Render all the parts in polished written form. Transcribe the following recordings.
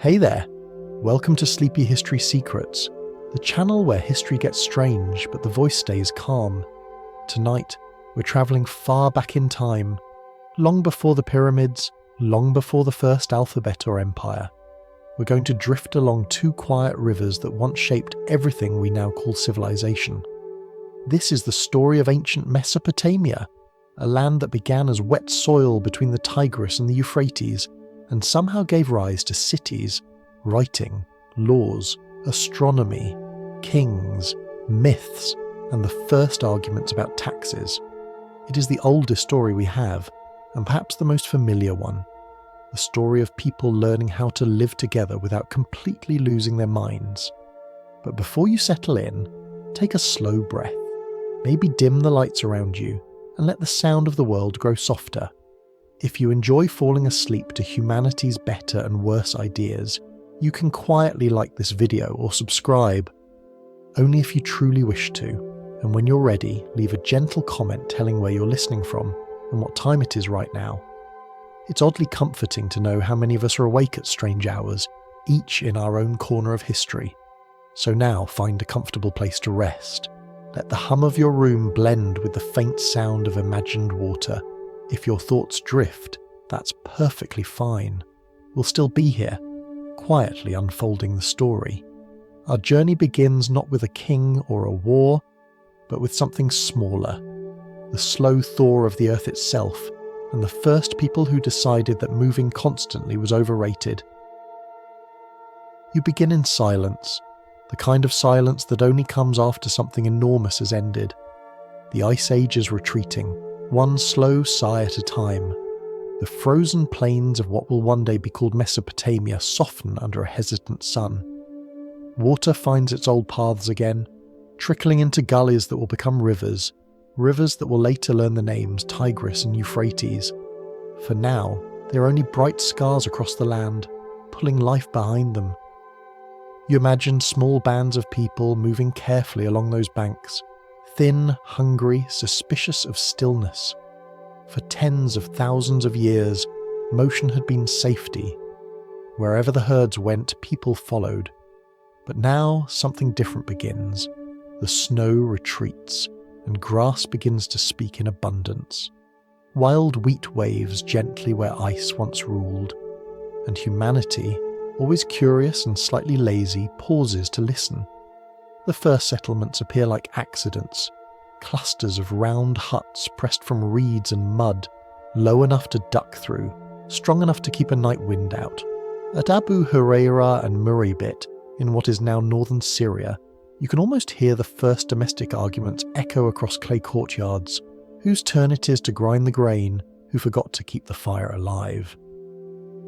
Hey there! Welcome to Sleepy History Secrets, the channel where history gets strange but the voice stays calm. Tonight, we're travelling far back in time, long before the pyramids, long before the first alphabet or empire. We're going to drift along two quiet rivers that once shaped everything we now call civilization. This is the story of ancient Mesopotamia, a land that began as wet soil between the Tigris and the Euphrates, and somehow gave rise to cities, writing, laws, astronomy, kings, myths, and the first arguments about taxes. It is the oldest story we have, and perhaps the most familiar one. The story of people learning how to live together without completely losing their minds. But before you settle in, take a slow breath. Maybe dim the lights around you, and let the sound of the world grow softer. If you enjoy falling asleep to humanity's better and worse ideas, you can quietly like this video or subscribe. Only if you truly wish to, and when you're ready, leave a gentle comment telling where you're listening from and what time it is right now. It's oddly comforting to know how many of us are awake at strange hours, each in our own corner of history. So now find a comfortable place to rest. Let the hum of your room blend with the faint sound of imagined water. If your thoughts drift, that's perfectly fine. We'll still be here, quietly unfolding the story. Our journey begins not with a king or a war, but with something smaller. The slow thaw of the earth itself, and the first people who decided that moving constantly was overrated. You begin in silence, the kind of silence that only comes after something enormous has ended. The Ice Age is retreating, one slow sigh at a time. The frozen plains of what will one day be called Mesopotamia soften under a hesitant sun. Water finds its old paths again, trickling into gullies that will become rivers, rivers that will later learn the names Tigris and Euphrates. For now, they're only bright scars across the land, pulling life behind them. You imagine small bands of people moving carefully along those banks, thin, hungry, suspicious of stillness. For tens of thousands of years, motion had been safety. Wherever the herds went, people followed. But now something different begins. The snow retreats, and grass begins to speak in abundance. Wild wheat waves gently where ice once ruled, and humanity, always curious and slightly lazy, pauses to listen. The first settlements appear like accidents, clusters of round huts pressed from reeds and mud, low enough to duck through, strong enough to keep a night wind out. At Abu Huraira and Muribit, in what is now northern Syria, you can almost hear the first domestic arguments echo across clay courtyards, whose turn it is to grind the grain, who forgot to keep the fire alive.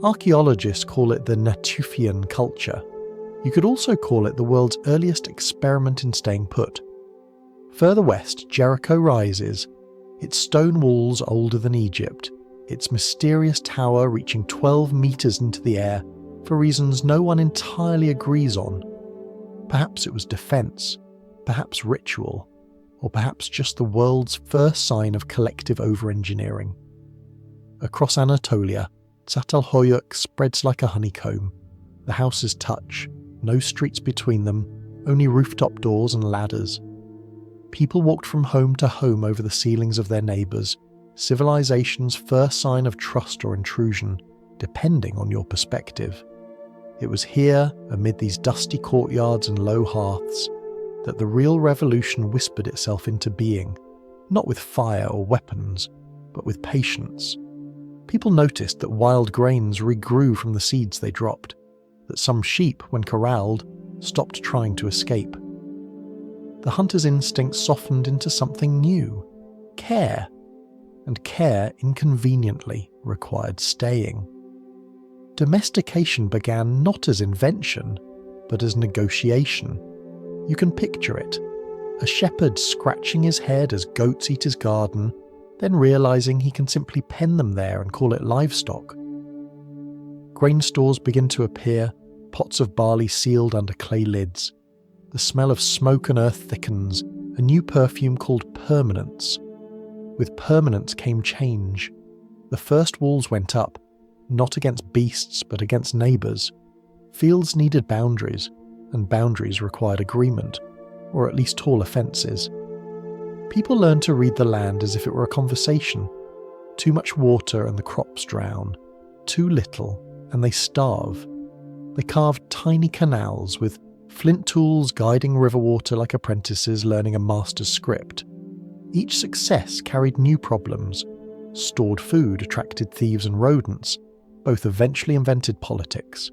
Archaeologists call it the Natufian culture. You could also call it the world's earliest experiment in staying put. Further west, Jericho rises, its stone walls older than Egypt, its mysterious tower reaching 12 meters into the air for reasons no one entirely agrees on. Perhaps it was defense, perhaps ritual, or perhaps just the world's first sign of collective over-engineering. Across Anatolia, Zat al Hoyuk spreads like a honeycomb. The houses touch, no streets between them, only rooftop doors and ladders. People walked from home to home over the ceilings of their neighbours, civilization's first sign of trust or intrusion, depending on your perspective. It was here, amid these dusty courtyards and low hearths, that the real revolution whispered itself into being, not with fire or weapons, but with patience. People noticed that wild grains regrew from the seeds they dropped, that some sheep, when corralled, stopped trying to escape. The hunter's instinct softened into something new, care, and care inconveniently required staying. Domestication began not as invention, but as negotiation. You can picture it. A shepherd scratching his head as goats eat his garden, then realizing he can simply pen them there and call it livestock. Grain stores begin to appear, pots of barley sealed under clay lids. The smell of smoke and earth thickens, a new perfume called permanence. With permanence came change. The first walls went up, not against beasts but against neighbours. Fields needed boundaries, and boundaries required agreement, or at least taller fences. People learned to read the land as if it were a conversation. Too much water and the crops drown. Too little and they starve. They carved tiny canals with flint tools guiding river water like apprentices learning a master's script. Each success carried new problems. Stored food attracted thieves and rodents. Both eventually invented politics.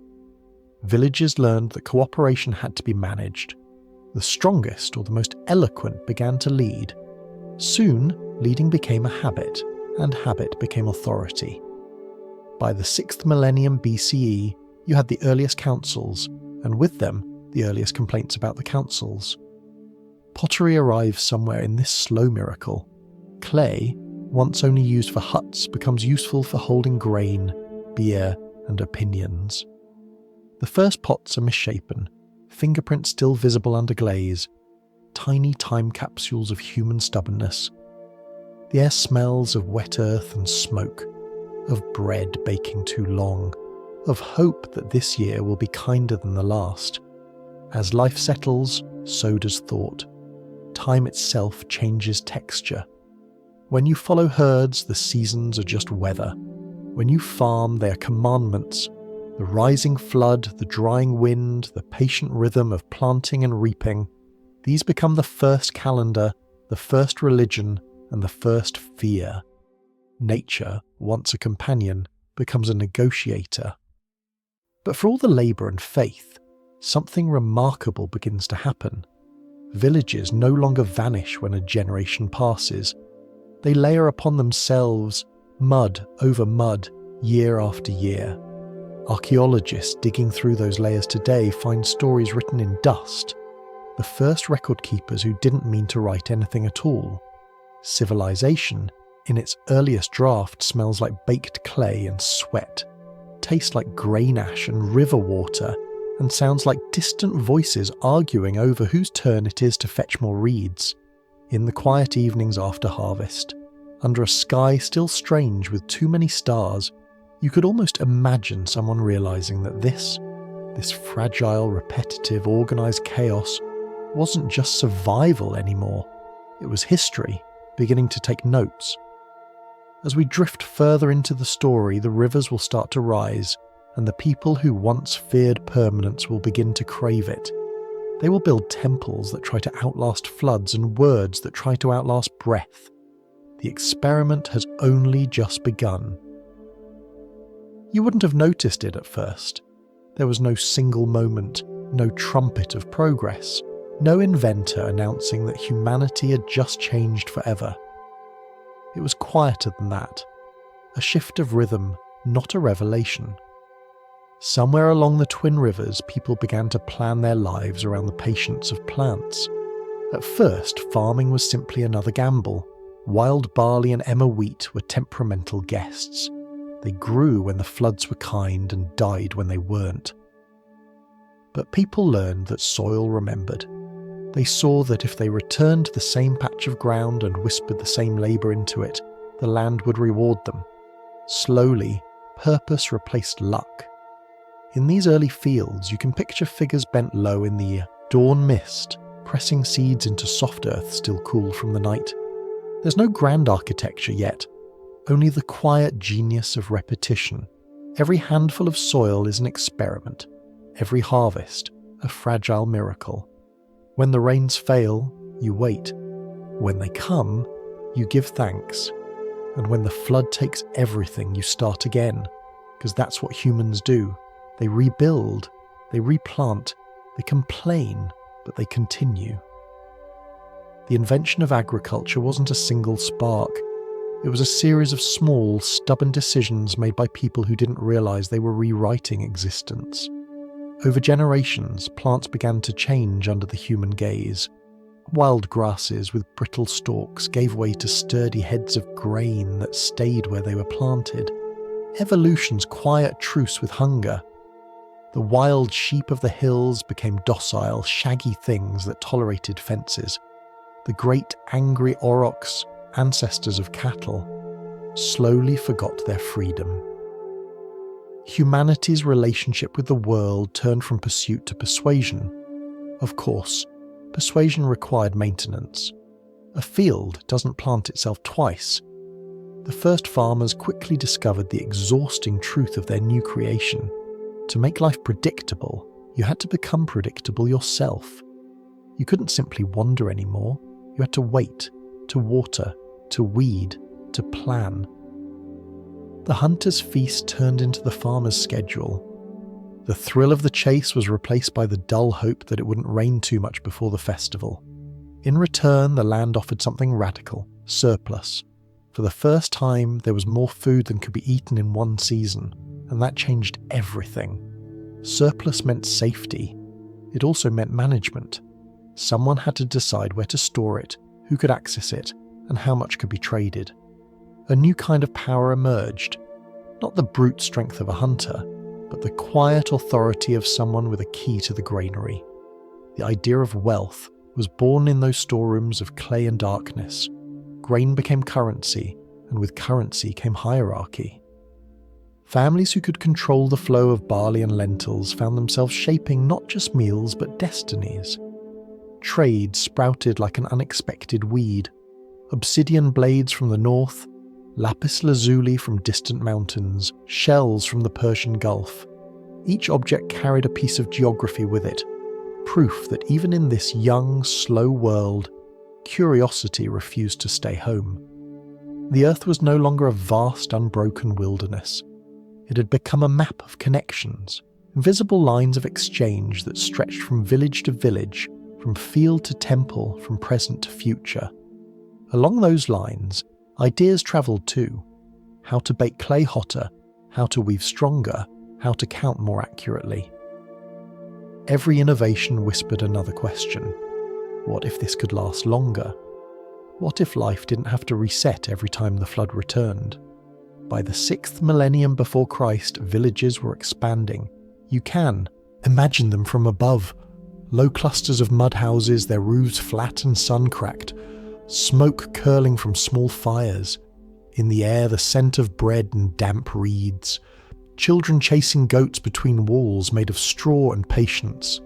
Villages learned that cooperation had to be managed. The strongest or the most eloquent began to lead. Soon, leading became a habit, and habit became authority. By the 6th millennium BCE, you had the earliest councils, and with them, the earliest complaints about the councils. Pottery arrives somewhere in this slow miracle. Clay, once only used for huts, becomes useful for holding grain, beer, and opinions. The first pots are misshapen, fingerprints still visible under glaze, tiny time capsules of human stubbornness. The air smells of wet earth and smoke, of bread baking too long, of hope that this year will be kinder than the last. As life settles, so does thought. Time itself changes texture. When you follow herds, the seasons are just weather. When you farm, they are commandments. The rising flood, the drying wind, the patient rhythm of planting and reaping, these become the first calendar, the first religion, and the first fear. Nature, once a companion, becomes a negotiator. But for all the labour and faith, something remarkable begins to happen. Villages no longer vanish when a generation passes. They layer upon themselves mud over mud, year after year. Archaeologists digging through those layers today find stories written in dust. The first record keepers who didn't mean to write anything at all. Civilization, in its earliest draft, smells like baked clay and sweat, tastes like grain ash and river water, and sounds like distant voices arguing over whose turn it is to fetch more reeds. In the quiet evenings after harvest, under a sky still strange with too many stars, you could almost imagine someone realizing that this fragile, repetitive, organized chaos wasn't just survival anymore. It was history, beginning to take notes. As we drift further into the story, the rivers will start to rise, and the people who once feared permanence will begin to crave it. They will build temples that try to outlast floods and words that try to outlast breath. The experiment has only just begun. You wouldn't have noticed it at first. There was no single moment, no trumpet of progress, no inventor announcing that humanity had just changed forever. It was quieter than that. A shift of rhythm, not a revelation. Somewhere along the twin rivers, people began to plan their lives around the patience of plants. At first, farming was simply another gamble. Wild barley and Emma wheat were temperamental guests. They grew when the floods were kind and died when they weren't. But people learned that soil remembered. They saw that if they returned to the same patch of ground and whispered the same labour into it, the land would reward them. Slowly, purpose replaced luck. In these early fields, you can picture figures bent low in the dawn mist, pressing seeds into soft earth still cool from the night. There's no grand architecture yet, only the quiet genius of repetition. Every handful of soil is an experiment, every harvest a fragile miracle. When the rains fail, you wait. When they come, you give thanks. And when the flood takes everything, you start again, because that's what humans do. They rebuild, they replant, they complain, but they continue. The invention of agriculture wasn't a single spark. It was a series of small, stubborn decisions made by people who didn't realize they were rewriting existence. Over generations, plants began to change under the human gaze. Wild grasses with brittle stalks gave way to sturdy heads of grain that stayed where they were planted. Evolution's quiet truce with hunger. The wild sheep of the hills became docile, shaggy things that tolerated fences. The great angry aurochs, ancestors of cattle, slowly forgot their freedom. Humanity's relationship with the world turned from pursuit to persuasion. Of course, persuasion required maintenance. A field doesn't plant itself twice. The first farmers quickly discovered the exhausting truth of their new creation. To make life predictable, you had to become predictable yourself. You couldn't simply wander anymore. You had to wait, to water, to weed, to plan. The hunter's feast turned into the farmer's schedule. The thrill of the chase was replaced by the dull hope that it wouldn't rain too much before the festival. In return, the land offered something radical: surplus. For the first time, there was more food than could be eaten in one season, and that changed everything. Surplus meant safety. It also meant management. Someone had to decide where to store it, who could access it, and how much could be traded. A new kind of power emerged. Not the brute strength of a hunter, but the quiet authority of someone with a key to the granary. The idea of wealth was born in those storerooms of clay and darkness. Grain became currency, and with currency came hierarchy. Families who could control the flow of barley and lentils found themselves shaping not just meals but destinies. Trade sprouted like an unexpected weed. Obsidian blades from the north, lapis lazuli from distant mountains, shells from the Persian Gulf. Each object carried a piece of geography with it, proof that even in this young, slow world, curiosity refused to stay home. The earth was no longer a vast, unbroken wilderness. It had become a map of connections, invisible lines of exchange that stretched from village to village, from field to temple, from present to future. Along those lines, ideas travelled too. How to bake clay hotter, how to weave stronger, how to count more accurately. Every innovation whispered another question. What if this could last longer? What if life didn't have to reset every time the flood returned? By the 6th millennium before Christ, villages were expanding. You can imagine them from above. Low clusters of mud houses, their roofs flat and sun-cracked, smoke curling from small fires. In the air, the scent of bread and damp reeds. Children chasing goats between walls made of straw and patience.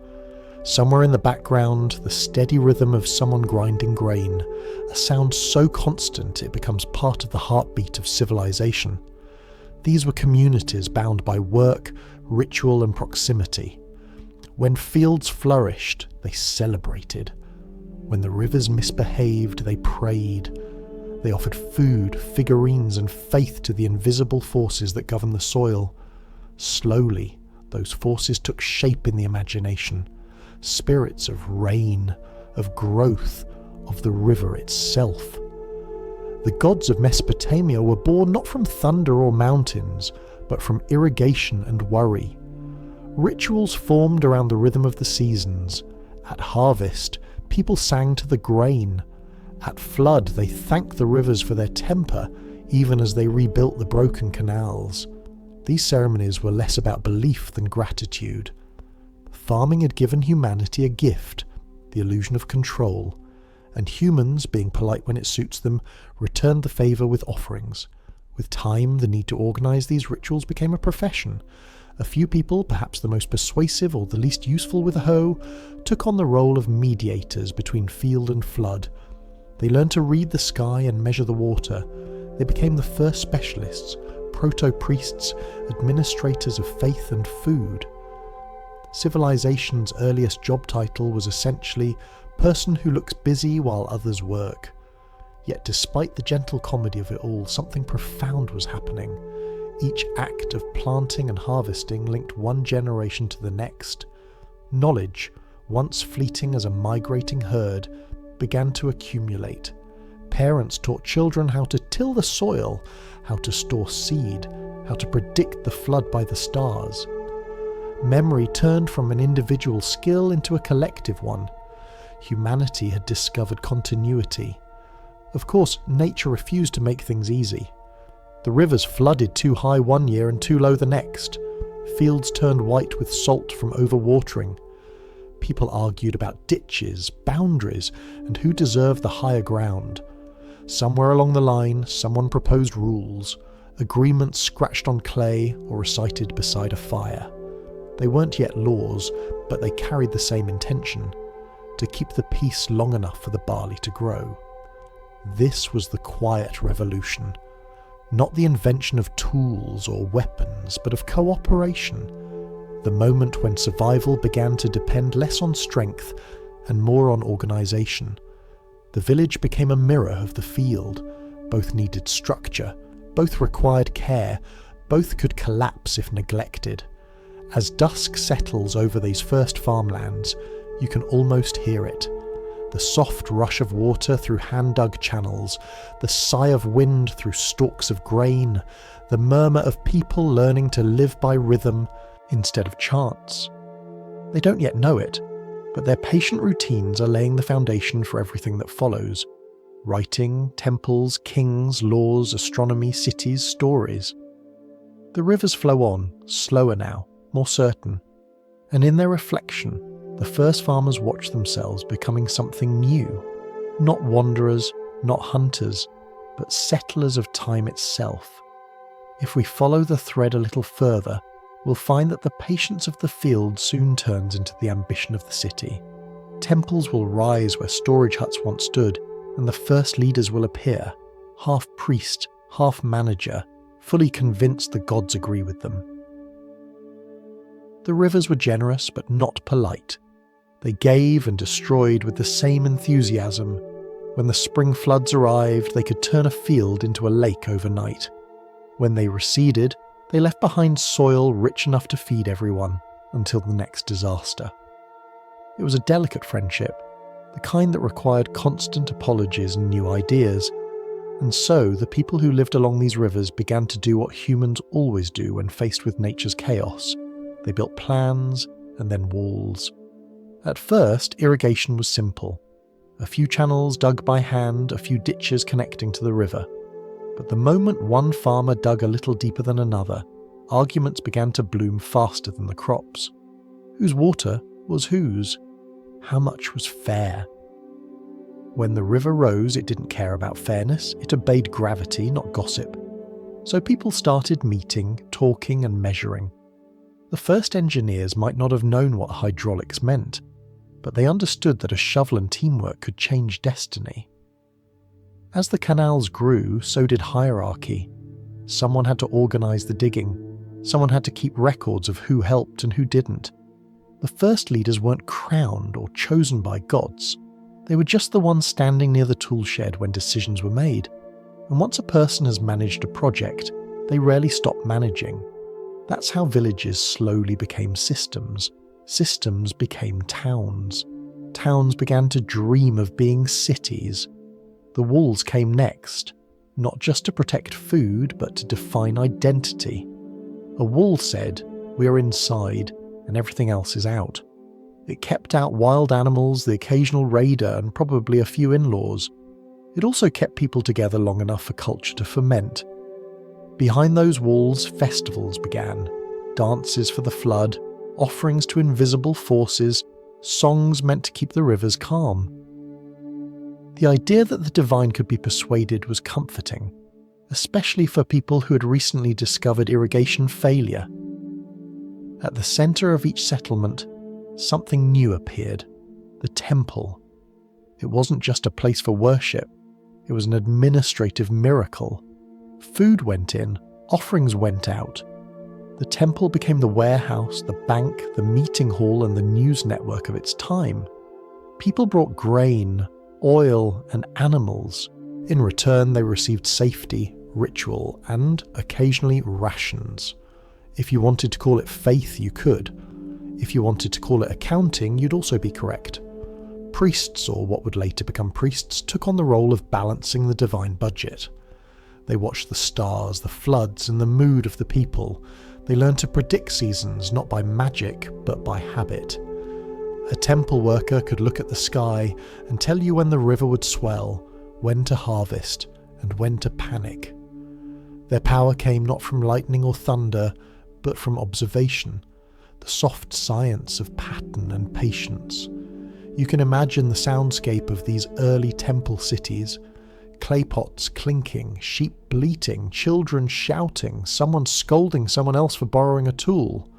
Somewhere in the background, the steady rhythm of someone grinding grain, a sound so constant it becomes part of the heartbeat of civilization. These were communities bound by work, ritual and proximity. When fields flourished, they celebrated. When the rivers misbehaved, they prayed. They offered food, figurines and faith to the invisible forces that govern the soil. Slowly, those forces took shape in the imagination. Spirits of rain, of growth, of the river itself. The gods of Mesopotamia were born not from thunder or mountains, but from irrigation and worry. Rituals formed around the rhythm of the seasons. At harvest, people sang to the grain. At flood, they thanked the rivers for their temper, even as they rebuilt the broken canals. These ceremonies were less about belief than gratitude. Farming had given humanity a gift, the illusion of control, and humans, being polite when it suits them, returned the favour with offerings. With time, the need to organise these rituals became a profession. A few people, perhaps the most persuasive or the least useful with a hoe, took on the role of mediators between field and flood. They learned to read the sky and measure the water. They became the first specialists, proto-priests, administrators of faith and food. Civilization's earliest job title was essentially person who looks busy while others work. Yet despite the gentle comedy of it all, something profound was happening. Each act of planting and harvesting linked one generation to the next. Knowledge, once fleeting as a migrating herd, began to accumulate. Parents taught children how to till the soil, how to store seed, how to predict the flood by the stars. Memory turned from an individual skill into a collective one. Humanity had discovered continuity. Of course, nature refused to make things easy. The rivers flooded too high one year and too low the next. Fields turned white with salt from overwatering. People argued about ditches, boundaries, and who deserved the higher ground. Somewhere along the line, someone proposed rules. agreements scratched on clay or recited beside a fire. They weren't yet laws, but they carried the same intention: to keep the peace long enough for the barley to grow. This was the quiet revolution, not the invention of tools or weapons, but of cooperation, the moment when survival began to depend less on strength and more on organisation. The village became a mirror of the field. Both needed structure, both required care, both could collapse if neglected. As dusk settles over these first farmlands, you can almost hear it. The soft rush of water through hand-dug channels, the sigh of wind through stalks of grain, the murmur of people learning to live by rhythm instead of chance. They don't yet know it, but their patient routines are laying the foundation for everything that follows. Writing, temples, kings, laws, astronomy, cities, stories. The rivers flow on, slower now, more certain, and in their reflection, the first farmers watch themselves becoming something new. Not wanderers, not hunters, but settlers of time itself. If we follow the thread a little further, we'll find that the patience of the field soon turns into the ambition of the city. Temples will rise where storage huts once stood, and the first leaders will appear, half priest, half manager, fully convinced the gods agree with them. The rivers were generous but not polite. They gave and destroyed with the same enthusiasm. When the spring floods arrived, they could turn a field into a lake overnight. When they receded, they left behind soil rich enough to feed everyone until the next disaster. It was a delicate friendship, the kind that required constant apologies and new ideas. And so the people who lived along these rivers began to do what humans always do when faced with nature's chaos. They built plans and then walls. At first, irrigation was simple. A few channels dug by hand, a few ditches connecting to the river. But the moment one farmer dug a little deeper than another, arguments began to bloom faster than the crops. Whose water was whose? How much was fair? When the river rose, it didn't care about fairness. It obeyed gravity, not gossip. So people started meeting, talking and measuring. The first engineers might not have known what hydraulics meant, but they understood that a shovel and teamwork could change destiny. As the canals grew, so did hierarchy. Someone had to organise the digging. Someone had to keep records of who helped and who didn't. The first leaders weren't crowned or chosen by gods. They were just the ones standing near the tool shed when decisions were made. And once a person has managed a project, they rarely stop managing. That's how villages slowly became systems. Systems became towns. Towns began to dream of being cities. The walls came next, not just to protect food, but to define identity. A wall said, "We are inside, and everything else is out." It kept out wild animals, the occasional raider, and probably a few in-laws. It also kept people together long enough for culture to ferment. Behind those walls, festivals began. Dances for the flood, offerings to invisible forces, songs meant to keep the rivers calm. The idea that the divine could be persuaded was comforting, especially for people who had recently discovered irrigation failure. At the centre of each settlement, something new appeared: the temple. It wasn't just a place for worship, it was an administrative miracle. Food went in, offerings went out. The temple became the warehouse, the bank, the meeting hall, and the news network of its time. People brought grain, oil, and animals. In return, they received safety, ritual, and occasionally rations. If you wanted to call it faith, you could. If you wanted to call it accounting, you'd also be correct. Priests, or what would later become priests, took on the role of balancing the divine budget. They watched the stars, the floods, and the mood of the people. They learned to predict seasons, not by magic, but by habit. A temple worker could look at the sky and tell you when the river would swell, when to harvest, and when to panic. Their power came not from lightning or thunder, but from observation, the soft science of pattern and patience. You can imagine the soundscape of these early temple cities: clay pots clinking, sheep bleating, children shouting, someone scolding someone else for borrowing a tool.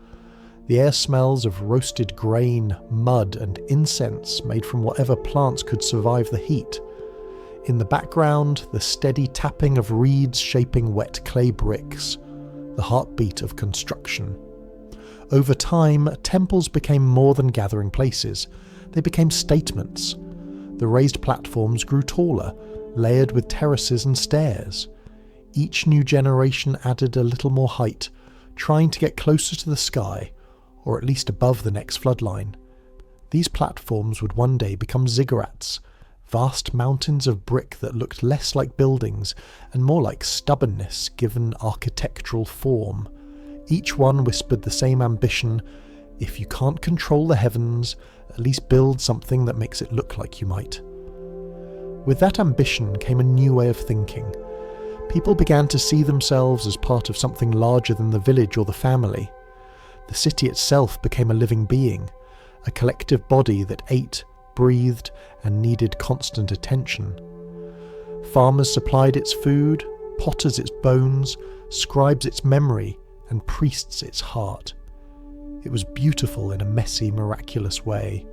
The air smells of roasted grain, mud, and incense made from whatever plants could survive the heat. In the background, the steady tapping of reeds shaping wet clay bricks, the heartbeat of construction. Over time, temples became more than gathering places. They became statements. The raised platforms grew taller, layered with terraces and stairs. Each new generation added a little more height, trying to get closer to the sky, or at least above the next floodline. These platforms would one day become ziggurats, vast mountains of brick that looked less like buildings and more like stubbornness given architectural form. Each one whispered the same ambition: if you can't control the heavens, at least build something that makes it look like you might. With that ambition came a new way of thinking. People began to see themselves as part of something larger than the village or the family. The city itself became a living being, a collective body that ate, breathed, and needed constant attention. Farmers supplied its food, potters its bones, scribes its memory, and priests its heart. It was beautiful in a messy, miraculous way.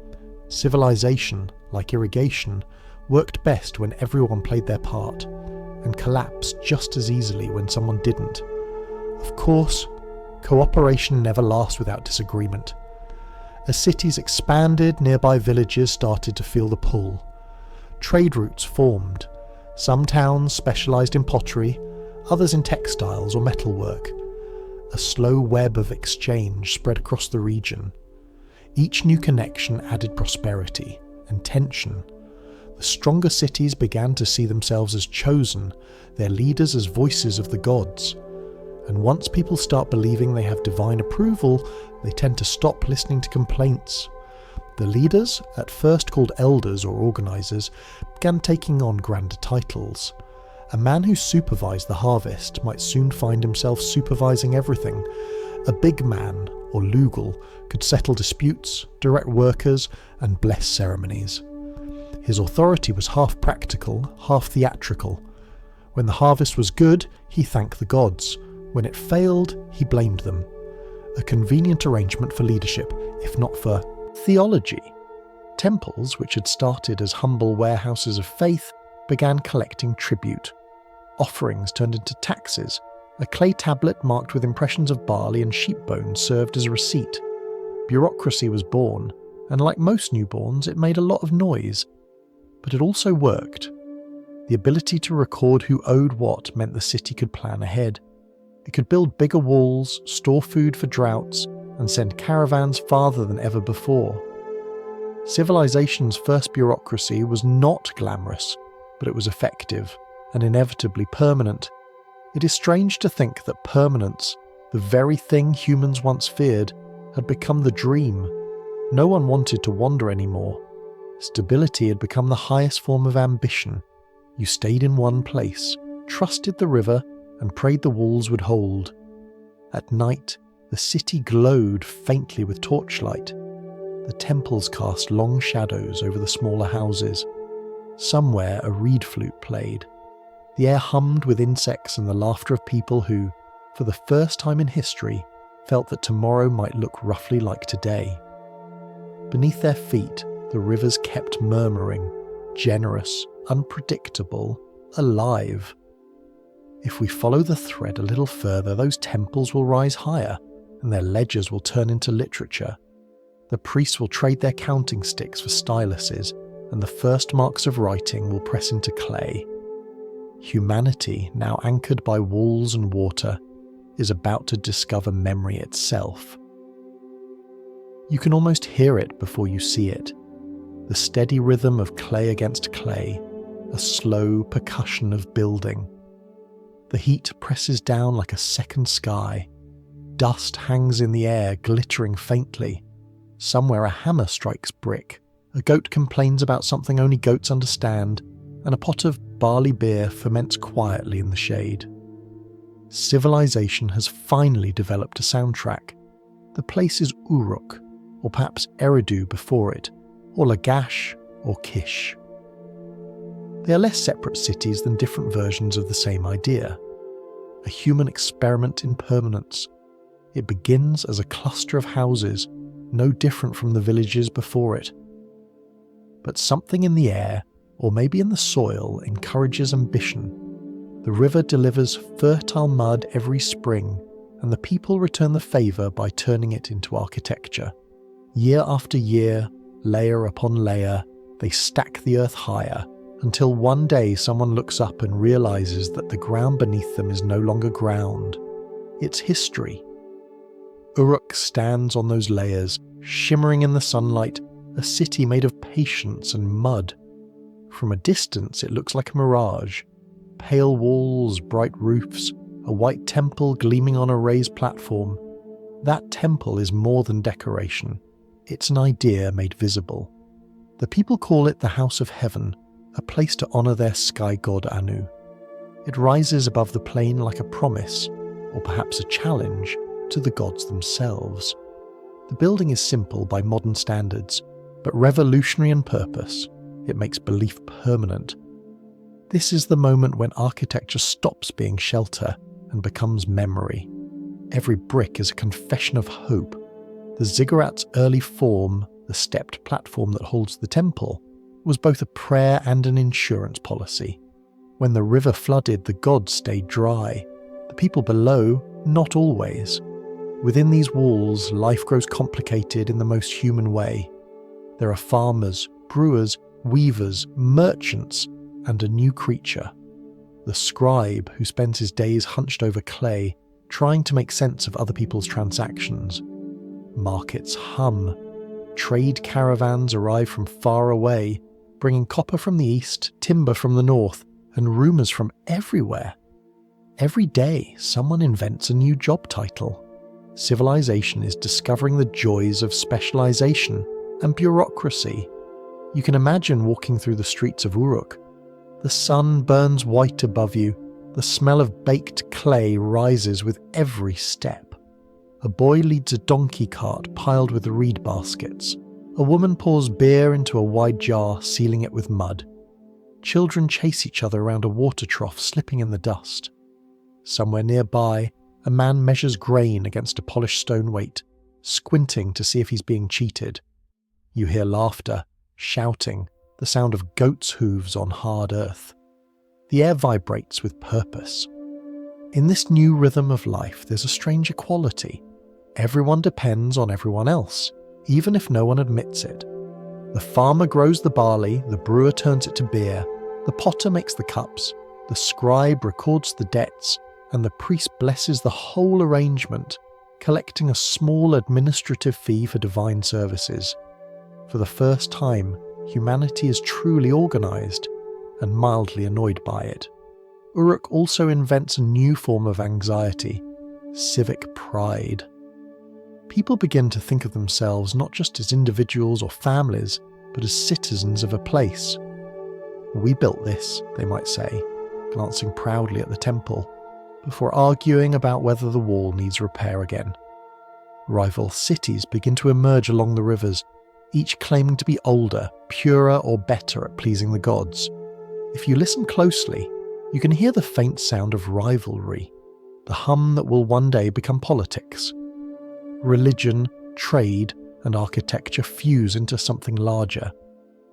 Civilization, like irrigation, worked best when everyone played their part, and collapsed just as easily when someone didn't. Of course, cooperation never lasts without disagreement. As cities expanded, nearby villages started to feel the pull. Trade routes formed. Some towns specialised in pottery, others in textiles or metalwork. A slow web of exchange spread across the region. Each new connection added prosperity and tension. The stronger cities began to see themselves as chosen, their leaders as voices of the gods. And once people start believing they have divine approval, they tend to stop listening to complaints. The leaders, at first called elders or organisers, began taking on grander titles. A man who supervised the harvest might soon find himself supervising everything. A big man, or lugal, could settle disputes, direct workers, and bless ceremonies. His authority was half practical, half theatrical. When the harvest was good, he thanked the gods. When it failed, he blamed them. A convenient arrangement for leadership, if not for theology. Temples, which had started as humble warehouses of faith, began collecting tribute. Offerings turned into taxes. A clay tablet marked with impressions of barley and sheep bones served as a receipt. Bureaucracy was born, and like most newborns, it made a lot of noise. But it also worked. The ability to record who owed what meant the city could plan ahead. It could build bigger walls, store food for droughts, and send caravans farther than ever before. Civilization's first bureaucracy was not glamorous, but it was effective, and inevitably permanent. It is strange to think that permanence, the very thing humans once feared, had become the dream. No one wanted to wander anymore. Stability had become the highest form of ambition. You stayed in one place, trusted the river, and prayed the walls would hold. At night, the city glowed faintly with torchlight. The temples cast long shadows over the smaller houses. Somewhere a reed flute played. The air hummed with insects and the laughter of people who, for the first time in history, felt that tomorrow might look roughly like today. Beneath their feet, the rivers kept murmuring, generous, unpredictable, alive. If we follow the thread a little further, those temples will rise higher, and their ledgers will turn into literature. The priests will trade their counting sticks for styluses, and the first marks of writing will press into clay. Humanity, now anchored by walls and water, is about to discover memory itself. You can almost hear it before you see it. The steady rhythm of clay against clay, a slow percussion of building. The heat presses down like a second sky. Dust hangs in the air, glittering faintly. Somewhere a hammer strikes brick. A goat complains about something only goats understand, and a pot of barley beer ferments quietly in the shade. Civilization has finally developed a soundtrack. The place is Uruk, or perhaps Eridu before it, or Lagash, or Kish. They are less separate cities than different versions of the same idea. A human experiment in permanence. It begins as a cluster of houses, no different from the villages before it. But something in the air, or maybe in the soil, encourages ambition. The river delivers fertile mud every spring, and the people return the favour by turning it into architecture. Year after year, layer upon layer, they stack the earth higher, until one day someone looks up and realises that the ground beneath them is no longer ground. It's history. Uruk stands on those layers, shimmering in the sunlight, a city made of patience and mud. From a distance it looks like a mirage. Pale walls, bright roofs, a white temple gleaming on a raised platform. That temple is more than decoration. It's an idea made visible. The people call it the House of Heaven, a place to honour their sky god Anu. It rises above the plain like a promise, or perhaps a challenge, to the gods themselves. The building is simple by modern standards, but revolutionary in purpose. It makes belief permanent. This is the moment when architecture stops being shelter and becomes memory. Every brick is a confession of hope. The ziggurat's early form, the stepped platform that holds the temple, was both a prayer and an insurance policy. When the river flooded, the gods stayed dry. The people below, not always. Within these walls, life grows complicated in the most human way. There are farmers, brewers, weavers, merchants, and a new creature. The scribe who spends his days hunched over clay, trying to make sense of other people's transactions. Markets hum. Trade caravans arrive from far away, bringing copper from the east, timber from the north, and rumours from everywhere. Every day, someone invents a new job title. Civilization is discovering the joys of specialization and bureaucracy. You can imagine walking through the streets of Uruk. The sun burns white above you. The smell of baked clay rises with every step. A boy leads a donkey cart piled with reed baskets. A woman pours beer into a wide jar, sealing it with mud. Children chase each other around a water trough, slipping in the dust. Somewhere nearby, a man measures grain against a polished stone weight, squinting to see if he's being cheated. You hear laughter, shouting, the sound of goats' hooves on hard earth. The air vibrates with purpose. In this new rhythm of life, there's a strange equality. Everyone depends on everyone else, even if no one admits it. The farmer grows the barley, the brewer turns it to beer, the potter makes the cups, the scribe records the debts, and the priest blesses the whole arrangement, collecting a small administrative fee for divine services. For the first time, humanity is truly organised, and mildly annoyed by it. Uruk also invents a new form of anxiety, civic pride. People begin to think of themselves not just as individuals or families, but as citizens of a place. We built this, they might say, glancing proudly at the temple, before arguing about whether the wall needs repair again. Rival cities begin to emerge along the rivers, each claiming to be older, purer, or better at pleasing the gods. If you listen closely, you can hear the faint sound of rivalry, the hum that will one day become politics. Religion, trade, and architecture fuse into something larger.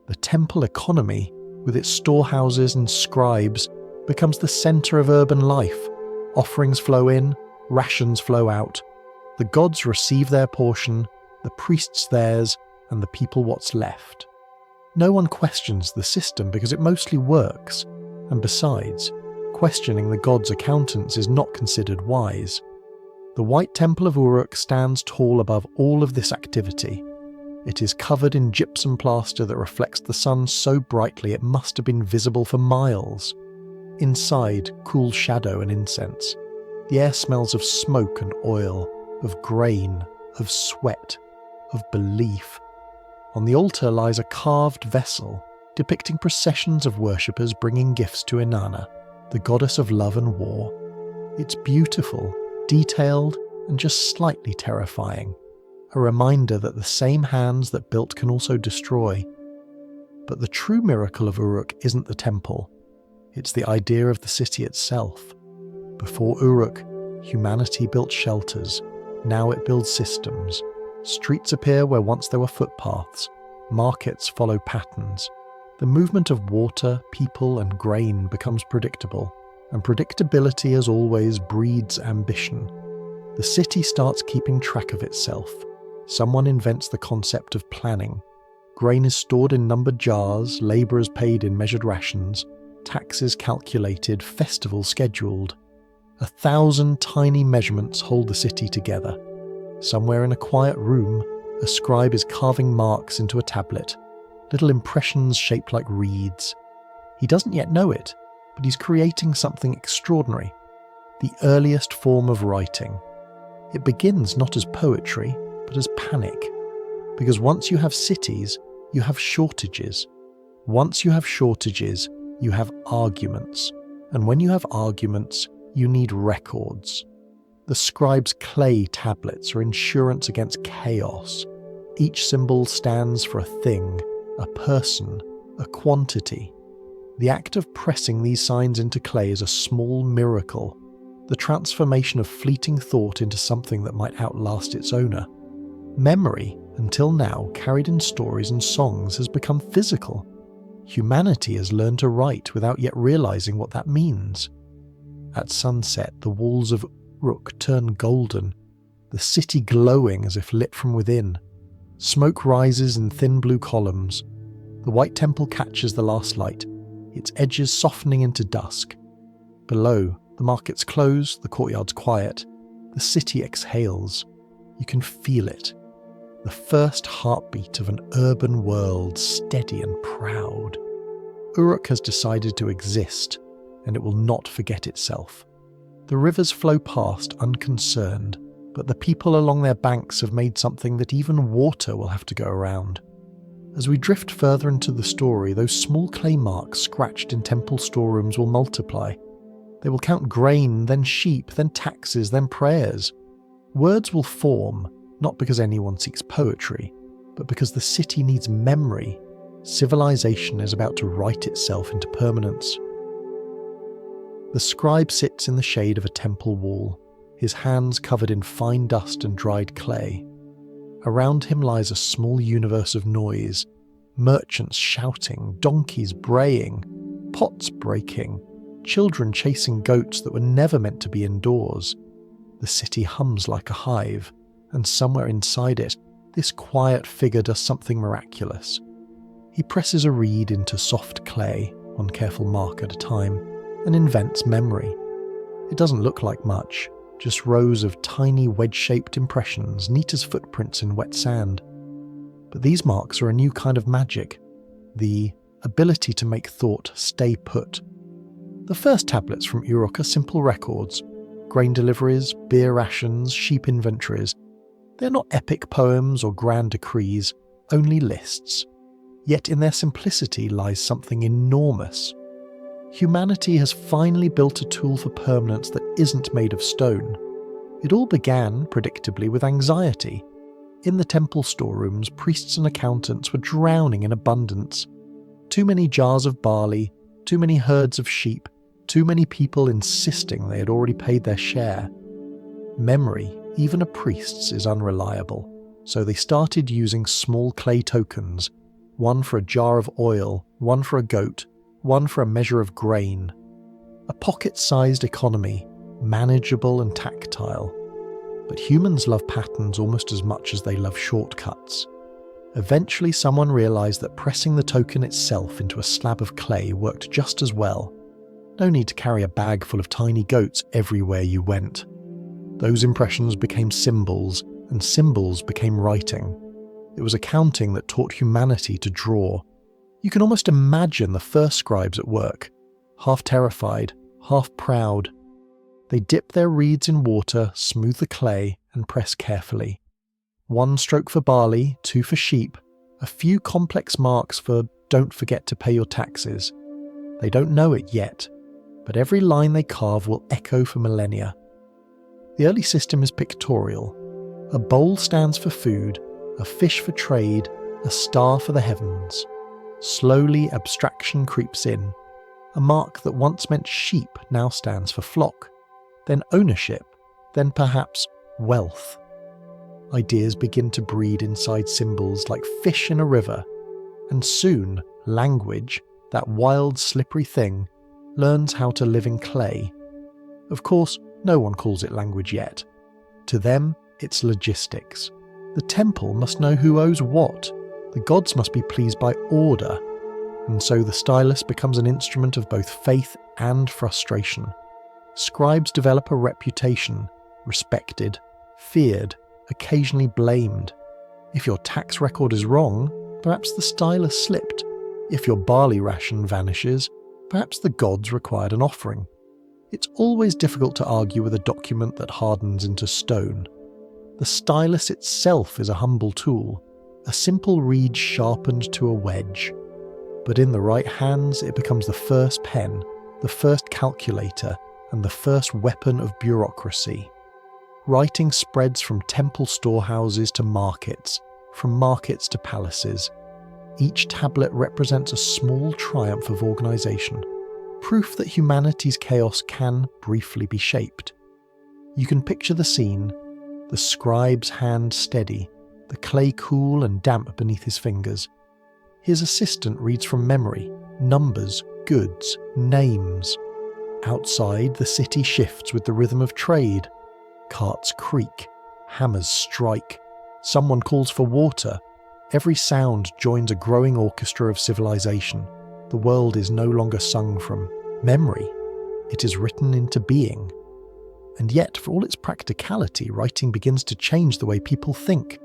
The temple economy, with its storehouses and scribes, becomes the centre of urban life. Offerings flow in, rations flow out. The gods receive their portion, the priests theirs, and the people what's left. No one questions the system because it mostly works, and besides, questioning the gods' accountants is not considered wise. The White Temple of Uruk stands tall above all of this activity. It is covered in gypsum plaster that reflects the sun so brightly it must have been visible for miles. Inside, cool shadow and incense. The air smells of smoke and oil, of grain, of sweat, of belief. On the altar lies a carved vessel, depicting processions of worshippers bringing gifts to Inanna, the goddess of love and war. It's beautiful, detailed, and just slightly terrifying. A reminder that the same hands that built can also destroy. But the true miracle of Uruk isn't the temple. It's the idea of the city itself. Before Uruk, humanity built shelters. Now it builds systems. Streets appear where once there were footpaths. Markets follow patterns. The movement of water, people, and grain becomes predictable. And predictability, as always, breeds ambition. The city starts keeping track of itself. Someone invents the concept of planning. Grain is stored in numbered jars, labourers paid in measured rations, taxes calculated, festivals scheduled. 1,000 tiny measurements hold the city together. Somewhere in a quiet room, a scribe is carving marks into a tablet, little impressions shaped like reeds. He doesn't yet know it, but he's creating something extraordinary, the earliest form of writing. It begins not as poetry, but as panic. Because once you have cities, you have shortages. Once you have shortages, you have arguments. And when you have arguments, you need records. The scribe's clay tablets are insurance against chaos. Each symbol stands for a thing, a person, a quantity. The act of pressing these signs into clay is a small miracle, the transformation of fleeting thought into something that might outlast its owner. Memory, until now carried in stories and songs, has become physical. Humanity has learned to write without yet realizing what that means. At sunset, the walls of Uruk turn golden, the city glowing as if lit from within. Smoke rises in thin blue columns. The white temple catches the last light, its edges softening into dusk. Below, the markets close, the courtyards quiet. The city exhales. You can feel it. The first heartbeat of an urban world, steady and proud. Uruk has decided to exist, and it will not forget itself. The rivers flow past unconcerned, but the people along their banks have made something that even water will have to go around. As we drift further into the story, those small clay marks scratched in temple storerooms will multiply. They will count grain, then sheep, then taxes, then prayers. Words will form, not because anyone seeks poetry, but because the city needs memory. Civilization is about to write itself into permanence. The scribe sits in the shade of a temple wall, his hands covered in fine dust and dried clay. Around him lies a small universe of noise, merchants shouting, donkeys braying, pots breaking, children chasing goats that were never meant to be indoors. The city hums like a hive, and somewhere inside it, this quiet figure does something miraculous. He presses a reed into soft clay, one careful mark at a time, and invents memory. It doesn't look like much, just rows of tiny wedge-shaped impressions, neat as footprints in wet sand. But these marks are a new kind of magic, the ability to make thought stay put. The first tablets from Uruk are simple records, grain deliveries, beer rations, sheep inventories. They're not epic poems or grand decrees, only lists. Yet in their simplicity lies something enormous. Humanity has finally built a tool for permanence that isn't made of stone. It all began, predictably, with anxiety. In the temple storerooms, priests and accountants were drowning in abundance. Too many jars of barley, too many herds of sheep, too many people insisting they had already paid their share. Memory, even a priest's, is unreliable, so they started using small clay tokens, one for a jar of oil, one for a goat, one for a measure of grain. A pocket-sized economy, manageable and tactile. But humans love patterns almost as much as they love shortcuts. Eventually someone realised that pressing the token itself into a slab of clay worked just as well. No need to carry a bag full of tiny goats everywhere you went. Those impressions became symbols, and symbols became writing. It was accounting that taught humanity to draw. You can almost imagine the first scribes at work, half terrified, half proud. They dip their reeds in water, smooth the clay, and press carefully. 1 stroke for barley, 2 for sheep, a few complex marks for don't forget to pay your taxes. They don't know it yet, but every line they carve will echo for millennia. The early system is pictorial. A bowl stands for food, a fish for trade, a star for the heavens. Slowly abstraction creeps in. A mark that once meant sheep now stands for flock, then ownership, then perhaps wealth. Ideas begin to breed inside symbols like fish in a river, and soon language, that wild slippery thing, learns how to live in clay. Of course, no one calls it language yet. To them, it's logistics. The temple must know who owes what. The gods must be pleased by order. And so the stylus becomes an instrument of both faith and frustration. Scribes develop a reputation, respected, feared, occasionally blamed. If your tax record is wrong, perhaps the stylus slipped. If your barley ration vanishes, perhaps the gods required an offering. It's always difficult to argue with a document that hardens into stone. The stylus itself is a humble tool, a simple reed sharpened to a wedge. But in the right hands, it becomes the first pen, the first calculator, and the first weapon of bureaucracy. Writing spreads from temple storehouses to markets, from markets to palaces. Each tablet represents a small triumph of organization, proof that humanity's chaos can briefly be shaped. You can picture the scene, the scribe's hand steady, the clay cool and damp beneath his fingers. His assistant reads from memory, numbers, goods, names. Outside, the city shifts with the rhythm of trade. Carts creak, hammers strike, someone calls for water. Every sound joins a growing orchestra of civilization. The world is no longer sung from memory, it is written into being. And yet, for all its practicality, writing begins to change the way people think.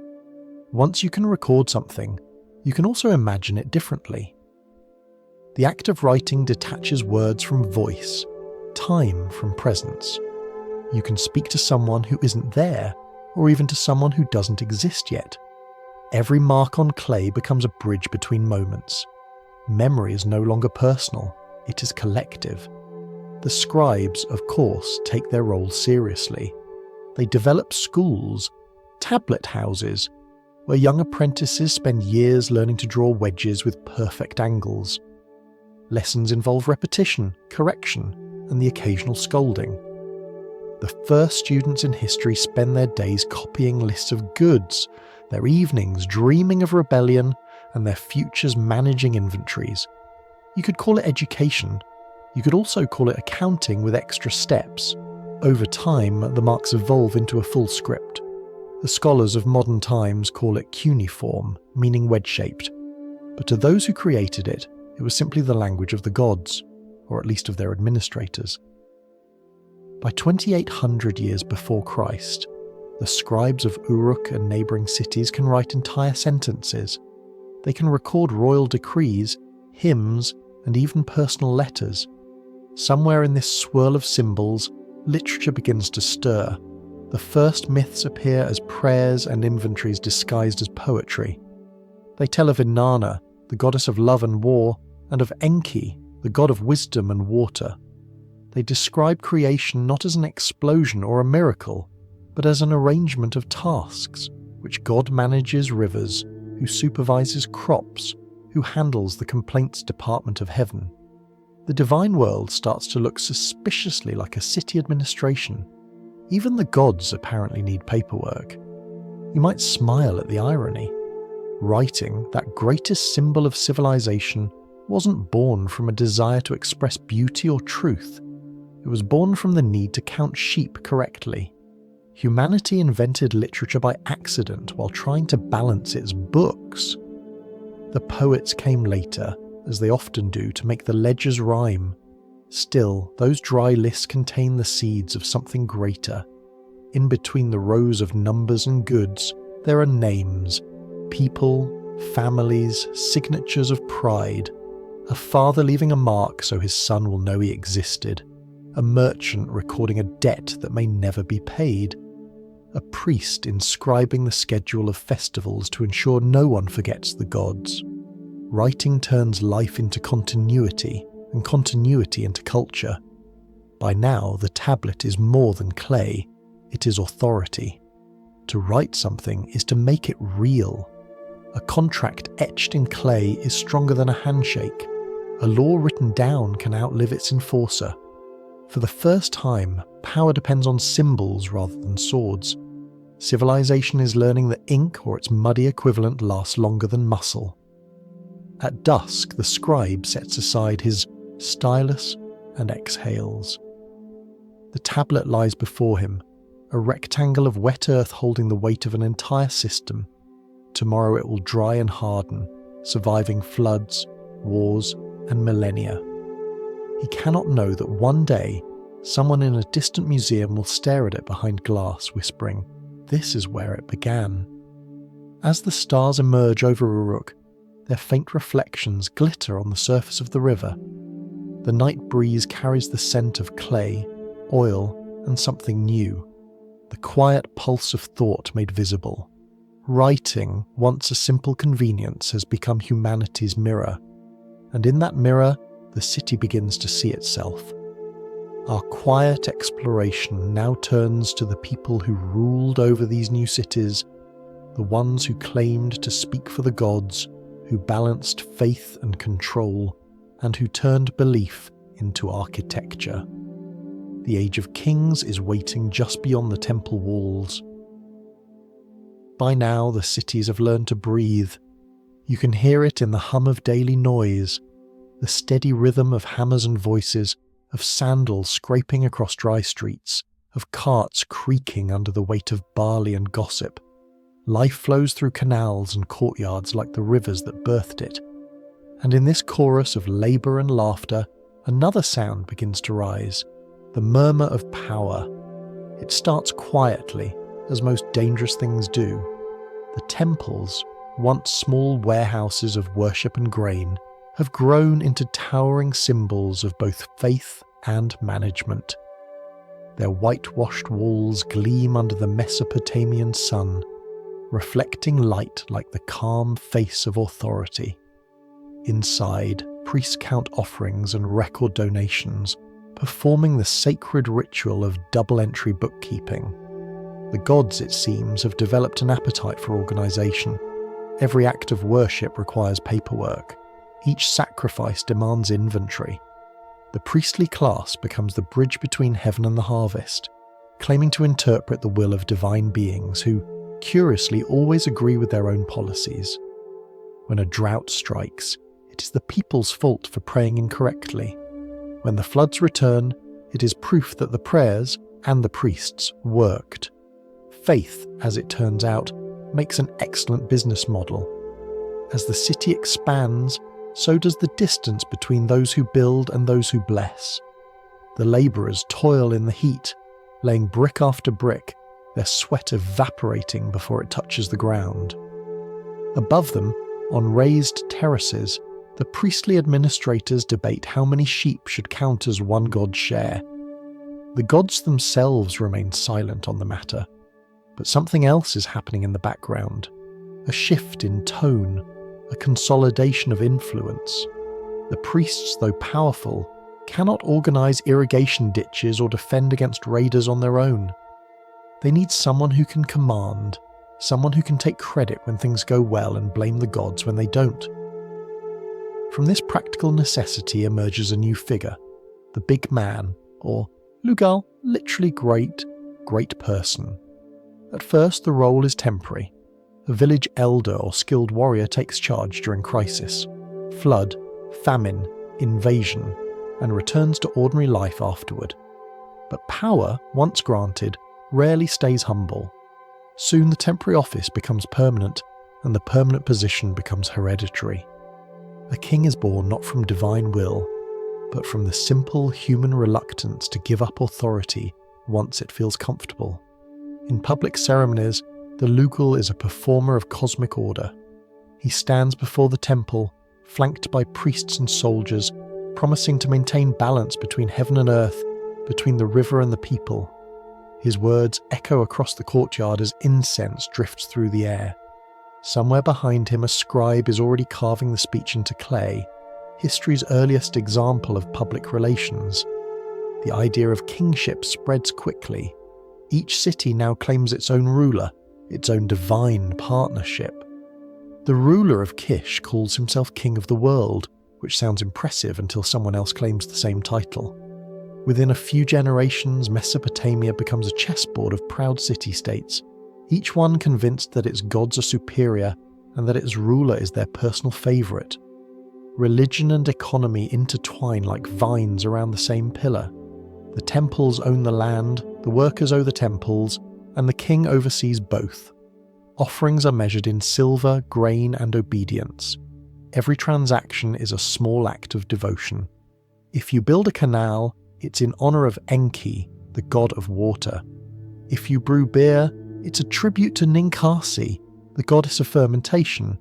Once you can record something, you can also imagine it differently. The act of writing detaches words from voice, time from presence. You can speak to someone who isn't there, or even to someone who doesn't exist yet. Every mark on clay becomes a bridge between moments. Memory is no longer personal, it is collective. The scribes, of course, take their role seriously. They develop schools, tablet houses, where young apprentices spend years learning to draw wedges with perfect angles. Lessons involve repetition, correction, and the occasional scolding. The first students in history spend their days copying lists of goods, their evenings dreaming of rebellion, and their futures managing inventories. You could call it education. You could also call it accounting with extra steps. Over time, the marks evolve into a full script. The scholars of modern times call it cuneiform, meaning wedge-shaped. But to those who created it, it was simply the language of the gods, or at least of their administrators. By 2800 years before Christ, the scribes of Uruk and neighbouring cities can write entire sentences. They can record royal decrees, hymns, and even personal letters. Somewhere in this swirl of symbols, literature begins to stir. The first myths appear as prayers and inventories disguised as poetry. They tell of Inanna, the goddess of love and war, and of Enki, the god of wisdom and water. They describe creation not as an explosion or a miracle, but as an arrangement of tasks, which God manages rivers, who supervises crops, who handles the complaints department of heaven. The divine world starts to look suspiciously like a city administration. Even the gods apparently need paperwork. You might smile at the irony. Writing, that greatest symbol of civilization, wasn't born from a desire to express beauty or truth. It was born from the need to count sheep correctly. Humanity invented literature by accident while trying to balance its books. The poets came later, as they often do, to make the ledgers rhyme. Still, those dry lists contain the seeds of something greater. In between the rows of numbers and goods, there are names, people, families, signatures of pride. A father leaving a mark so his son will know he existed. A merchant recording a debt that may never be paid. A priest inscribing the schedule of festivals to ensure no one forgets the gods. Writing turns life into continuity, and continuity into culture. By now, the tablet is more than clay, it is authority. To write something is to make it real. A contract etched in clay is stronger than a handshake. A law written down can outlive its enforcer. For the first time, power depends on symbols rather than swords. Civilization is learning that ink or its muddy equivalent lasts longer than muscle. At dusk, the scribe sets aside his stylus and exhales. The tablet lies before him, a rectangle of wet earth holding the weight of an entire system. Tomorrow it will dry and harden, surviving floods, wars, and millennia. He cannot know that one day, someone in a distant museum will stare at it behind glass, whispering, "This is where it began." As the stars emerge over Uruk, their faint reflections glitter on the surface of the river. The night breeze carries the scent of clay, oil, and something new, the quiet pulse of thought made visible. Writing, once a simple convenience, has become humanity's mirror, and in that mirror, the city begins to see itself. Our quiet exploration now turns to the people who ruled over these new cities, the ones who claimed to speak for the gods, who balanced faith and control, and who turned belief into architecture. The Age of Kings is waiting just beyond the temple walls. By now, the cities have learned to breathe. You can hear it in the hum of daily noise, the steady rhythm of hammers and voices, of sandals scraping across dry streets, of carts creaking under the weight of barley and gossip. Life flows through canals and courtyards like the rivers that birthed it. And in this chorus of labour and laughter, another sound begins to rise, the murmur of power. It starts quietly, as most dangerous things do. The temples, once small warehouses of worship and grain, have grown into towering symbols of both faith and management. Their whitewashed walls gleam under the Mesopotamian sun, reflecting light like the calm face of authority. Inside, priests count offerings and record donations, performing the sacred ritual of double-entry bookkeeping. The gods, it seems, have developed an appetite for organisation. Every act of worship requires paperwork. Each sacrifice demands inventory. The priestly class becomes the bridge between heaven and the harvest, claiming to interpret the will of divine beings who, curiously, always agree with their own policies. When a drought strikes, it is the people's fault for praying incorrectly. When the floods return, it is proof that the prayers and the priests worked. Faith, as it turns out, makes an excellent business model. As the city expands, so does the distance between those who build and those who bless. The labourers toil in the heat, laying brick after brick, their sweat evaporating before it touches the ground. Above them, on raised terraces, the priestly administrators debate how many sheep should count as one god's share. The gods themselves remain silent on the matter, but something else is happening in the background. A shift in tone, a consolidation of influence. The priests, though powerful, cannot organise irrigation ditches or defend against raiders on their own. They need someone who can command, someone who can take credit when things go well and blame the gods when they don't. From this practical necessity emerges a new figure, the big man, or Lugal, literally great person. At first, the role is temporary. A village elder or skilled warrior takes charge during crisis, flood, famine, invasion, and returns to ordinary life afterward. But power, once granted, rarely stays humble. Soon the temporary office becomes permanent, and the permanent position becomes hereditary. A king is born not from divine will, but from the simple human reluctance to give up authority once it feels comfortable. In public ceremonies, the Lugal is a performer of cosmic order. He stands before the temple, flanked by priests and soldiers, promising to maintain balance between heaven and earth, between the river and the people. His words echo across the courtyard as incense drifts through the air. Somewhere behind him, a scribe is already carving the speech into clay, history's earliest example of public relations. The idea of kingship spreads quickly. Each city now claims its own ruler, its own divine partnership. The ruler of Kish calls himself King of the World, which sounds impressive until someone else claims the same title. Within a few generations, Mesopotamia becomes a chessboard of proud city-states, each one convinced that its gods are superior and that its ruler is their personal favourite. Religion and economy intertwine like vines around the same pillar. The temples own the land, the workers owe the temples, and the king oversees both. Offerings are measured in silver, grain, and obedience. Every transaction is a small act of devotion. If you build a canal, it's in honour of Enki, the god of water. If you brew beer, it's a tribute to Ninkasi, the goddess of fermentation,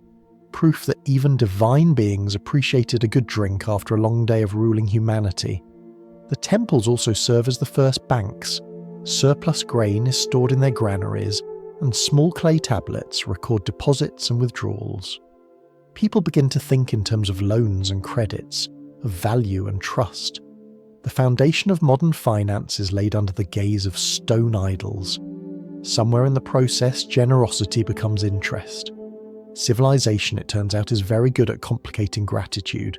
proof that even divine beings appreciated a good drink after a long day of ruling humanity. The temples also serve as the first banks. Surplus grain is stored in their granaries, and small clay tablets record deposits and withdrawals. People begin to think in terms of loans and credits, of value and trust. The foundation of modern finance is laid under the gaze of stone idols. Somewhere in the process, generosity becomes interest. Civilization, it turns out, is very good at complicating gratitude.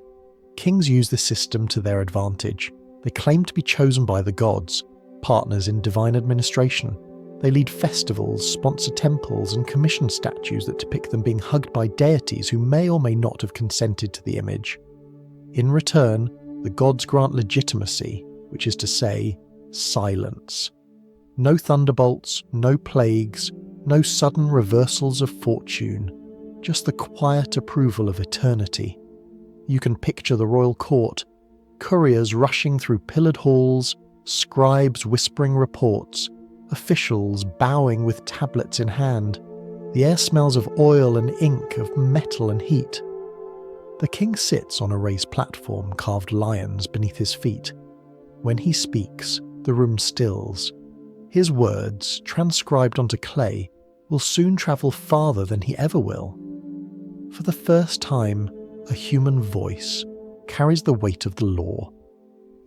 Kings use this system to their advantage. They claim to be chosen by the gods, partners in divine administration. They lead festivals, sponsor temples, and commission statues that depict them being hugged by deities who may or may not have consented to the image. In return, the gods grant legitimacy, which is to say, silence. No thunderbolts, no plagues, no sudden reversals of fortune, just the quiet approval of eternity. You can picture the royal court, couriers rushing through pillared halls, scribes whispering reports, officials bowing with tablets in hand. The air smells of oil and ink, of metal and heat. The king sits on a raised platform, carved lions beneath his feet. When he speaks, the room stills. His words, transcribed onto clay, will soon travel farther than he ever will. For the first time, a human voice carries the weight of the law.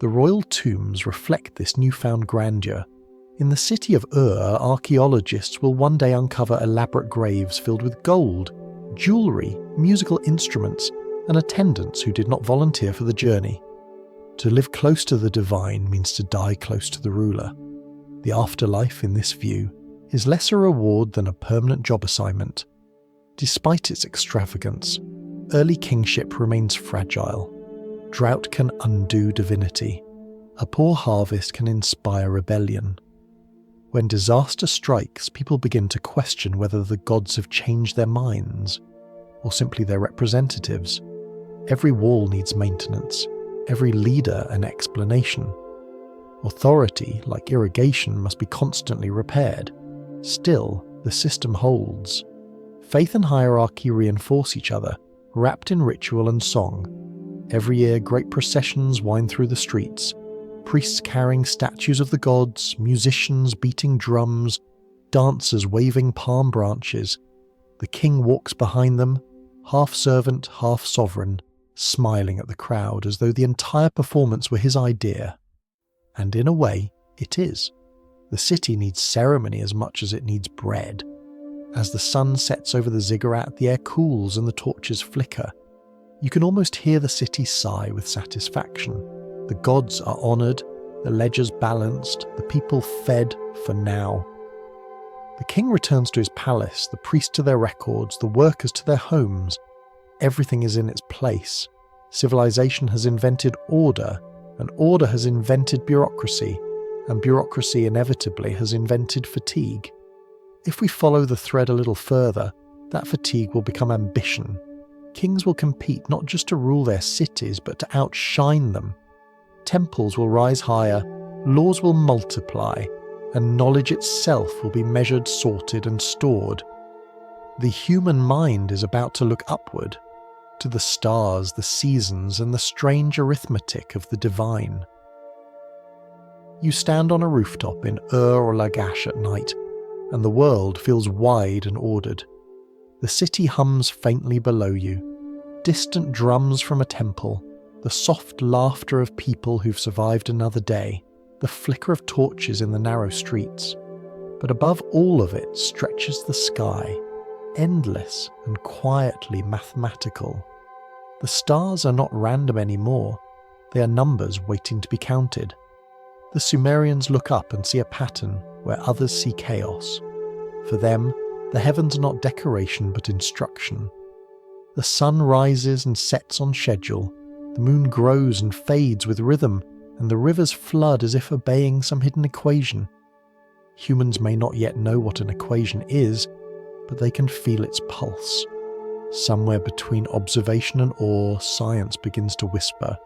The royal tombs reflect this newfound grandeur. In the city of Ur, archaeologists will one day uncover elaborate graves filled with gold, jewellery, musical instruments, and attendants who did not volunteer for the journey. To live close to the divine means to die close to the ruler. The afterlife, in this view, is less a reward than a permanent job assignment. Despite its extravagance, early kingship remains fragile. Drought can undo divinity. A poor harvest can inspire rebellion. When disaster strikes, people begin to question whether the gods have changed their minds, or simply their representatives. Every wall needs maintenance, every leader an explanation. Authority, like irrigation, must be constantly repaired. Still, the system holds. Faith and hierarchy reinforce each other, wrapped in ritual and song. Every year, great processions wind through the streets, priests carrying statues of the gods, musicians beating drums, dancers waving palm branches. The king walks behind them, half servant, half sovereign, smiling at the crowd as though the entire performance were his idea. And in a way, it is. The city needs ceremony as much as it needs bread. As the sun sets over the ziggurat, the air cools and the torches flicker. You can almost hear the city sigh with satisfaction. The gods are honoured, the ledgers balanced, the people fed for now. The king returns to his palace, the priests to their records, the workers to their homes. Everything is in its place. Civilization has invented order, and order has invented bureaucracy, and bureaucracy inevitably has invented fatigue. If we follow the thread a little further, that fatigue will become ambition. Kings will compete not just to rule their cities, but to outshine them. Temples will rise higher, laws will multiply, and knowledge itself will be measured, sorted, and stored. The human mind is about to look upward, to the stars, the seasons, and the strange arithmetic of the divine. You stand on a rooftop in Ur or Lagash at night, and the world feels wide and ordered. The city hums faintly below you. Distant drums from a temple, the soft laughter of people who've survived another day, the flicker of torches in the narrow streets. But above all of it stretches the sky, endless and quietly mathematical. The stars are not random anymore, they are numbers waiting to be counted. The Sumerians look up and see a pattern where others see chaos. For them, the heavens are not decoration but instruction. The sun rises and sets on schedule, the moon grows and fades with rhythm, and the rivers flood as if obeying some hidden equation. Humans may not yet know what an equation is, but they can feel its pulse. Somewhere between observation and awe, science begins to whisper.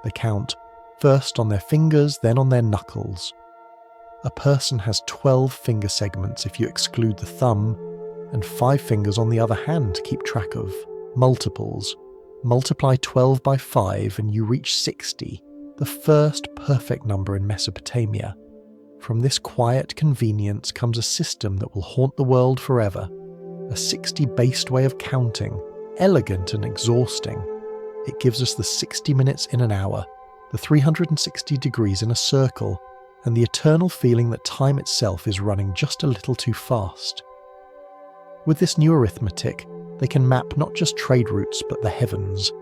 They count, first on their fingers, then on their knuckles. A person has 12 finger segments if you exclude the thumb, and 5 fingers on the other hand to keep track of. Multiples. Multiply 12 by 5 and you reach 60, the first perfect number in Mesopotamia. From this quiet convenience comes a system that will haunt the world forever. A 60-based way of counting, elegant and exhausting. It gives us the 60 minutes in an hour, the 360 degrees in a circle, and the eternal feeling that time itself is running just a little too fast. With this new arithmetic, they can map not just trade routes but the heavens.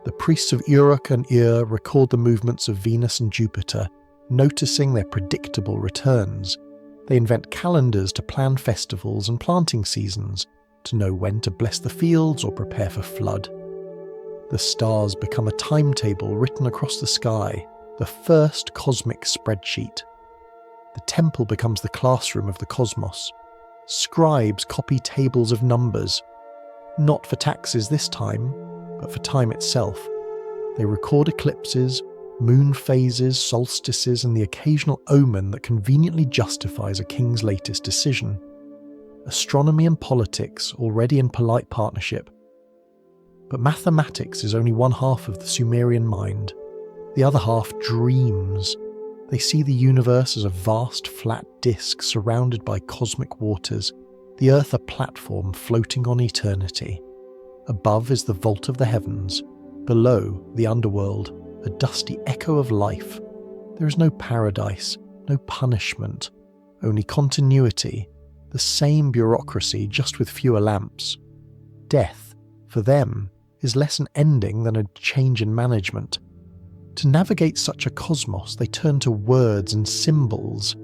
The priests of Uruk and Ur record the movements of Venus and Jupiter, noticing their predictable returns. They invent calendars to plan festivals and planting seasons, to know when to bless the fields or prepare for flood. The stars become a timetable written across the sky, the first cosmic spreadsheet. The temple becomes the classroom of the cosmos. Scribes copy tables of numbers, not for taxes this time, but for time itself. They record eclipses, moon phases, solstices, and the occasional omen that conveniently justifies a king's latest decision. Astronomy and politics already in polite partnership. But mathematics is only one half of the Sumerian mind. The other half dreams. They see the universe as a vast flat disk surrounded by cosmic waters, the earth a platform floating on eternity. Above is the vault of the heavens, below the underworld, a dusty echo of life. There is no paradise, no punishment, only continuity, the same bureaucracy just with fewer lamps. Death, for them, is less an ending than a change in management. To navigate such a cosmos, they turn to words and symbols.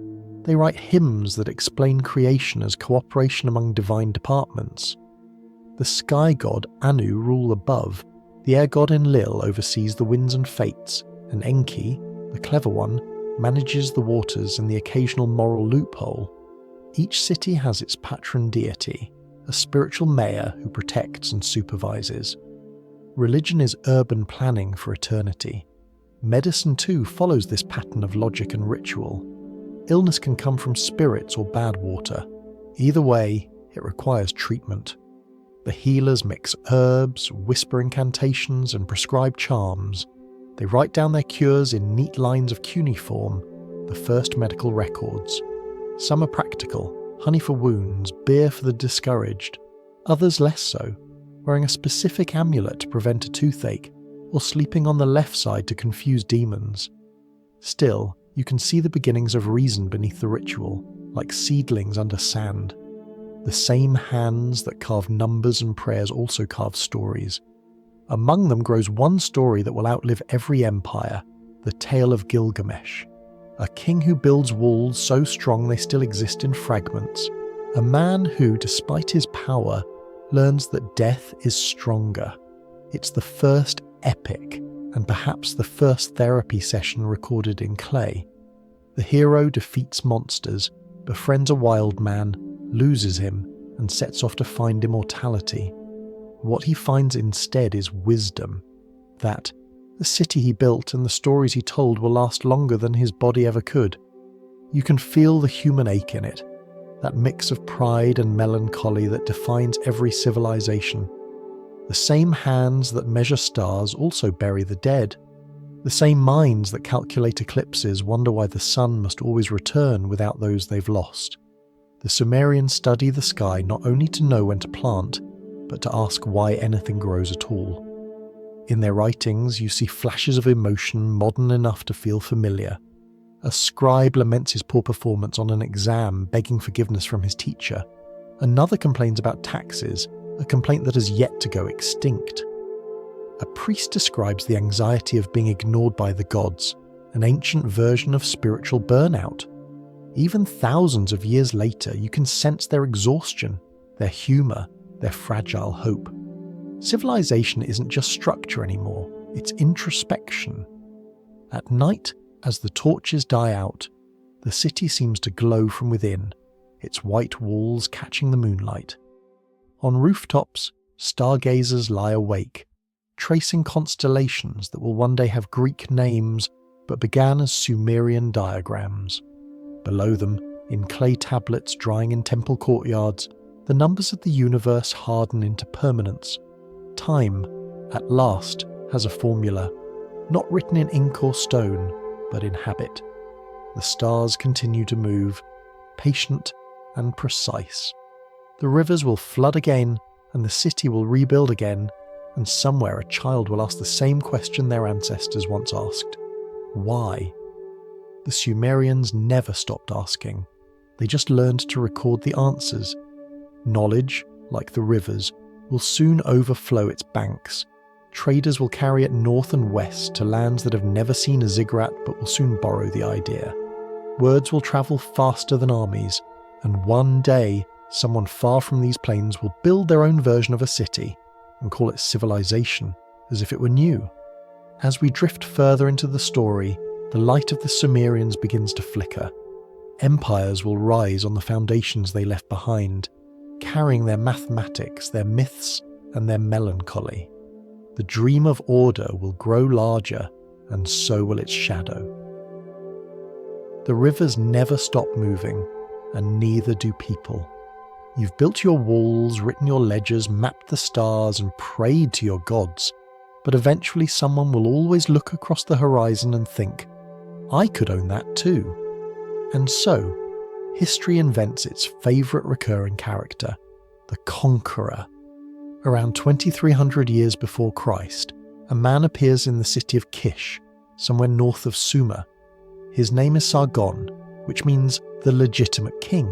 They write hymns that explain creation as cooperation among divine departments. The sky god Anu rule above, the air god Enlil oversees the winds and fates, and Enki, the clever one, manages the waters and the occasional moral loophole. Each city has its patron deity, a spiritual mayor who protects and supervises. Religion is urban planning for eternity. Medicine too follows this pattern of logic and ritual. Illness can come from spirits or bad water. Either way, it requires treatment. The healers mix herbs, whisper incantations, and prescribe charms. They write down their cures in neat lines of cuneiform, the first medical records. Some are practical, honey for wounds, beer for the discouraged. Others less so, wearing a specific amulet to prevent a toothache, or sleeping on the left side to confuse demons. Still, you can see the beginnings of reason beneath the ritual, like seedlings under sand. The same hands that carve numbers and prayers also carve stories. Among them grows one story that will outlive every empire, the tale of Gilgamesh. A king who builds walls so strong they still exist in fragments. A man who, despite his power, learns that death is stronger. It's the first epic, and perhaps the first therapy session recorded in clay. The hero defeats monsters, befriends a wild man, loses him, and sets off to find immortality. What he finds instead is wisdom. That the city he built and the stories he told will last longer than his body ever could. You can feel the human ache in it, that mix of pride and melancholy that defines every civilization. The same hands that measure stars also bury the dead. The same minds that calculate eclipses wonder why the sun must always return without those they've lost. The Sumerians study the sky not only to know when to plant, but to ask why anything grows at all. In their writings, you see flashes of emotion modern enough to feel familiar. A scribe laments his poor performance on an exam, begging forgiveness from his teacher. Another complains about taxes, a complaint that has yet to go extinct. A priest describes the anxiety of being ignored by the gods, an ancient version of spiritual burnout. Even thousands of years later, you can sense their exhaustion, their humour, their fragile hope. Civilization isn't just structure anymore, it's introspection. At night, as the torches die out, the city seems to glow from within, its white walls catching the moonlight. On rooftops, stargazers lie awake, tracing constellations that will one day have Greek names but began as Sumerian diagrams. Below them, in clay tablets drying in temple courtyards, the numbers of the universe harden into permanence. Time, at last, has a formula, not written in ink or stone, but in habit. The stars continue to move, patient and precise. The rivers will flood again, and the city will rebuild again, and somewhere a child will ask the same question their ancestors once asked. Why? The Sumerians never stopped asking. They just learned to record the answers. Knowledge, like the rivers, will soon overflow its banks. Traders will carry it north and west to lands that have never seen a ziggurat but will soon borrow the idea. Words will travel faster than armies, and one day someone far from these plains will build their own version of a city and call it civilization, as if it were new. As we drift further into the story, the light of the Sumerians begins to flicker. Empires will rise on the foundations they left behind, carrying their mathematics, their myths, and their melancholy. The dream of order will grow larger, and so will its shadow. The rivers never stop moving, and neither do people. You've built your walls, written your ledgers, mapped the stars, and prayed to your gods, but eventually someone will always look across the horizon and think, I could own that too. And so, history invents its favourite recurring character, the conqueror. Around 2300 years before Christ, a man appears in the city of Kish, somewhere north of Sumer. His name is Sargon, which means the legitimate king.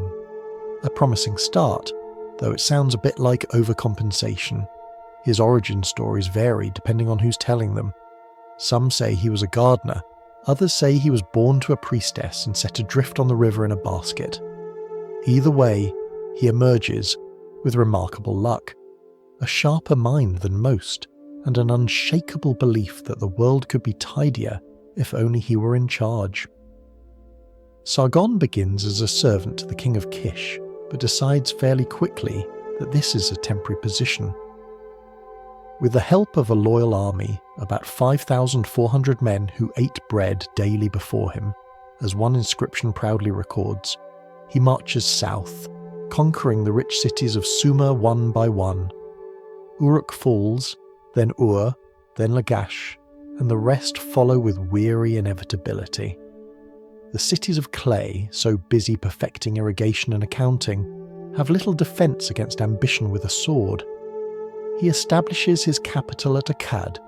A promising start, though it sounds a bit like overcompensation. His origin stories vary depending on who's telling them. Some say he was a gardener, others say he was born to a priestess and set adrift on the river in a basket. Either way, he emerges with remarkable luck, a sharper mind than most, and an unshakable belief that the world could be tidier if only he were in charge. Sargon begins as a servant to the king of Kish, but decides fairly quickly that this is a temporary position. With the help of a loyal army, about 5,400 men who ate bread daily before him, as one inscription proudly records, he marches south, conquering the rich cities of Sumer one by one. Uruk falls, then Ur, then Lagash, and the rest follow with weary inevitability. The cities of clay, so busy perfecting irrigation and accounting, have little defence against ambition with a sword. He establishes his capital at Akkad,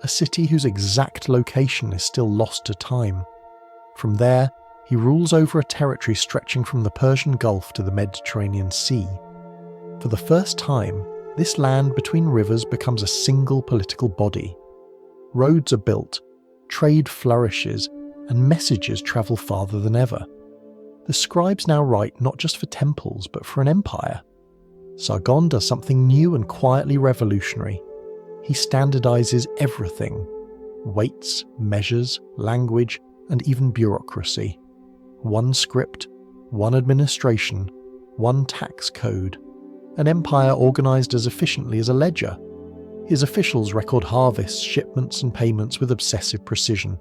a city whose exact location is still lost to time. From there, he rules over a territory stretching from the Persian Gulf to the Mediterranean Sea. For the first time, this land between rivers becomes a single political body. Roads are built, trade flourishes, and messages travel farther than ever. The scribes now write not just for temples, but for an empire. Sargon does something new and quietly revolutionary. He standardizes everything: weights, measures, language, and even bureaucracy. One script, one administration, one tax code. An empire organized as efficiently as a ledger. His officials record harvests, shipments, and payments with obsessive precision.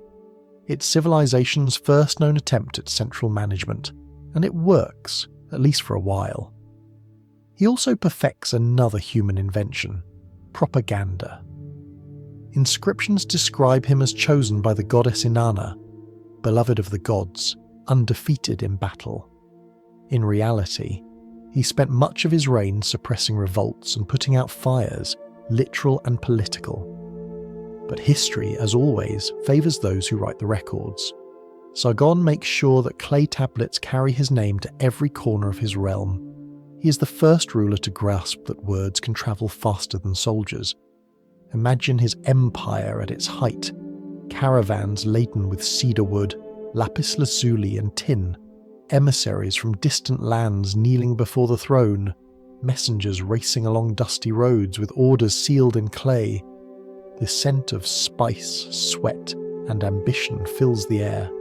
It's civilization's first known attempt at central management, and it works, at least for a while. He also perfects another human invention: propaganda. Inscriptions describe him as chosen by the goddess Inanna, beloved of the gods, undefeated in battle. In reality, he spent much of his reign suppressing revolts and putting out fires, literal and political. But history, as always, favours those who write the records. Sargon makes sure that clay tablets carry his name to every corner of his realm. He is the first ruler to grasp that words can travel faster than soldiers. Imagine his empire at its height, caravans laden with cedar wood, lapis lazuli and tin, emissaries from distant lands kneeling before the throne, messengers racing along dusty roads with orders sealed in clay. The scent of spice, sweat, and ambition fills the air.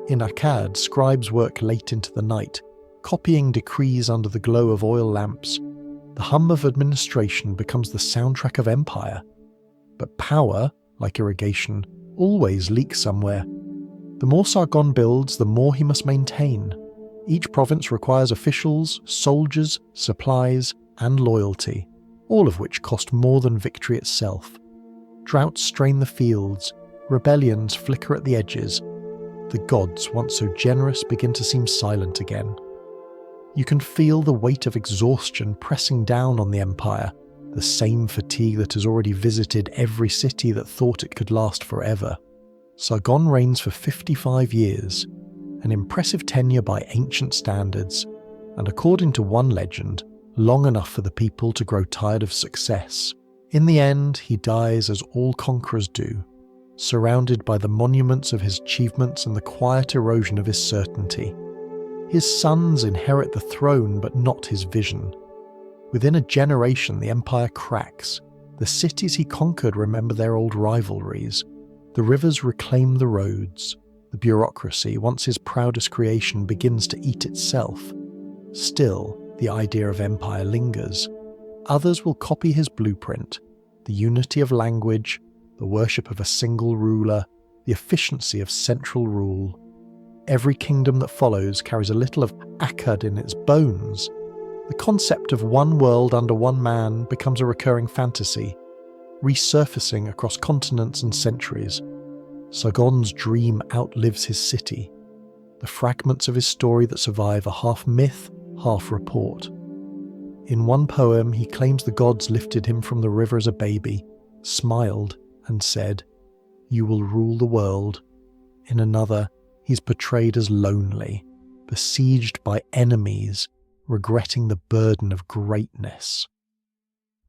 In Akkad, scribes work late into the night, copying decrees under the glow of oil lamps. The hum of administration becomes the soundtrack of empire. But power, like irrigation, always leaks somewhere. The more Sargon builds, the more he must maintain. Each province requires officials, soldiers, supplies, and loyalty, all of which cost more than victory itself. Droughts strain the fields, rebellions flicker at the edges. The gods, once so generous, begin to seem silent again. You can feel the weight of exhaustion pressing down on the empire, the same fatigue that has already visited every city that thought it could last forever. Sargon reigns for 55 years, an impressive tenure by ancient standards, and according to one legend, long enough for the people to grow tired of success. In the end, he dies as all conquerors do, surrounded by the monuments of his achievements and the quiet erosion of his certainty. His sons inherit the throne, but not his vision. Within a generation, the empire cracks. The cities he conquered remember their old rivalries. The rivers reclaim the roads. The bureaucracy, once his proudest creation, begins to eat itself. Still, the idea of empire lingers. Others will copy his blueprint: the unity of language, the worship of a single ruler, the efficiency of central rule. Every kingdom that follows carries a little of Akkad in its bones. The concept of one world under one man becomes a recurring fantasy, resurfacing across continents and centuries. Sargon's dream outlives his city. The fragments of his story that survive are half myth, half report. In one poem, he claims the gods lifted him from the river as a baby, smiled, and said, "You will rule the world." In another, he's portrayed as lonely, besieged by enemies, regretting the burden of greatness.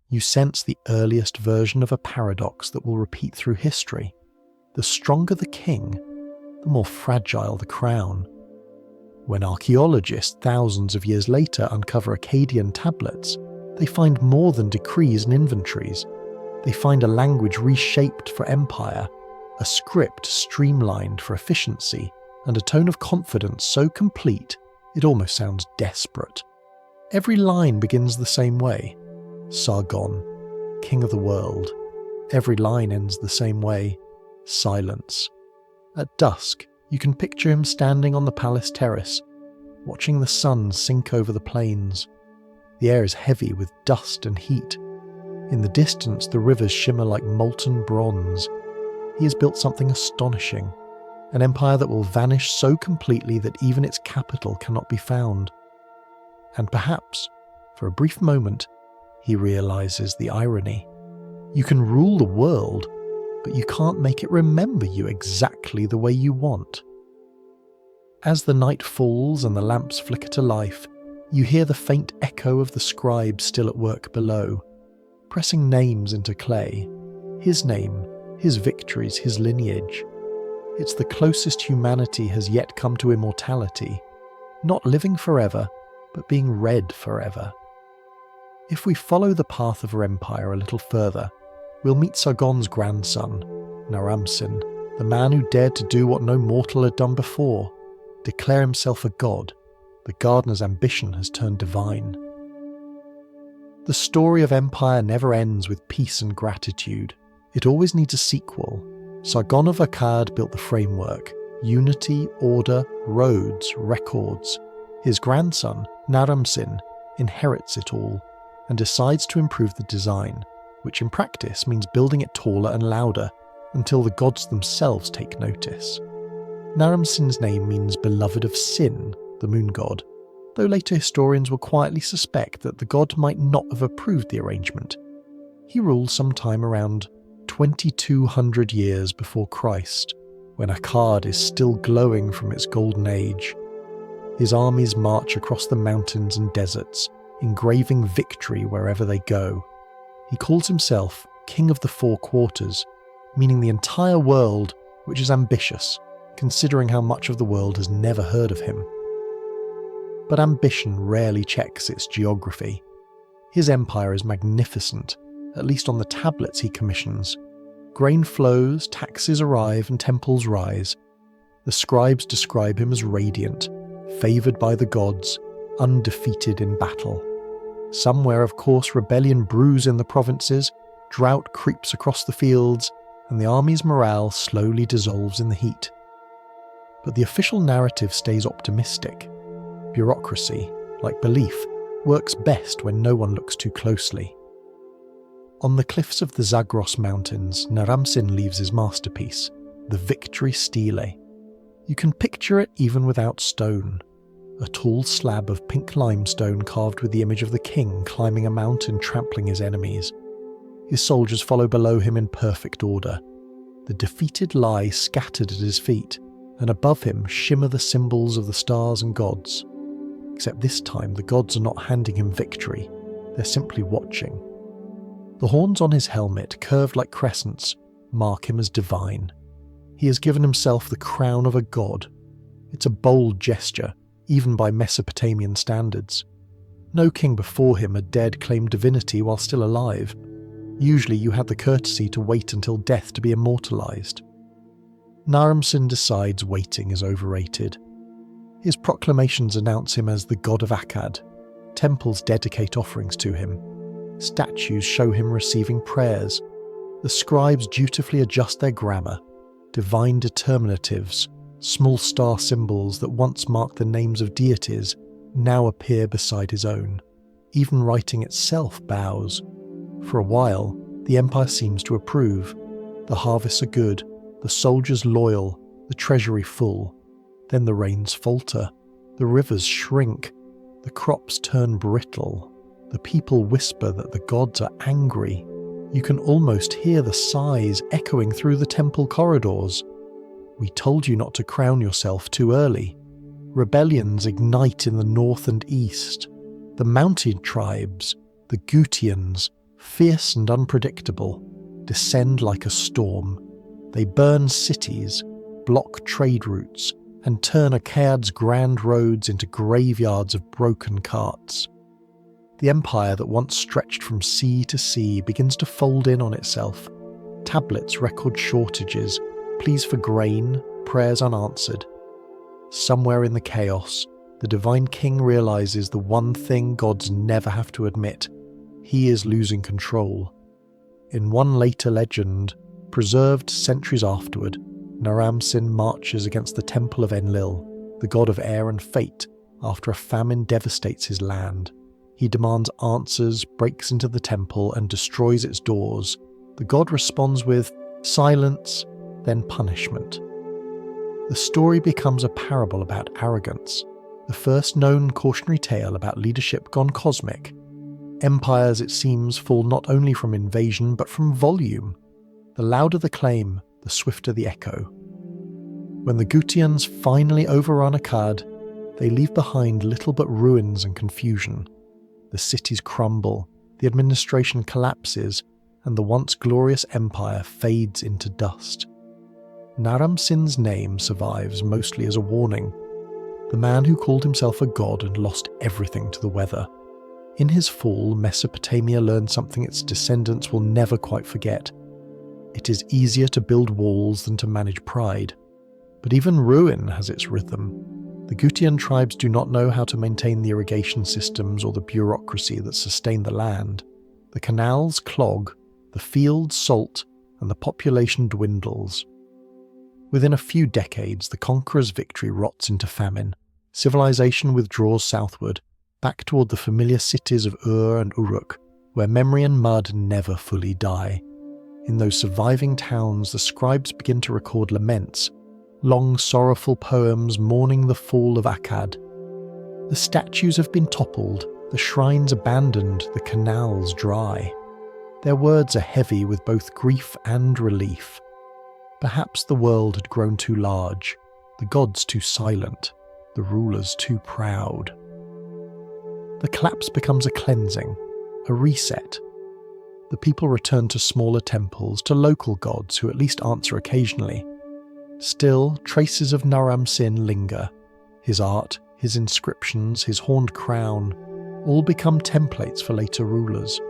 You sense the earliest version of a paradox that will repeat through history. The stronger the king, the more fragile the crown. When archaeologists thousands of years later uncover Akkadian tablets, they find more than decrees and inventories. They find a language reshaped for empire, a script streamlined for efficiency, and a tone of confidence so complete it almost sounds desperate. Every line begins the same way. Sargon, king of the world. Every line ends the same way. Silence. At dusk, you can picture him standing on the palace terrace, watching the sun sink over the plains. The air is heavy with dust and heat. In the distance, the rivers shimmer like molten bronze. He has built something astonishing, an empire that will vanish so completely that even its capital cannot be found. And perhaps, for a brief moment, he realizes the irony. You can rule the world, but you can't make it remember you exactly the way you want. As the night falls and the lamps flicker to life, you hear the faint echo of the scribe still at work below, pressing names into clay. His name, his victories, his lineage. It's the closest humanity has yet come to immortality, not living forever, but being read forever. If we follow the path of our empire a little further, we'll meet Sargon's grandson, Naram-Sin, the man who dared to do what no mortal had done before, declare himself a god. The gardener's ambition has turned divine. The story of empire never ends with peace and gratitude. It always needs a sequel. Sargon of Akkad built the framework: unity, order, roads, records. His grandson, Naram-Sin, inherits it all and decides to improve the design, which in practice means building it taller and louder until the gods themselves take notice. Naram-Sin's name means beloved of Sin, the moon god, though later historians will quietly suspect that the god might not have approved the arrangement. He ruled sometime around 2200 years before Christ, when Akkad is still glowing from its golden age. His armies march across the mountains and deserts, engraving victory wherever they go. He calls himself King of the Four Quarters, meaning the entire world, which is ambitious, considering how much of the world has never heard of him. But ambition rarely checks its geography. His empire is magnificent, at least on the tablets he commissions. Grain flows, taxes arrive, and temples rise. The scribes describe him as radiant, favoured by the gods, undefeated in battle. Somewhere, of course, rebellion brews in the provinces, drought creeps across the fields, and the army's morale slowly dissolves in the heat. But the official narrative stays optimistic. Bureaucracy, like belief, works best when no one looks too closely. On the cliffs of the Zagros Mountains, Naram-Sin leaves his masterpiece, the Victory Stele. You can picture it even without stone. A tall slab of pink limestone carved with the image of the king climbing a mountain trampling his enemies. His soldiers follow below him in perfect order. The defeated lie scattered at his feet, and above him shimmer the symbols of the stars and gods. Except this time the gods are not handing him victory, they're simply watching. The horns on his helmet, curved like crescents, mark him as divine. He has given himself the crown of a god. It's a bold gesture, even by Mesopotamian standards. No king before him had dared claim divinity while still alive. Usually you had the courtesy to wait until death to be immortalized. Naram-Sin decides waiting is overrated. His proclamations announce him as the god of Akkad. Temples dedicate offerings to him. Statues show him receiving prayers. The scribes dutifully adjust their grammar. Divine determinatives, small star symbols that once marked the names of deities, now appear beside his own. Even writing itself bows. For a while, the empire seems to approve. The harvests are good, the soldiers loyal, the treasury full. Then the rains falter, the rivers shrink, the crops turn brittle. The people whisper that the gods are angry. You can almost hear the sighs echoing through the temple corridors. We told you not to crown yourself too early. Rebellions ignite in the north and east. The mountain tribes, the Gutians, fierce and unpredictable, descend like a storm. They burn cities, block trade routes, and turn Akkad's grand roads into graveyards of broken carts. The empire that once stretched from sea to sea begins to fold in on itself. Tablets record shortages, pleas for grain, prayers unanswered. Somewhere in the chaos, the divine king realizes the one thing gods never have to admit: he is losing control. In one later legend, preserved centuries afterward, Naram-Sin marches against the temple of Enlil, the god of air and fate, after a famine devastates his land. He demands answers, breaks into the temple, and destroys its doors. The god responds with silence, then punishment. The story becomes a parable about arrogance, the first known cautionary tale about leadership gone cosmic. Empires, it seems, fall not only from invasion but from volume. The louder the claim, the swifter the echo. When the Gutians finally overrun Akkad, they leave behind little but ruins and confusion. The cities crumble, the administration collapses, and the once glorious empire fades into dust. Naram-Sin's name survives mostly as a warning. The man who called himself a god and lost everything to the weather. In his fall, Mesopotamia learned something its descendants will never quite forget. It is easier to build walls than to manage pride. But even ruin has its rhythm. The Gutian tribes do not know how to maintain the irrigation systems or the bureaucracy that sustain the land. The canals clog, the fields salt, and the population dwindles. Within a few decades, the conqueror's victory rots into famine. Civilization withdraws southward, back toward the familiar cities of Ur and Uruk, where memory and mud never fully die. In those surviving towns, the scribes begin to record laments, long sorrowful poems mourning the fall of Akkad. The statues have been toppled, the shrines abandoned, the canals dry. Their words are heavy with both grief and relief. Perhaps the world had grown too large, the gods too silent, the rulers too proud. The collapse becomes a cleansing, a reset. The people return to smaller temples, to local gods who at least answer occasionally. Still, traces of Naram-Sin linger. His art, his inscriptions, his horned crown, all become templates for later rulers.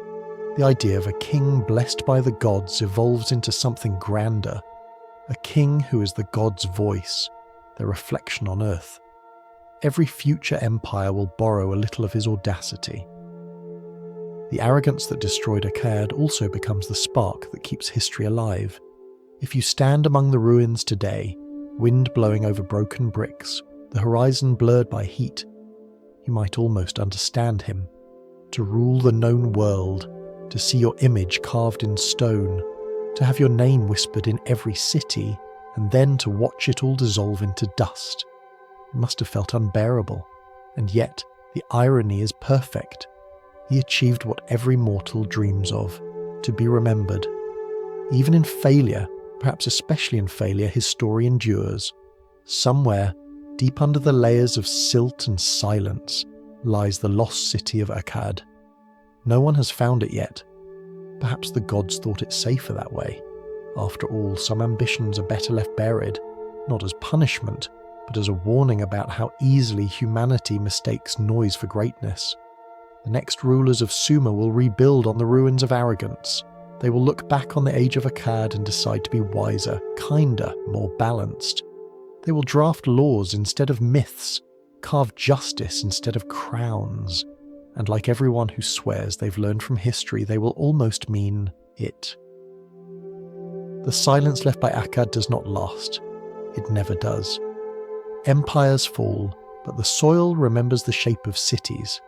The idea of a king blessed by the gods evolves into something grander. A king who is the gods' voice, their reflection on earth. Every future empire will borrow a little of his audacity. The arrogance that destroyed Akkad also becomes the spark that keeps history alive. If you stand among the ruins today, wind blowing over broken bricks, the horizon blurred by heat, you might almost understand him. To rule the known world, to see your image carved in stone, to have your name whispered in every city, and then to watch it all dissolve into dust. It must have felt unbearable, and yet the irony is perfect. He achieved what every mortal dreams of, to be remembered. Even in failure, perhaps especially in failure, his story endures. Somewhere, deep under the layers of silt and silence, lies the lost city of Akkad. No one has found it yet. Perhaps the gods thought it safer that way. After all, some ambitions are better left buried, not as punishment, but as a warning about how easily humanity mistakes noise for greatness. The next rulers of Sumer will rebuild on the ruins of arrogance. They will look back on the age of Akkad and decide to be wiser, kinder, more balanced. They will draft laws instead of myths, carve justice instead of crowns. And like everyone who swears they've learned from history, they will almost mean it. The silence left by Akkad does not last. It never does. Empires fall, but the soil remembers the shape of cities.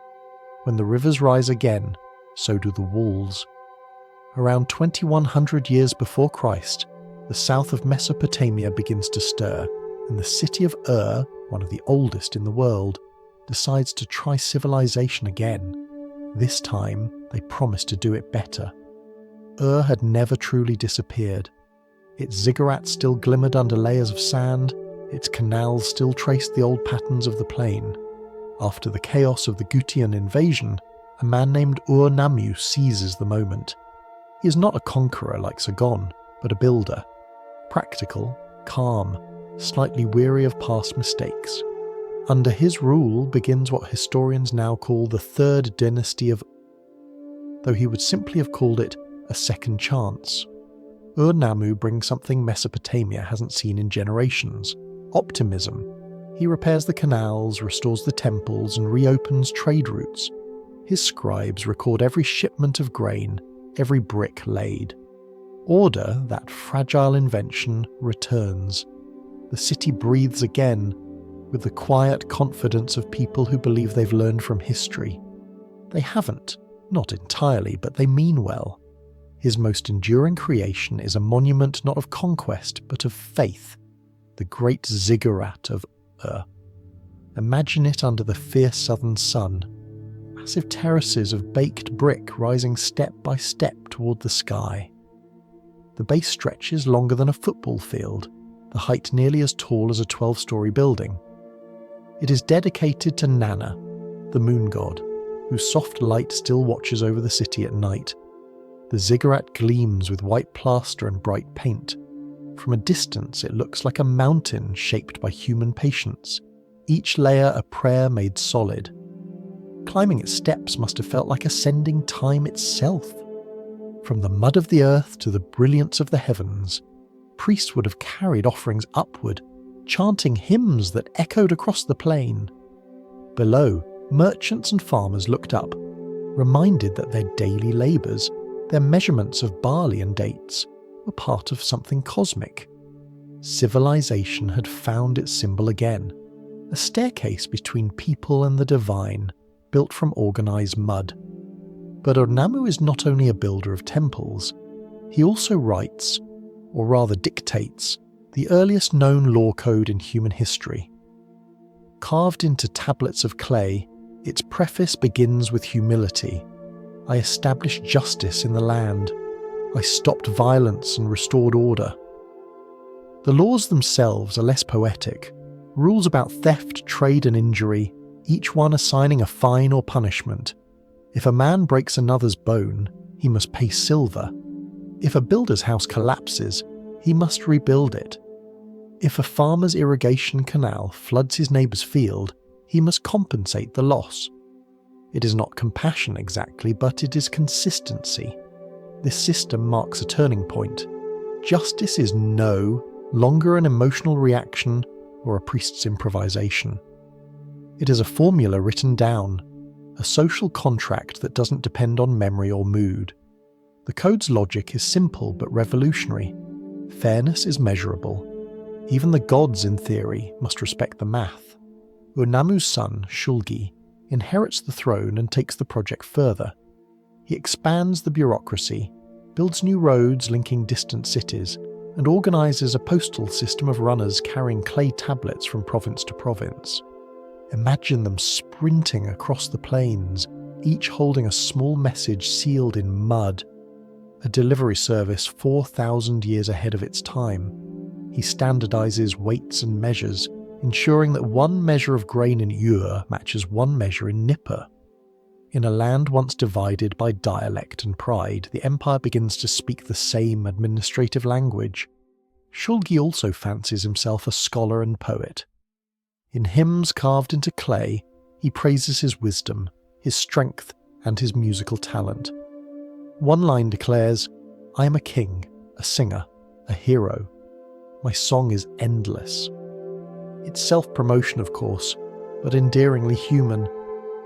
When the rivers rise again, so do the walls. Around 2100 years before Christ, the south of Mesopotamia begins to stir, and the city of Ur, one of the oldest in the world, decides to try civilization again. This time, they promise to do it better. Ur had never truly disappeared. Its ziggurats still glimmered under layers of sand, its canals still traced the old patterns of the plain. After the chaos of the Gutian invasion, a man named Ur-Nammu seizes the moment. He is not a conqueror like Sargon, but a builder. Practical, calm, slightly weary of past mistakes. Under his rule begins what historians now call the Third Dynasty of Ur, though he would simply have called it a second chance. Ur-Nammu brings something Mesopotamia hasn't seen in generations: optimism. He repairs the canals, restores the temples, and reopens trade routes. His scribes record every shipment of grain, every brick laid. Order, that fragile invention, returns. The city breathes again, with the quiet confidence of people who believe they've learned from history. They haven't, not entirely, but they mean well. His most enduring creation is a monument not of conquest, but of faith, the great ziggurat of Ur. Imagine it under the fierce southern sun, massive terraces of baked brick rising step by step toward the sky. The base stretches longer than a football field, the height nearly as tall as a 12-story building. It is dedicated to Nana, the moon god, whose soft light still watches over the city at night. The ziggurat gleams with white plaster and bright paint. From a distance it looks like a mountain shaped by human patience, each layer a prayer made solid. Climbing its steps must have felt like ascending time itself. From the mud of the earth to the brilliance of the heavens, priests would have carried offerings upward, chanting hymns that echoed across the plain. Below, merchants and farmers looked up, reminded that their daily labours, their measurements of barley and dates, were part of something cosmic. Civilization had found its symbol again, a staircase between people and the divine, built from organised mud. But Ur-Nammu is not only a builder of temples, he also writes, or rather dictates, the earliest known law code in human history. Carved into tablets of clay, its preface begins with humility. I established justice in the land. I stopped violence and restored order. The laws themselves are less poetic. Rules about theft, trade and injury, each one assigning a fine or punishment. If a man breaks another's bone, he must pay silver. If a builder's house collapses, he must rebuild it. If a farmer's irrigation canal floods his neighbour's field, he must compensate the loss. It is not compassion exactly, but it is consistency. This system marks a turning point. Justice is no longer an emotional reaction or a priest's improvisation. It is a formula written down, a social contract that doesn't depend on memory or mood. The code's logic is simple but revolutionary. Fairness is measurable. Even the gods, in theory, must respect the math. Urnamu's son, Shulgi, inherits the throne and takes the project further. He expands the bureaucracy, builds new roads linking distant cities, and organises a postal system of runners carrying clay tablets from province to province. Imagine them sprinting across the plains, each holding a small message sealed in mud. A delivery service 4,000 years ahead of its time. He standardises weights and measures, ensuring that one measure of grain in Ur matches one measure in Nippur. In a land once divided by dialect and pride, the empire begins to speak the same administrative language. Shulgi also fancies himself a scholar and poet. In hymns carved into clay, he praises his wisdom, his strength, and his musical talent. One line declares, "I am a king, a singer, a hero. My song is endless." It's self-promotion, of course, but endearingly human.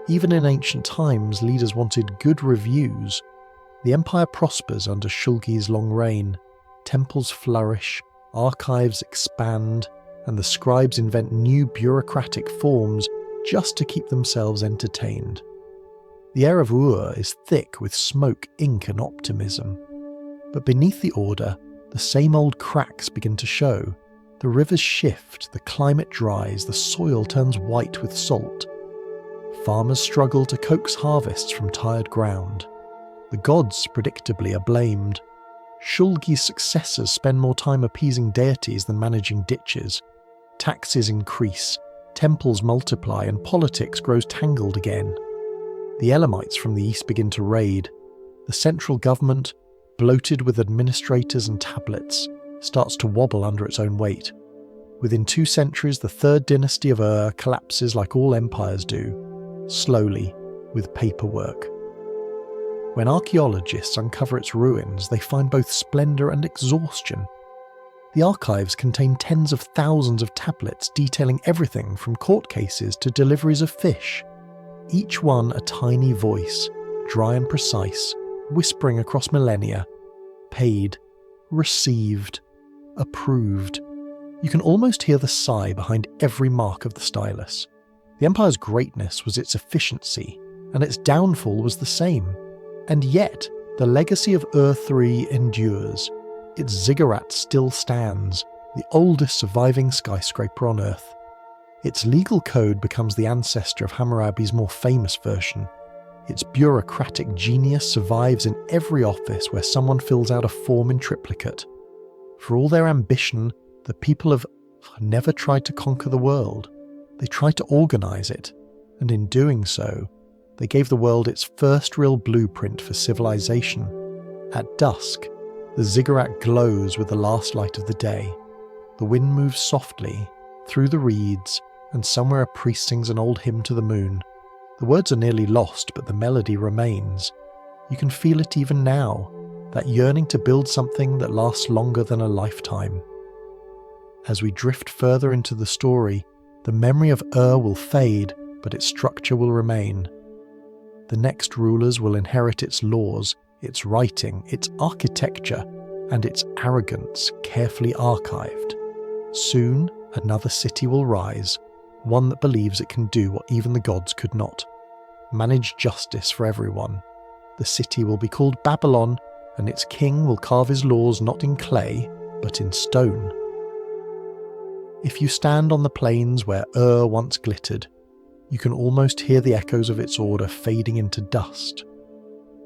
Even in ancient times, leaders wanted good reviews. The empire prospers under Shulgi's long reign. Temples flourish, archives expand, and the scribes invent new bureaucratic forms just to keep themselves entertained. The air of Ur is thick with smoke, ink, and optimism. But beneath the order, the same old cracks begin to show. The rivers shift, the climate dries, the soil turns white with salt. Farmers struggle to coax harvests from tired ground. The gods, predictably, are blamed. Shulgi's successors spend more time appeasing deities than managing ditches. Taxes increase, temples multiply, and politics grows tangled again. The Elamites from the east begin to raid. The central government, bloated with administrators and tablets, starts to wobble under its own weight. Within 2 centuries, the third dynasty of Ur collapses like all empires do, slowly, with paperwork. When archaeologists uncover its ruins, they find both splendour and exhaustion. The archives contain tens of thousands of tablets detailing everything from court cases to deliveries of fish. Each one a tiny voice, dry and precise, whispering across millennia. Paid, received, approved. You can almost hear the sigh behind every mark of the stylus. The empire's greatness was its efficiency, and its downfall was the same. And yet, the legacy of Ur III endures. Its ziggurat still stands, the oldest surviving skyscraper on Earth. Its legal code becomes the ancestor of Hammurabi's more famous version. Its bureaucratic genius survives in every office where someone fills out a form in triplicate. For all their ambition, the people have never tried to conquer the world. They tried to organise it, and in doing so, they gave the world its first real blueprint for civilization. At dusk, the ziggurat glows with the last light of the day. The wind moves softly, through the reeds, and somewhere a priest sings an old hymn to the moon. The words are nearly lost, but the melody remains. You can feel it even now, that yearning to build something that lasts longer than a lifetime. As we drift further into the story, the memory of Ur will fade, but its structure will remain. The next rulers will inherit its laws, its writing, its architecture, and its arrogance carefully archived. Soon, another city will rise, one that believes it can do what even the gods could not. Manage justice for everyone. The city will be called Babylon, and its king will carve his laws not in clay, but in stone. If you stand on the plains where Ur once glittered, you can almost hear the echoes of its order fading into dust.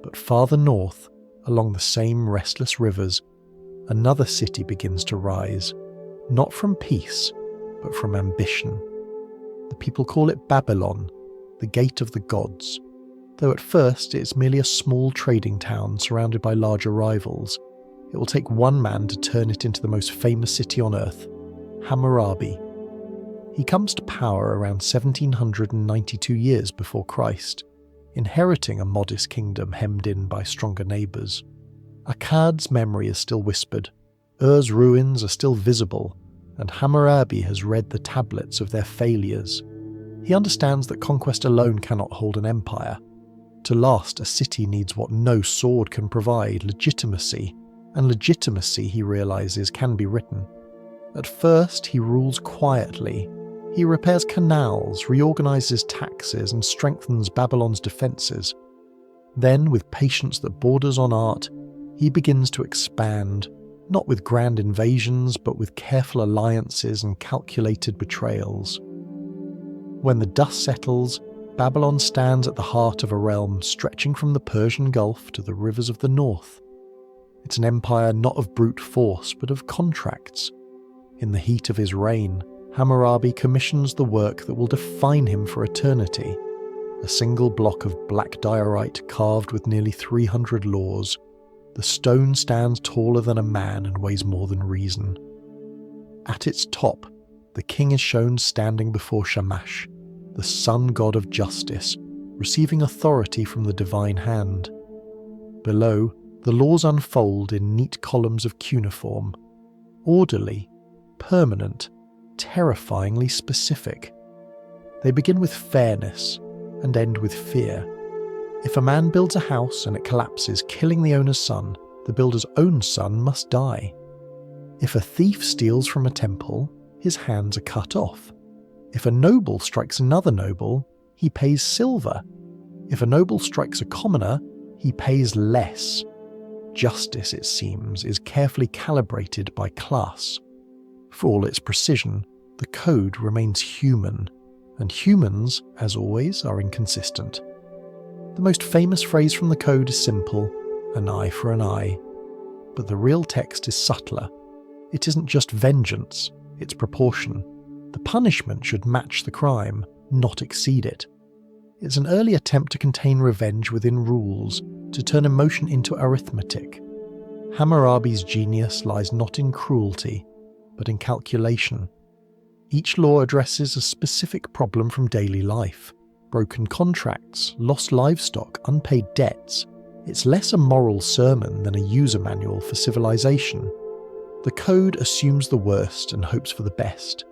But farther north, along the same restless rivers, another city begins to rise, not from peace, but from ambition. The people call it Babylon, the Gate of the Gods, though at first it's merely a small trading town surrounded by larger rivals. It will take one man to turn it into the most famous city on earth, Hammurabi. He comes to power around 1792 years before Christ, inheriting a modest kingdom hemmed in by stronger neighbours. Akkad's memory is still whispered, Ur's ruins are still visible, and Hammurabi has read the tablets of their failures. He understands that conquest alone cannot hold an empire. To last, a city needs what no sword can provide, legitimacy, and legitimacy, he realises, can be written. At first, he rules quietly. He repairs canals, reorganises taxes, and strengthens Babylon's defences. Then, with patience that borders on art, he begins to expand, not with grand invasions, but with careful alliances and calculated betrayals. When the dust settles, Babylon stands at the heart of a realm stretching from the Persian Gulf to the rivers of the north. It's an empire not of brute force, but of contracts. In the heat of his reign, Hammurabi commissions the work that will define him for eternity, a single block of black diorite carved with nearly 300 laws. The stone stands taller than a man and weighs more than reason. At its top, the king is shown standing before Shamash, the sun god of justice, receiving authority from the divine hand. Below, the laws unfold in neat columns of cuneiform, orderly, permanent, terrifyingly specific. They begin with fairness and end with fear. If a man builds a house and it collapses, killing the owner's son, the builder's own son must die. If a thief steals from a temple, his hands are cut off. If a noble strikes another noble, he pays silver. If a noble strikes a commoner, he pays less. Justice, it seems, is carefully calibrated by class. For all its precision, the code remains human, and humans, as always, are inconsistent. The most famous phrase from the code is simple, an eye for an eye. But the real text is subtler. It isn't just vengeance, it's proportion. The punishment should match the crime, not exceed it. It's an early attempt to contain revenge within rules, to turn emotion into arithmetic. Hammurabi's genius lies not in cruelty, but in calculation. Each law addresses a specific problem from daily life. Broken contracts, lost livestock, unpaid debts. It's less a moral sermon than a user manual for civilization. The code assumes the worst and hopes for the best.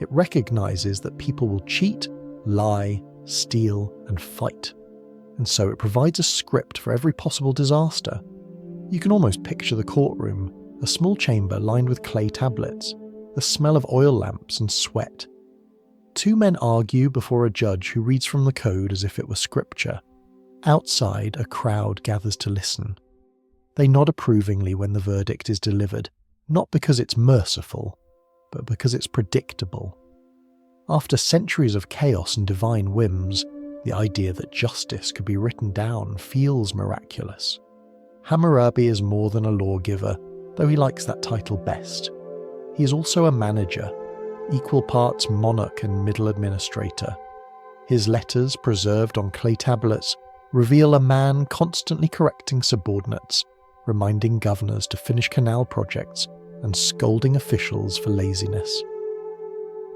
It recognizes that people will cheat, lie, steal, and fight. And so it provides a script for every possible disaster. You can almost picture the courtroom, a small chamber lined with clay tablets, the smell of oil lamps and sweat. Two men argue before a judge who reads from the code as if it were scripture. Outside, a crowd gathers to listen. They nod approvingly when the verdict is delivered, not because it's merciful, but because it's predictable. After centuries of chaos and divine whims, the idea that justice could be written down feels miraculous. Hammurabi is more than a lawgiver, though he likes that title best. He is also a manager, equal parts monarch and middle administrator. His letters, preserved on clay tablets, reveal a man constantly correcting subordinates, reminding governors to finish canal projects, and scolding officials for laziness.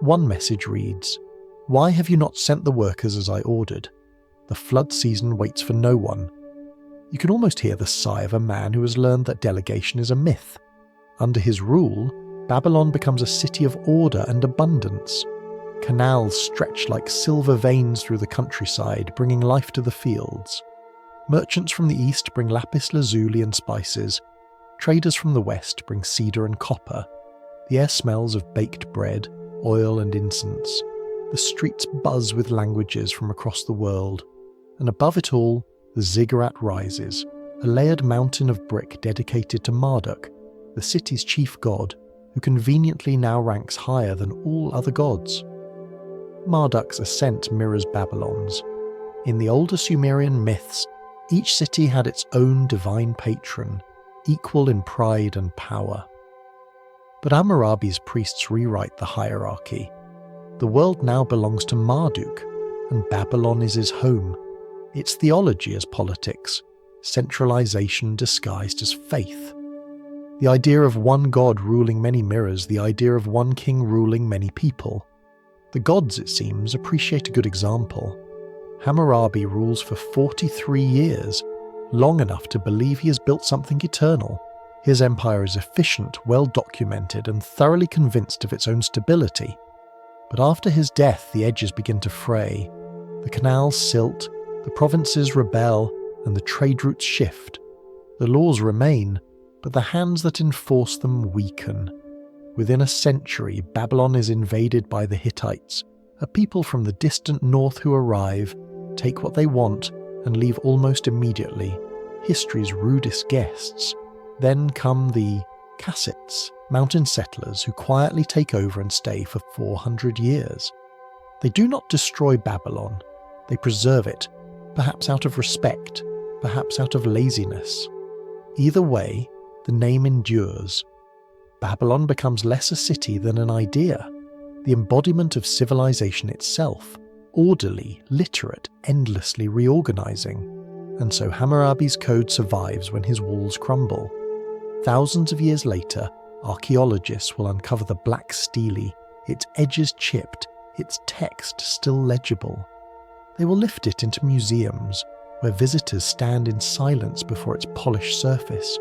One message reads, "Why have you not sent the workers as I ordered? The flood season waits for no one." You can almost hear the sigh of a man who has learned that delegation is a myth. Under his rule, Babylon becomes a city of order and abundance. Canals stretch like silver veins through the countryside, bringing life to the fields. Merchants from the east bring lapis lazuli and spices. Traders from the west bring cedar and copper. The air smells of baked bread, oil and incense. The streets buzz with languages from across the world. And above it all, the ziggurat rises, a layered mountain of brick dedicated to Marduk, the city's chief god, who conveniently now ranks higher than all other gods. Marduk's ascent mirrors Babylon's. In the older Sumerian myths, each city had its own divine patron, equal in pride and power. But Hammurabi's priests rewrite the hierarchy. The world now belongs to Marduk, and Babylon is his home. It's theology as politics, centralization disguised as faith. The idea of one god ruling many mirrors the idea of one king ruling many people. The gods, it seems, appreciate a good example. Hammurabi rules for 43 years, long enough to believe he has built something eternal. His empire is efficient, well documented, and thoroughly convinced of its own stability. But after his death, the edges begin to fray. The canals silt, the provinces rebel, and the trade routes shift. The laws remain, but the hands that enforce them weaken. Within a century, Babylon is invaded by the Hittites, a people from the distant north who arrive, take what they want, and leave almost immediately, history's rudest guests. Then come the Kassits, mountain settlers who quietly take over and stay for 400 years. They do not destroy Babylon, they preserve it, perhaps out of respect, perhaps out of laziness. Either way, the name endures. Babylon becomes less a city than an idea, the embodiment of civilization itself, orderly, literate, endlessly reorganizing. And so Hammurabi's code survives when his walls crumble. Thousands of years later, archaeologists will uncover the black stele, its edges chipped, its text still legible. They will lift it into museums, where visitors stand in silence before its polished surface,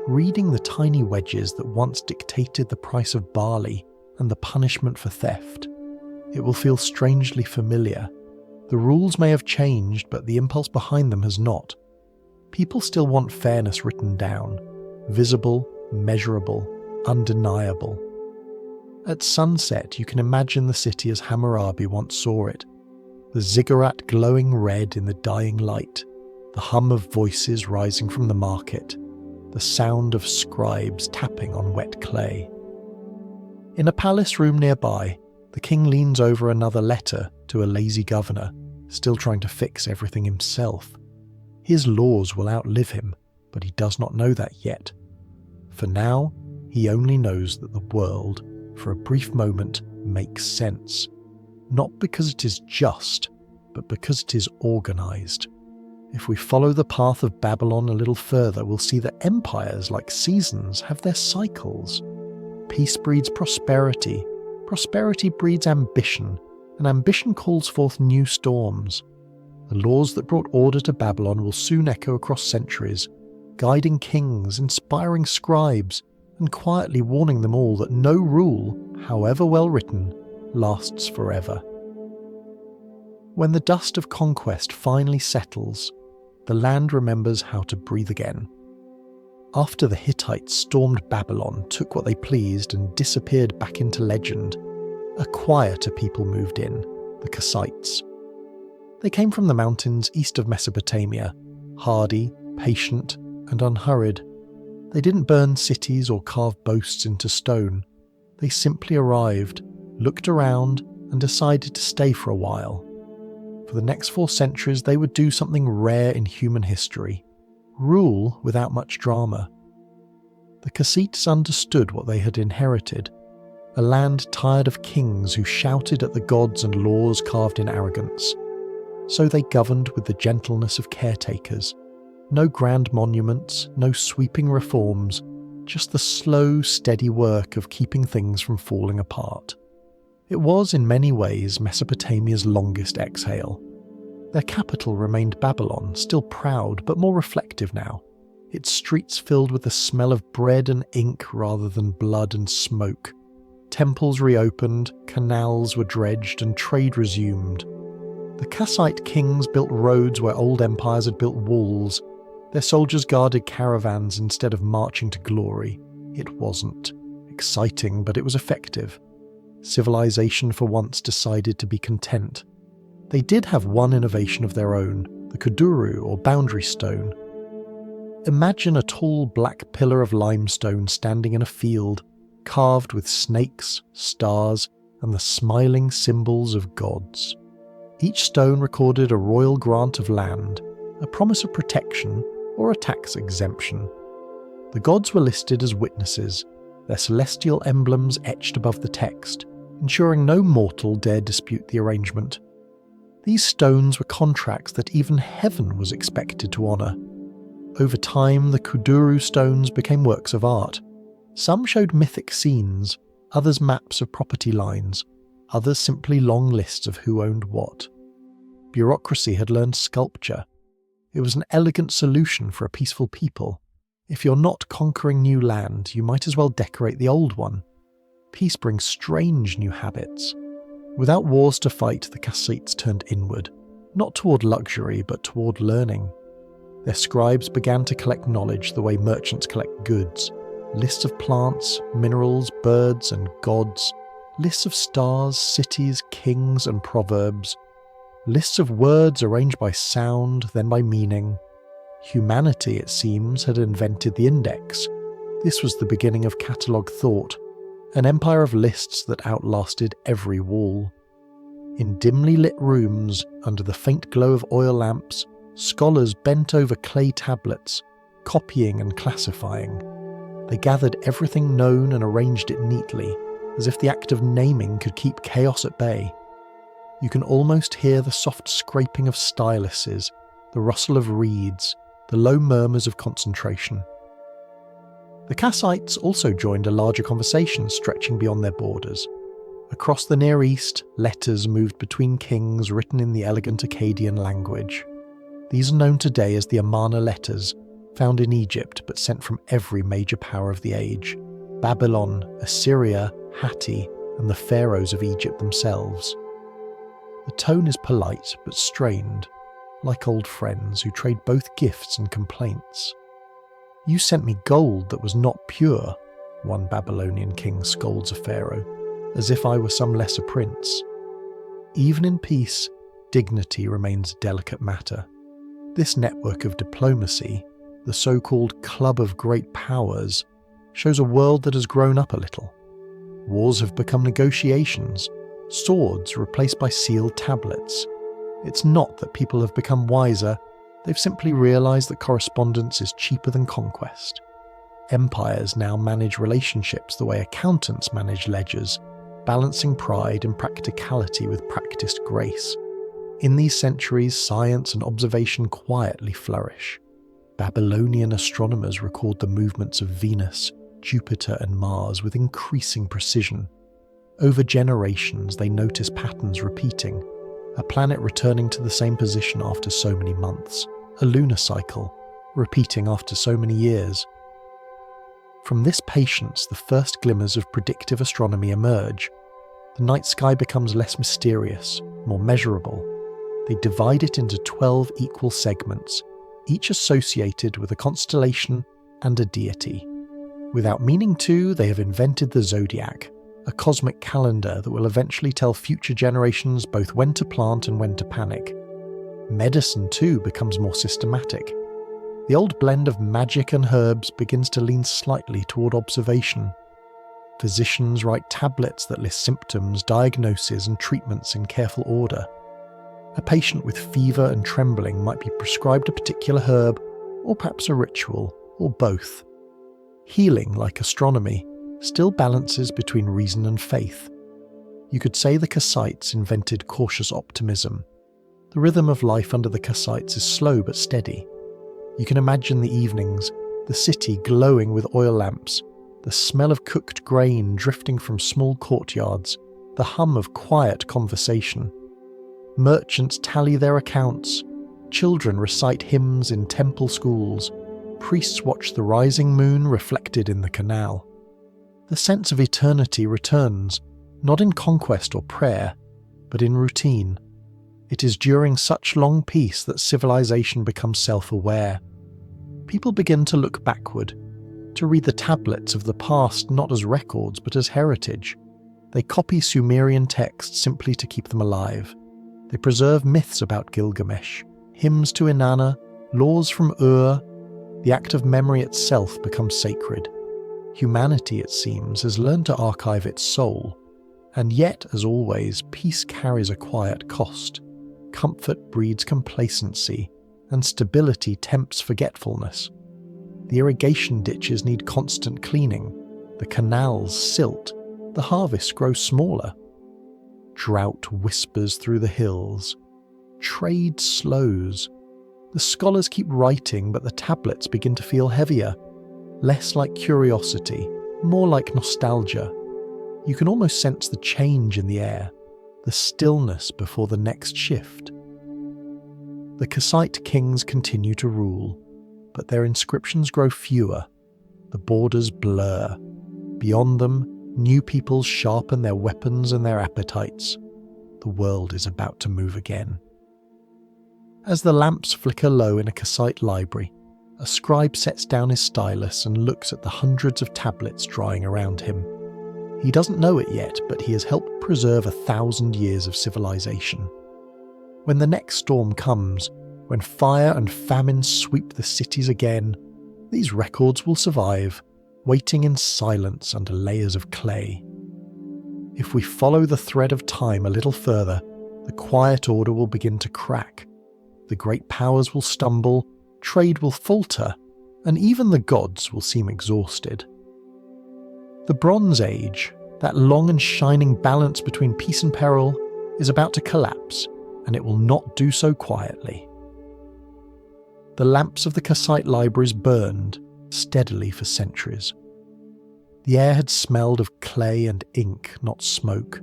reading the tiny wedges that once dictated the price of barley and the punishment for theft. It will feel strangely familiar. The rules may have changed, but the impulse behind them has not. People still want fairness written down, visible, measurable, undeniable. At sunset, you can imagine the city as Hammurabi once saw it. The ziggurat glowing red in the dying light, the hum of voices rising from the market, the sound of scribes tapping on wet clay. In a palace room nearby, the king leans over another letter to a lazy governor, still trying to fix everything himself. His laws will outlive him, but he does not know that yet. For now, he only knows that the world, for a brief moment, makes sense. Not because it is just, but because it is organized. If we follow the path of Babylon a little further, we'll see that empires, like seasons, have their cycles. Peace breeds prosperity, prosperity breeds ambition, and ambition calls forth new storms. The laws that brought order to Babylon will soon echo across centuries, guiding kings, inspiring scribes, and quietly warning them all that no rule, however well written, lasts forever. When the dust of conquest finally settles, the land remembers how to breathe again. After the Hittites stormed Babylon, took what they pleased, and disappeared back into legend, a quieter people moved in, the Kassites. They came from the mountains east of Mesopotamia, hardy, patient, and unhurried. They didn't burn cities or carve boasts into stone. They simply arrived, looked around, and decided to stay for a while. For the next 4 centuries, they would do something rare in human history: rule without much drama. The Kassites understood what they had inherited, a land tired of kings who shouted at the gods and laws carved in arrogance. So they governed with the gentleness of caretakers. No grand monuments, no sweeping reforms, just the slow, steady work of keeping things from falling apart. It was, in many ways, Mesopotamia's longest exhale. Their capital remained Babylon, still proud, but more reflective now, its streets filled with the smell of bread and ink rather than blood and smoke. Temples reopened, canals were dredged, and trade resumed. The Kassite kings built roads where old empires had built walls. Their soldiers guarded caravans instead of marching to glory. It wasn't exciting, but it was effective. Civilization for once decided to be content. They did have one innovation of their own, the kuduru or boundary stone. Imagine a tall black pillar of limestone standing in a field, carved with snakes, stars, and the smiling symbols of gods. Each stone recorded a royal grant of land, a promise of protection, or a tax exemption. The gods were listed as witnesses, their celestial emblems etched above the text, ensuring no mortal dared dispute the arrangement. These stones were contracts that even heaven was expected to honour. Over time, the Kuduru stones became works of art. Some showed mythic scenes, others maps of property lines, others simply long lists of who owned what. Bureaucracy had learned sculpture. It was an elegant solution for a peaceful people. If you're not conquering new land, you might as well decorate the old one. Peace brings strange new habits. Without wars to fight, the Kassites turned inward, not toward luxury, but toward learning. Their scribes began to collect knowledge the way merchants collect goods. Lists of plants, minerals, birds, and gods. Lists of stars, cities, kings, and proverbs. Lists of words arranged by sound, then by meaning. Humanity, it seems, had invented the index. This was the beginning of catalogue thought, an empire of lists that outlasted every wall. In dimly lit rooms, under the faint glow of oil lamps, scholars bent over clay tablets, copying and classifying. They gathered everything known and arranged it neatly, as if the act of naming could keep chaos at bay. You can almost hear the soft scraping of styluses, the rustle of reeds, the low murmurs of concentration. The Kassites also joined a larger conversation stretching beyond their borders. Across the Near East, letters moved between kings written in the elegant Akkadian language. These are known today as the Amarna letters, found in Egypt but sent from every major power of the age: Babylon, Assyria, Hatti, and the pharaohs of Egypt themselves. The tone is polite but strained, like old friends who trade both gifts and complaints. "You sent me gold that was not pure," one Babylonian king scolds a pharaoh, as if I were some lesser prince. Even in peace, dignity remains a delicate matter. This network of diplomacy, the so-called Club of Great Powers, shows a world that has grown up a little. Wars have become negotiations, swords replaced by sealed tablets. It's not that people have become wiser, they've simply realised that correspondence is cheaper than conquest. Empires now manage relationships the way accountants manage ledgers, balancing pride and practicality with practiced grace. In these centuries, science and observation quietly flourish. Babylonian astronomers record the movements of Venus, Jupiter and Mars with increasing precision. Over generations, they notice patterns repeating, a planet returning to the same position after so many months, a lunar cycle, repeating after so many years. From this patience, the first glimmers of predictive astronomy emerge. The night sky becomes less mysterious, more measurable. They divide it into 12 equal segments, each associated with a constellation and a deity. Without meaning to, they have invented the zodiac, a cosmic calendar that will eventually tell future generations both when to plant and when to panic. Medicine, too, becomes more systematic. The old blend of magic and herbs begins to lean slightly toward observation. Physicians write tablets that list symptoms, diagnoses, and treatments in careful order. A patient with fever and trembling might be prescribed a particular herb, or perhaps a ritual, or both. Healing, like astronomy, still balances between reason and faith. You could say the Kassites invented cautious optimism. The rhythm of life under the Kassites is slow but steady. You can imagine the evenings, the city glowing with oil lamps, the smell of cooked grain drifting from small courtyards, the hum of quiet conversation. Merchants tally their accounts, children recite hymns in temple schools, priests watch the rising moon reflected in the canal. The sense of eternity returns, not in conquest or prayer, but in routine. It is during such long peace that civilization becomes self-aware. People begin to look backward, to read the tablets of the past not as records but as heritage. They copy Sumerian texts simply to keep them alive. They preserve myths about Gilgamesh, hymns to Inanna, laws from Ur. The act of memory itself becomes sacred. Humanity, it seems, has learned to archive its soul. And yet, as always, peace carries a quiet cost. Comfort breeds complacency, and stability tempts forgetfulness. The irrigation ditches need constant cleaning, the canals silt, the harvest grows smaller. Drought whispers through the hills. trade slows. The scholars keep writing, but the tablets begin to feel heavier, less like curiosity, more like nostalgia. You can almost sense the change in the air, the stillness before the next shift. The Kassite kings continue to rule, but their inscriptions grow fewer. The borders blur. Beyond them, new peoples sharpen their weapons and their appetites. The world is about to move again. As the lamps flicker low in a Kassite library, a scribe sets down his stylus and looks at the hundreds of tablets drying around him. He doesn't know it yet, but he has helped preserve 1,000 years of civilization. When the next storm comes, when fire and famine sweep the cities again, these records will survive, waiting in silence under layers of clay. If we follow the thread of time a little further, the quiet order will begin to crack. The great powers will stumble, trade will falter, and even the gods will seem exhausted. The Bronze Age, that long and shining balance between peace and peril, is about to collapse, and it will not do so quietly. The lamps of the Kassite libraries burned steadily for centuries. The air had smelled of clay and ink, not smoke.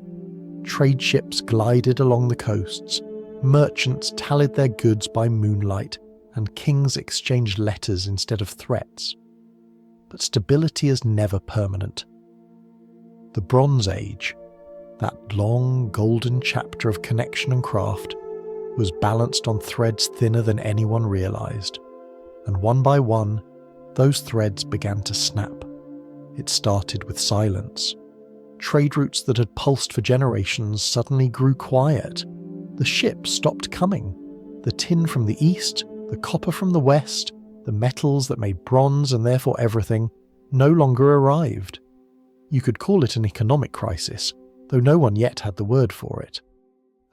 Trade ships glided along the coasts, merchants tallied their goods by moonlight, and kings exchanged letters instead of threats. But stability is never permanent. The Bronze Age, that long golden chapter of connection and craft, was balanced on threads thinner than anyone realized, and one by one, those threads began to snap. It started with silence. Trade routes that had pulsed for generations suddenly grew quiet. The ships stopped coming. The tin from the east, the copper from the west, the metals that made bronze and therefore everything, no longer arrived. You could call it an economic crisis, though no one yet had the word for it.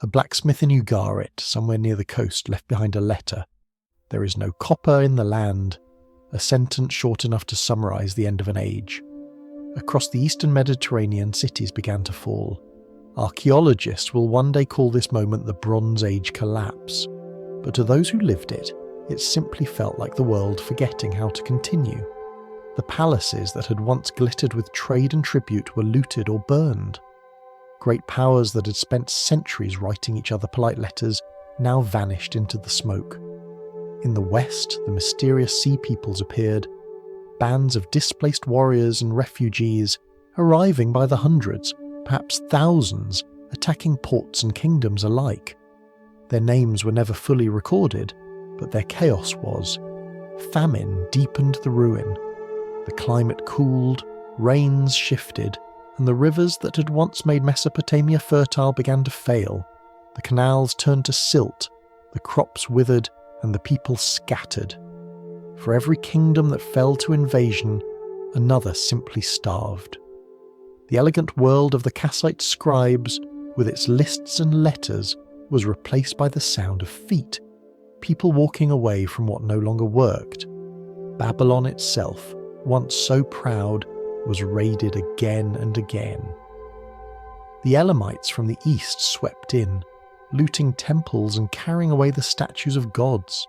A blacksmith in Ugarit, somewhere near the coast, left behind a letter. "There is no copper in the land," a sentence short enough to summarize the end of an age. Across the eastern Mediterranean, cities began to fall. Archaeologists will one day call this moment the Bronze Age collapse, but to those who lived it, it simply felt like the world forgetting how to continue. The palaces that had once glittered with trade and tribute were looted or burned. Great powers that had spent centuries writing each other polite letters now vanished into the smoke. In the west, the mysterious sea peoples appeared, bands of displaced warriors and refugees, arriving by the hundreds, perhaps thousands, attacking ports and kingdoms alike. Their names were never fully recorded, but their chaos was. Famine deepened the ruin. The climate cooled, rains shifted, and the rivers that had once made Mesopotamia fertile began to fail. The canals turned to silt, the crops withered, and the people scattered. For every kingdom that fell to invasion, another simply starved. The elegant world of the Kassite scribes, with its lists and letters, was replaced by the sound of feet, people walking away from what no longer worked. Babylon itself, once so proud, was raided again and again. The Elamites from the east swept in, looting temples and carrying away the statues of gods.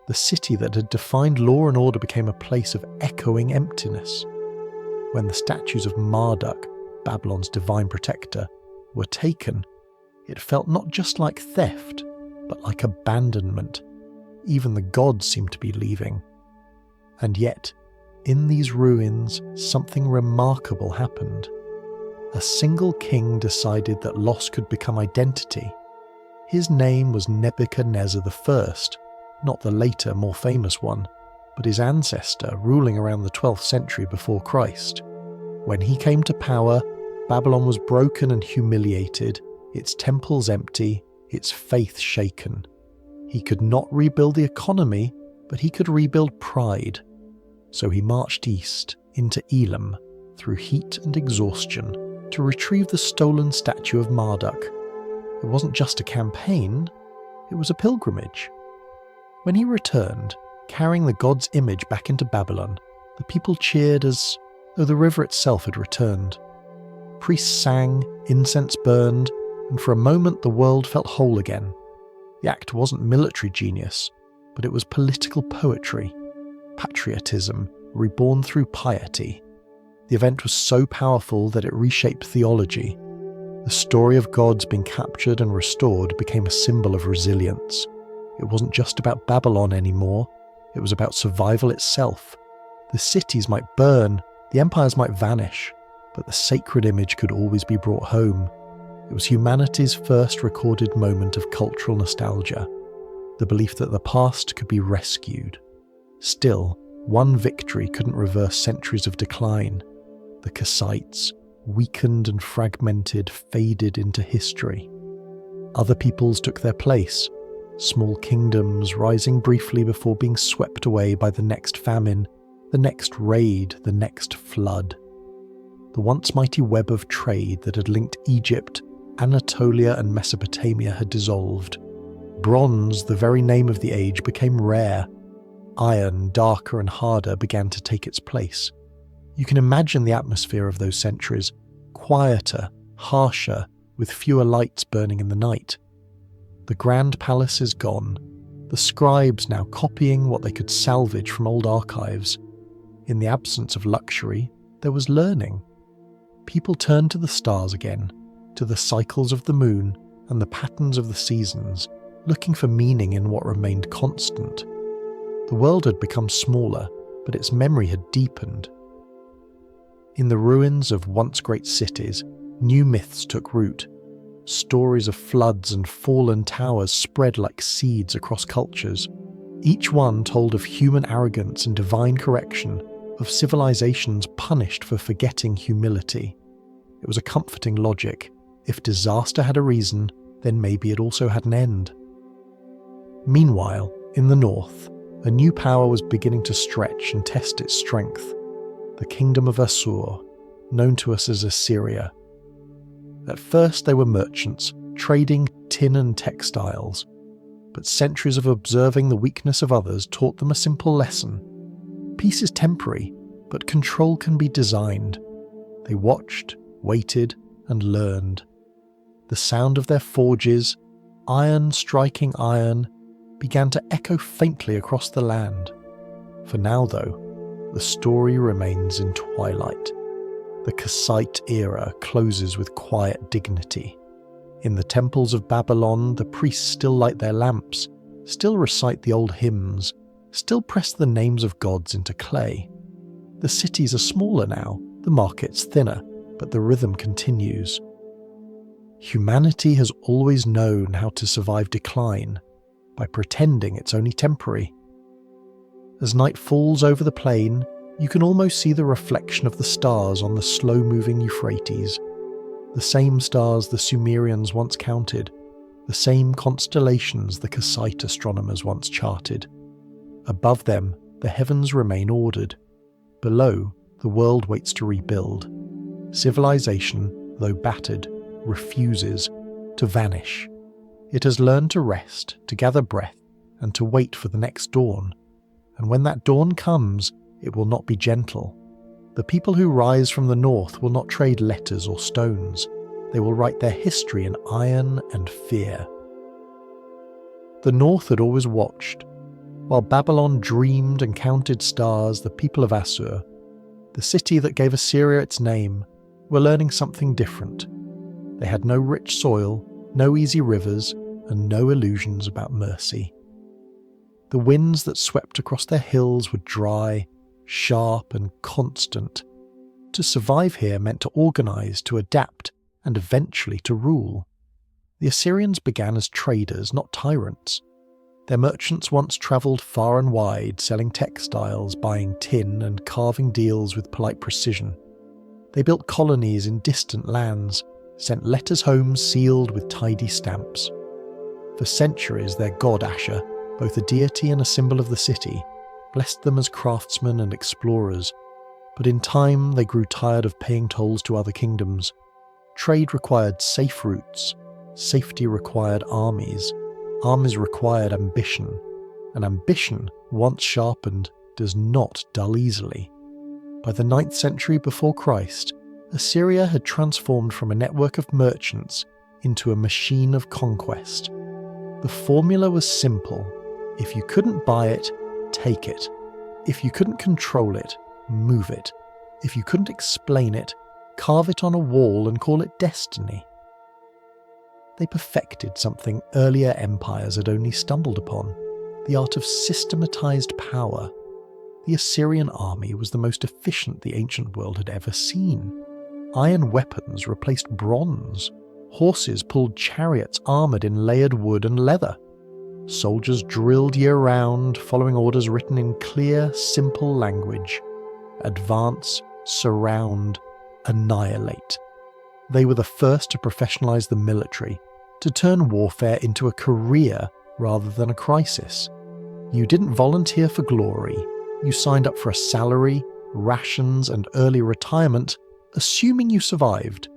The city that had defined law and order became a place of echoing emptiness. When the statues of Marduk, Babylon's divine protector, were taken, it felt not just like theft, but like abandonment. Even the gods seemed to be leaving. And yet, in these ruins, something remarkable happened. A single king decided that loss could become identity. His name was Nebuchadnezzar I, not the later, more famous one, but his ancestor ruling around the 12th century before Christ. When he came to power, Babylon was broken and humiliated, its temples empty, its faith shaken. He could not rebuild the economy, but he could rebuild pride. So he marched east, into Elam, through heat and exhaustion, to retrieve the stolen statue of Marduk. It wasn't just a campaign, it was a pilgrimage. When he returned, carrying the god's image back into Babylon, the people cheered as though the river itself had returned. Priests sang, incense burned, and for a moment the world felt whole again. The act wasn't military genius, but it was political poetry, patriotism reborn through piety. The event was so powerful that it reshaped theology. The story of gods being captured and restored became a symbol of resilience. It wasn't just about Babylon anymore, it was about survival itself. The cities might burn, the empires might vanish, but the sacred image could always be brought home. It was humanity's first recorded moment of cultural nostalgia, the belief that the past could be rescued. Still, one victory couldn't reverse centuries of decline. The Kassites, weakened and fragmented, faded into history. Other peoples took their place, small kingdoms rising briefly before being swept away by the next famine, the next raid, the next flood. The once mighty web of trade that had linked Egypt, Anatolia and Mesopotamia had dissolved. Bronze, the very name of the age, became rare. Iron, darker and harder, began to take its place. You can imagine the atmosphere of those centuries, quieter, harsher, with fewer lights burning in the night. The grand palace is gone, the scribes now copying what they could salvage from old archives. In the absence of luxury, there was learning. People turned to the stars again, to the cycles of the moon and the patterns of the seasons, looking for meaning in what remained constant. The world had become smaller, but its memory had deepened. In the ruins of once great cities, new myths took root. Stories of floods and fallen towers spread like seeds across cultures. Each one told of human arrogance and divine correction, of civilizations punished for forgetting humility. It was a comforting logic. If disaster had a reason, then maybe it also had an end. Meanwhile, in the north, a new power was beginning to stretch and test its strength. The kingdom of Assur, known to us as Assyria. At first they were merchants, trading tin and textiles, but centuries of observing the weakness of others taught them a simple lesson. Peace is temporary, but control can be designed. They watched, waited, and learned. The sound of their forges, iron striking iron, began to echo faintly across the land. For now, though, the story remains in twilight. The Kassite era closes with quiet dignity. In the temples of Babylon, the priests still light their lamps, still recite the old hymns, still press the names of gods into clay. The cities are smaller now, the markets thinner, but the rhythm continues. Humanity has always known how to survive decline, by pretending it's only temporary. As night falls over the plain, you can almost see the reflection of the stars on the slow-moving Euphrates. The same stars the Sumerians once counted, the same constellations the Kassite astronomers once charted. Above them, the heavens remain ordered. Below, the world waits to rebuild. Civilization, though battered, refuses to vanish. It has learned to rest, to gather breath, and to wait for the next dawn. And when that dawn comes, it will not be gentle. The people who rise from the north will not trade letters or stones. They will write their history in iron and fear. The north had always watched. While Babylon dreamed and counted stars, the people of Assur, the city that gave Assyria its name, were learning something different. They had no rich soil, no easy rivers, and no illusions about mercy. The winds that swept across their hills were dry, sharp, and constant. To survive here meant to organize, to adapt, and eventually to rule. The Assyrians began as traders, not tyrants. Their merchants once travelled far and wide, selling textiles, buying tin, and carving deals with polite precision. They built colonies in distant lands, sent letters home sealed with tidy stamps. For centuries, their god Ashur, both a deity and a symbol of the city, blessed them as craftsmen and explorers, but in time they grew tired of paying tolls to other kingdoms. Trade required safe routes, safety required armies, armies required ambition, and ambition, once sharpened, does not dull easily. By the 9th century before Christ, Assyria had transformed from a network of merchants into a machine of conquest. The formula was simple. If you couldn't buy it, take it. If you couldn't control it, move it. If you couldn't explain it, carve it on a wall and call it destiny. They perfected something earlier empires had only stumbled upon, the art of systematized power. The Assyrian army was the most efficient the ancient world had ever seen. Iron weapons replaced bronze. Horses pulled chariots armoured in layered wood and leather. Soldiers drilled year-round, following orders written in clear, simple language. Advance, surround, annihilate. They were the first to professionalise the military, to turn warfare into a career rather than a crisis. You didn't volunteer for glory. You signed up for a salary, rations, and early retirement, assuming you survived.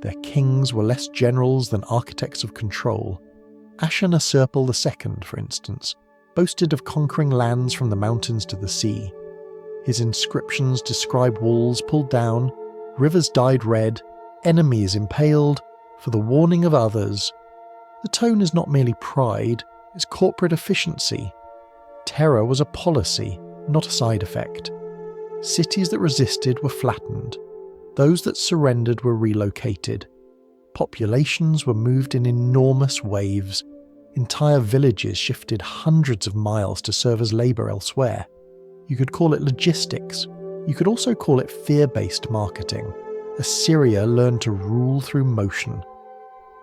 Their kings were less generals than architects of control. Ashurnasirpal II, for instance, boasted of conquering lands from the mountains to the sea. His inscriptions describe walls pulled down, rivers dyed red, enemies impaled, for the warning of others. The tone is not merely pride, it's corporate efficiency. Terror was a policy, not a side effect. Cities that resisted were flattened. Those that surrendered were relocated. Populations were moved in enormous waves. Entire villages shifted hundreds of miles to serve as labour elsewhere. You could call it logistics. You could also call it fear-based marketing. Assyria learned to rule through motion.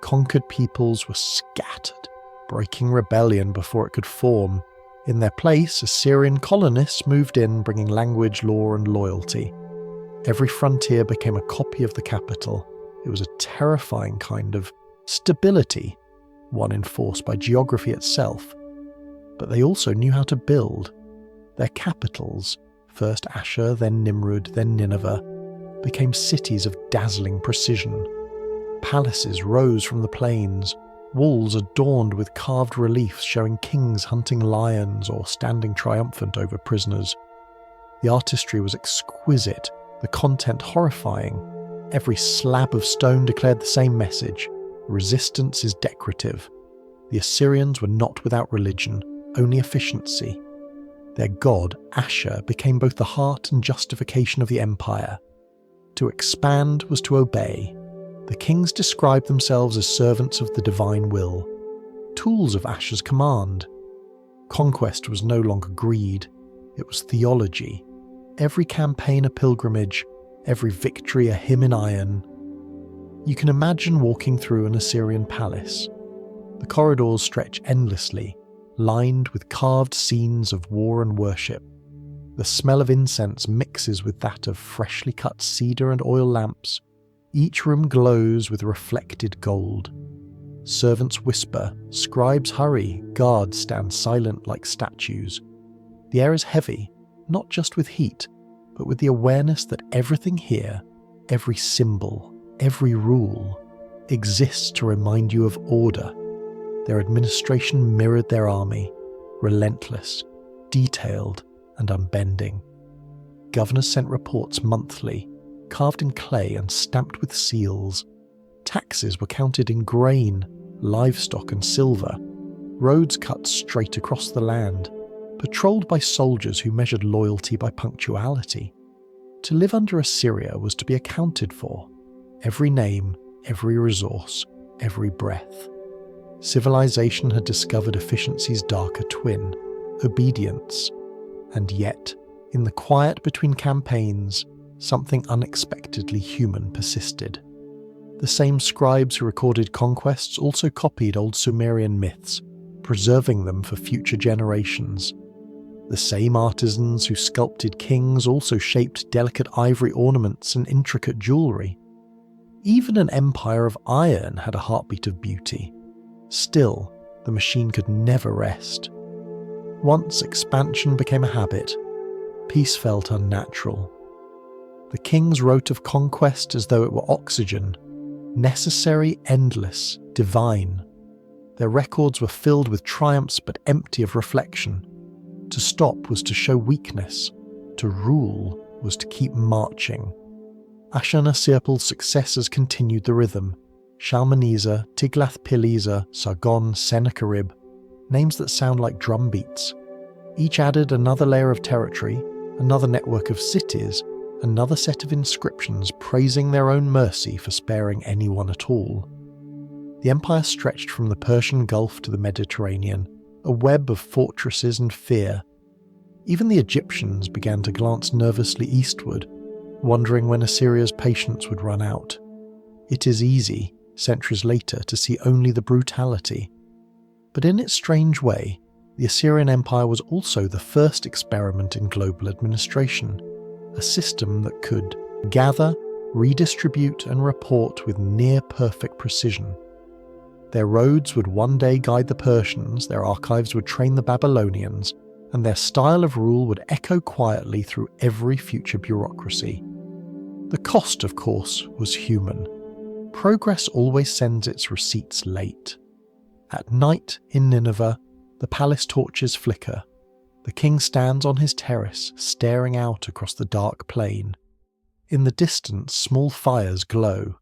Conquered peoples were scattered, breaking rebellion before it could form. In their place, Assyrian colonists moved in, bringing language, law, and loyalty. Every frontier became a copy of the capital. It was a terrifying kind of stability, one enforced by geography itself. But they also knew how to build. Their capitals, first Ashur, then Nimrud, then Nineveh, became cities of dazzling precision. Palaces rose from the plains, walls adorned with carved reliefs showing kings hunting lions or standing triumphant over prisoners. The artistry was exquisite, the content horrifying. Every slab of stone declared the same message: resistance is decorative. The Assyrians were not without religion, only efficiency. Their god, Ashur, became both the heart and justification of the empire. To expand was to obey. The kings described themselves as servants of the divine will, tools of Ashur's command. Conquest was no longer greed, it was theology. Every campaign a pilgrimage, every victory a hymn in iron. You can imagine walking through an Assyrian palace. The corridors stretch endlessly, lined with carved scenes of war and worship. The smell of incense mixes with that of freshly cut cedar and oil lamps. Each room glows with reflected gold. Servants whisper, scribes hurry, guards stand silent like statues. The air is heavy, not just with heat, but with the awareness that everything here, every symbol, every rule, exists to remind you of order. Their administration mirrored their army, relentless, detailed, and unbending. Governors sent reports monthly, carved in clay and stamped with seals. Taxes were counted in grain, livestock, and silver. Roads cut straight across the land, patrolled by soldiers who measured loyalty by punctuality. To live under Assyria was to be accounted for. Every name, every resource, every breath. Civilization had discovered efficiency's darker twin, obedience. And yet, in the quiet between campaigns, something unexpectedly human persisted. The same scribes who recorded conquests also copied old Sumerian myths, preserving them for future generations. The same artisans who sculpted kings also shaped delicate ivory ornaments and intricate jewellery. Even an empire of iron had a heartbeat of beauty. Still, the machine could never rest. Once expansion became a habit, peace felt unnatural. The kings wrote of conquest as though it were oxygen, necessary, endless, divine. Their records were filled with triumphs but empty of reflection. To stop was to show weakness. To rule was to keep marching. Ashurnasirpal's successors continued the rhythm. Shalmaneser, Tiglath-Pileser, Sargon, Sennacherib, names that sound like drum beats. Each added another layer of territory, another network of cities, another set of inscriptions praising their own mercy for sparing anyone at all. The empire stretched from the Persian Gulf to the Mediterranean, a web of fortresses and fear. Even the Egyptians began to glance nervously eastward, wondering when Assyria's patience would run out. It is easy, centuries later, to see only the brutality. But in its strange way, the Assyrian Empire was also the first experiment in global administration, a system that could gather, redistribute, and report with near-perfect precision. Their roads would one day guide the Persians, their archives would train the Babylonians, and their style of rule would echo quietly through every future bureaucracy. The cost, of course, was human. Progress always sends its receipts late. At night in Nineveh, the palace torches flicker. The king stands on his terrace, staring out across the dark plain. In the distance, small fires glow.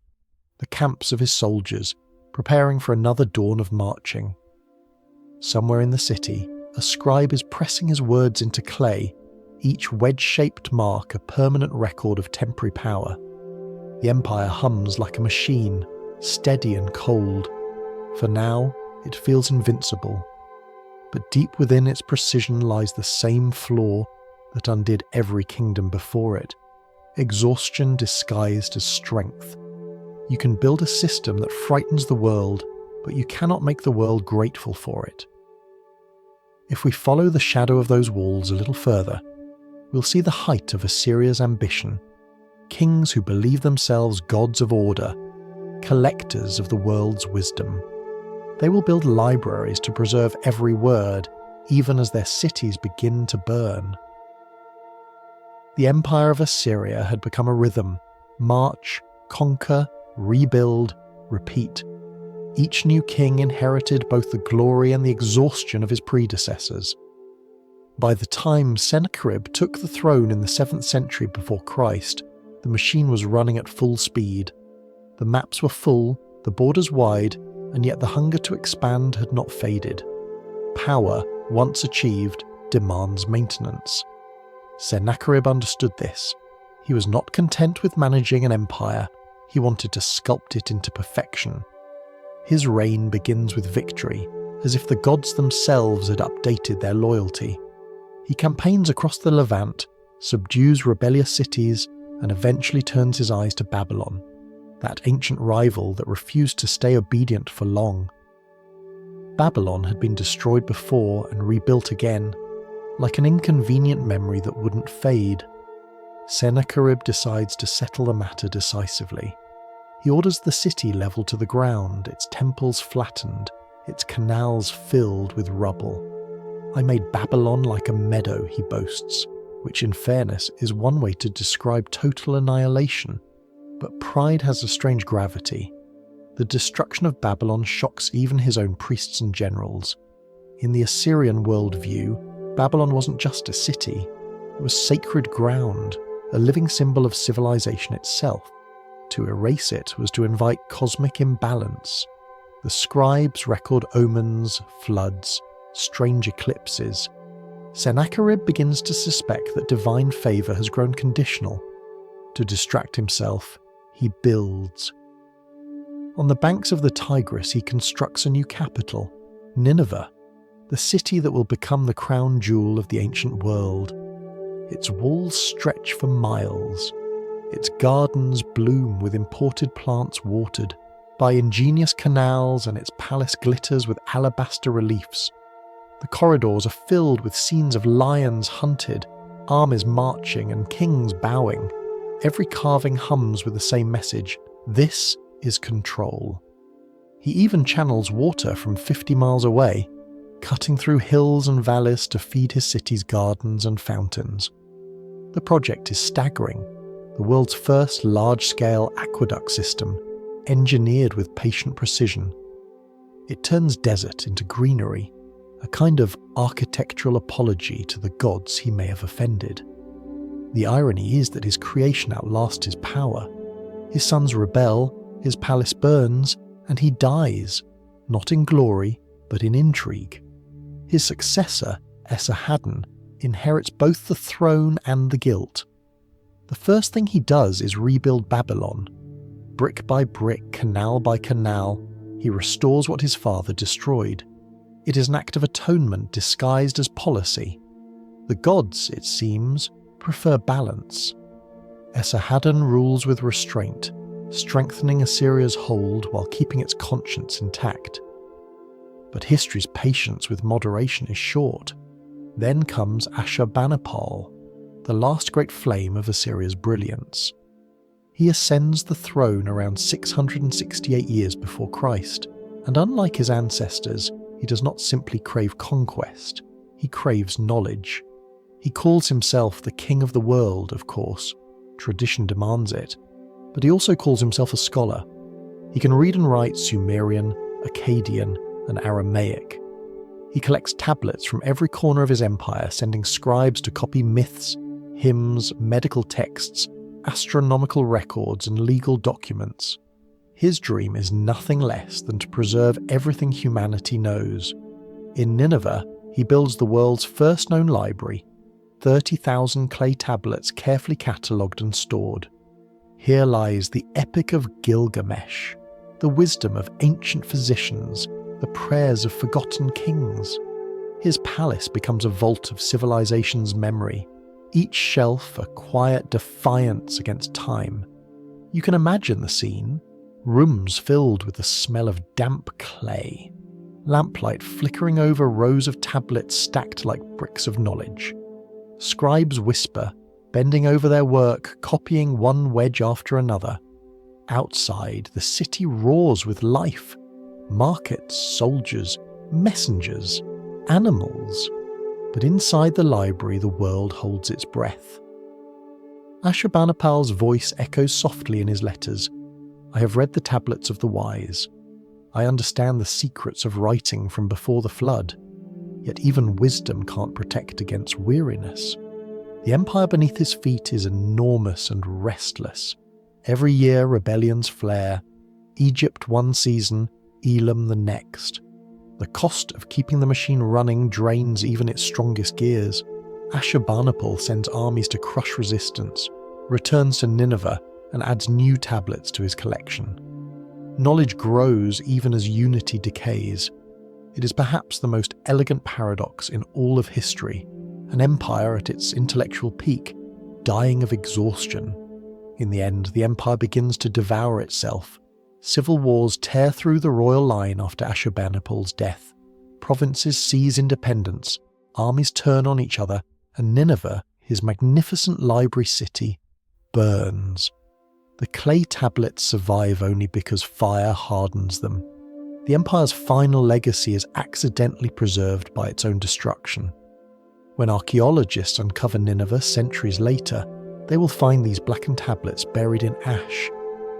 The camps of his soldiers, preparing for another dawn of marching. Somewhere in the city, a scribe is pressing his words into clay, each wedge-shaped mark a permanent record of temporary power. The empire hums like a machine, steady and cold. For now, it feels invincible. But deep within its precision lies the same flaw that undid every kingdom before it: exhaustion disguised as strength. You can build a system that frightens the world, but you cannot make the world grateful for it. If we follow the shadow of those walls a little further, we'll see the height of Assyria's ambition. Kings who believe themselves gods of order, collectors of the world's wisdom. They will build libraries to preserve every word, even as their cities begin to burn. The empire of Assyria had become a rhythm: march, conquer, rebuild, repeat. Each new king inherited both the glory and the exhaustion of his predecessors. By the time Sennacherib took the throne in the 7th century before Christ, the machine was running at full speed. The maps were full, the borders wide, and yet the hunger to expand had not faded. Power, once achieved, demands maintenance. Sennacherib understood this. He was not content with managing an empire. He wanted to sculpt it into perfection. His reign begins with victory, as if the gods themselves had updated their loyalty. He campaigns across the Levant, subdues rebellious cities, and eventually turns his eyes to Babylon, that ancient rival that refused to stay obedient for long. Babylon had been destroyed before and rebuilt again, like an inconvenient memory that wouldn't fade. Sennacherib decides to settle the matter decisively. He orders the city leveled to the ground, its temples flattened, its canals filled with rubble. "I made Babylon like a meadow," he boasts, which in fairness is one way to describe total annihilation. But pride has a strange gravity. The destruction of Babylon shocks even his own priests and generals. In the Assyrian worldview, Babylon wasn't just a city. It was sacred ground, a living symbol of civilization itself. To erase it was to invite cosmic imbalance. The scribes record omens, floods, strange eclipses. Sennacherib begins to suspect that divine favour has grown conditional. To distract himself, he builds. On the banks of the Tigris, he constructs a new capital, Nineveh, the city that will become the crown jewel of the ancient world. Its walls stretch for miles. Its gardens bloom with imported plants watered by ingenious canals, and its palace glitters with alabaster reliefs. The corridors are filled with scenes of lions hunted, armies marching, and kings bowing. Every carving hums with the same message: this is control. He even channels water from 50 miles away, cutting through hills and valleys to feed his city's gardens and fountains. The project is staggering. The world's first large-scale aqueduct system, engineered with patient precision. It turns desert into greenery, a kind of architectural apology to the gods he may have offended. The irony is that his creation outlasts his power. His sons rebel, his palace burns, and he dies, not in glory, but in intrigue. His successor, Esarhaddon, inherits both the throne and the guilt. The first thing he does is rebuild Babylon. Brick by brick, canal by canal, he restores what his father destroyed. It is an act of atonement disguised as policy. The gods, it seems, prefer balance. Esarhaddon rules with restraint, strengthening Assyria's hold while keeping its conscience intact. But history's patience with moderation is short. Then comes Ashurbanipal, the last great flame of Assyria's brilliance. He ascends the throne around 668 years before Christ, and unlike his ancestors, he does not simply crave conquest, he craves knowledge. He calls himself the king of the world, of course. Tradition demands it. But he also calls himself a scholar. He can read and write Sumerian, Akkadian, and Aramaic. He collects tablets from every corner of his empire, sending scribes to copy myths, hymns, medical texts, astronomical records, and legal documents. His dream is nothing less than to preserve everything humanity knows. In Nineveh, he builds the world's first known library, 30,000 clay tablets carefully catalogued and stored. Here lies the Epic of Gilgamesh, the wisdom of ancient physicians, the prayers of forgotten kings. His palace becomes a vault of civilization's memory, each shelf a quiet defiance against time. You can imagine the scene, rooms filled with the smell of damp clay, lamplight flickering over rows of tablets stacked like bricks of knowledge. Scribes whisper, bending over their work, copying one wedge after another. Outside, the city roars with life. Markets, soldiers, messengers, animals. But inside the library, the world holds its breath. Ashurbanipal's voice echoes softly in his letters. I have read the tablets of the wise. I understand the secrets of writing from before the flood. Yet even wisdom can't protect against weariness. The empire beneath his feet is enormous and restless. Every year rebellions flare. Egypt one season, Elam the next. The cost of keeping the machine running drains even its strongest gears. Ashurbanipal sends armies to crush resistance, returns to Nineveh, and adds new tablets to his collection. Knowledge grows even as unity decays. It is perhaps the most elegant paradox in all of history, an empire at its intellectual peak, dying of exhaustion. In the end, the empire begins to devour itself. Civil wars tear through the royal line after Ashurbanipal's death. Provinces seize independence, armies turn on each other, and Nineveh, his magnificent library city, burns. The clay tablets survive only because fire hardens them. The empire's final legacy is accidentally preserved by its own destruction. When archaeologists uncover Nineveh centuries later, they will find these blackened tablets buried in ash.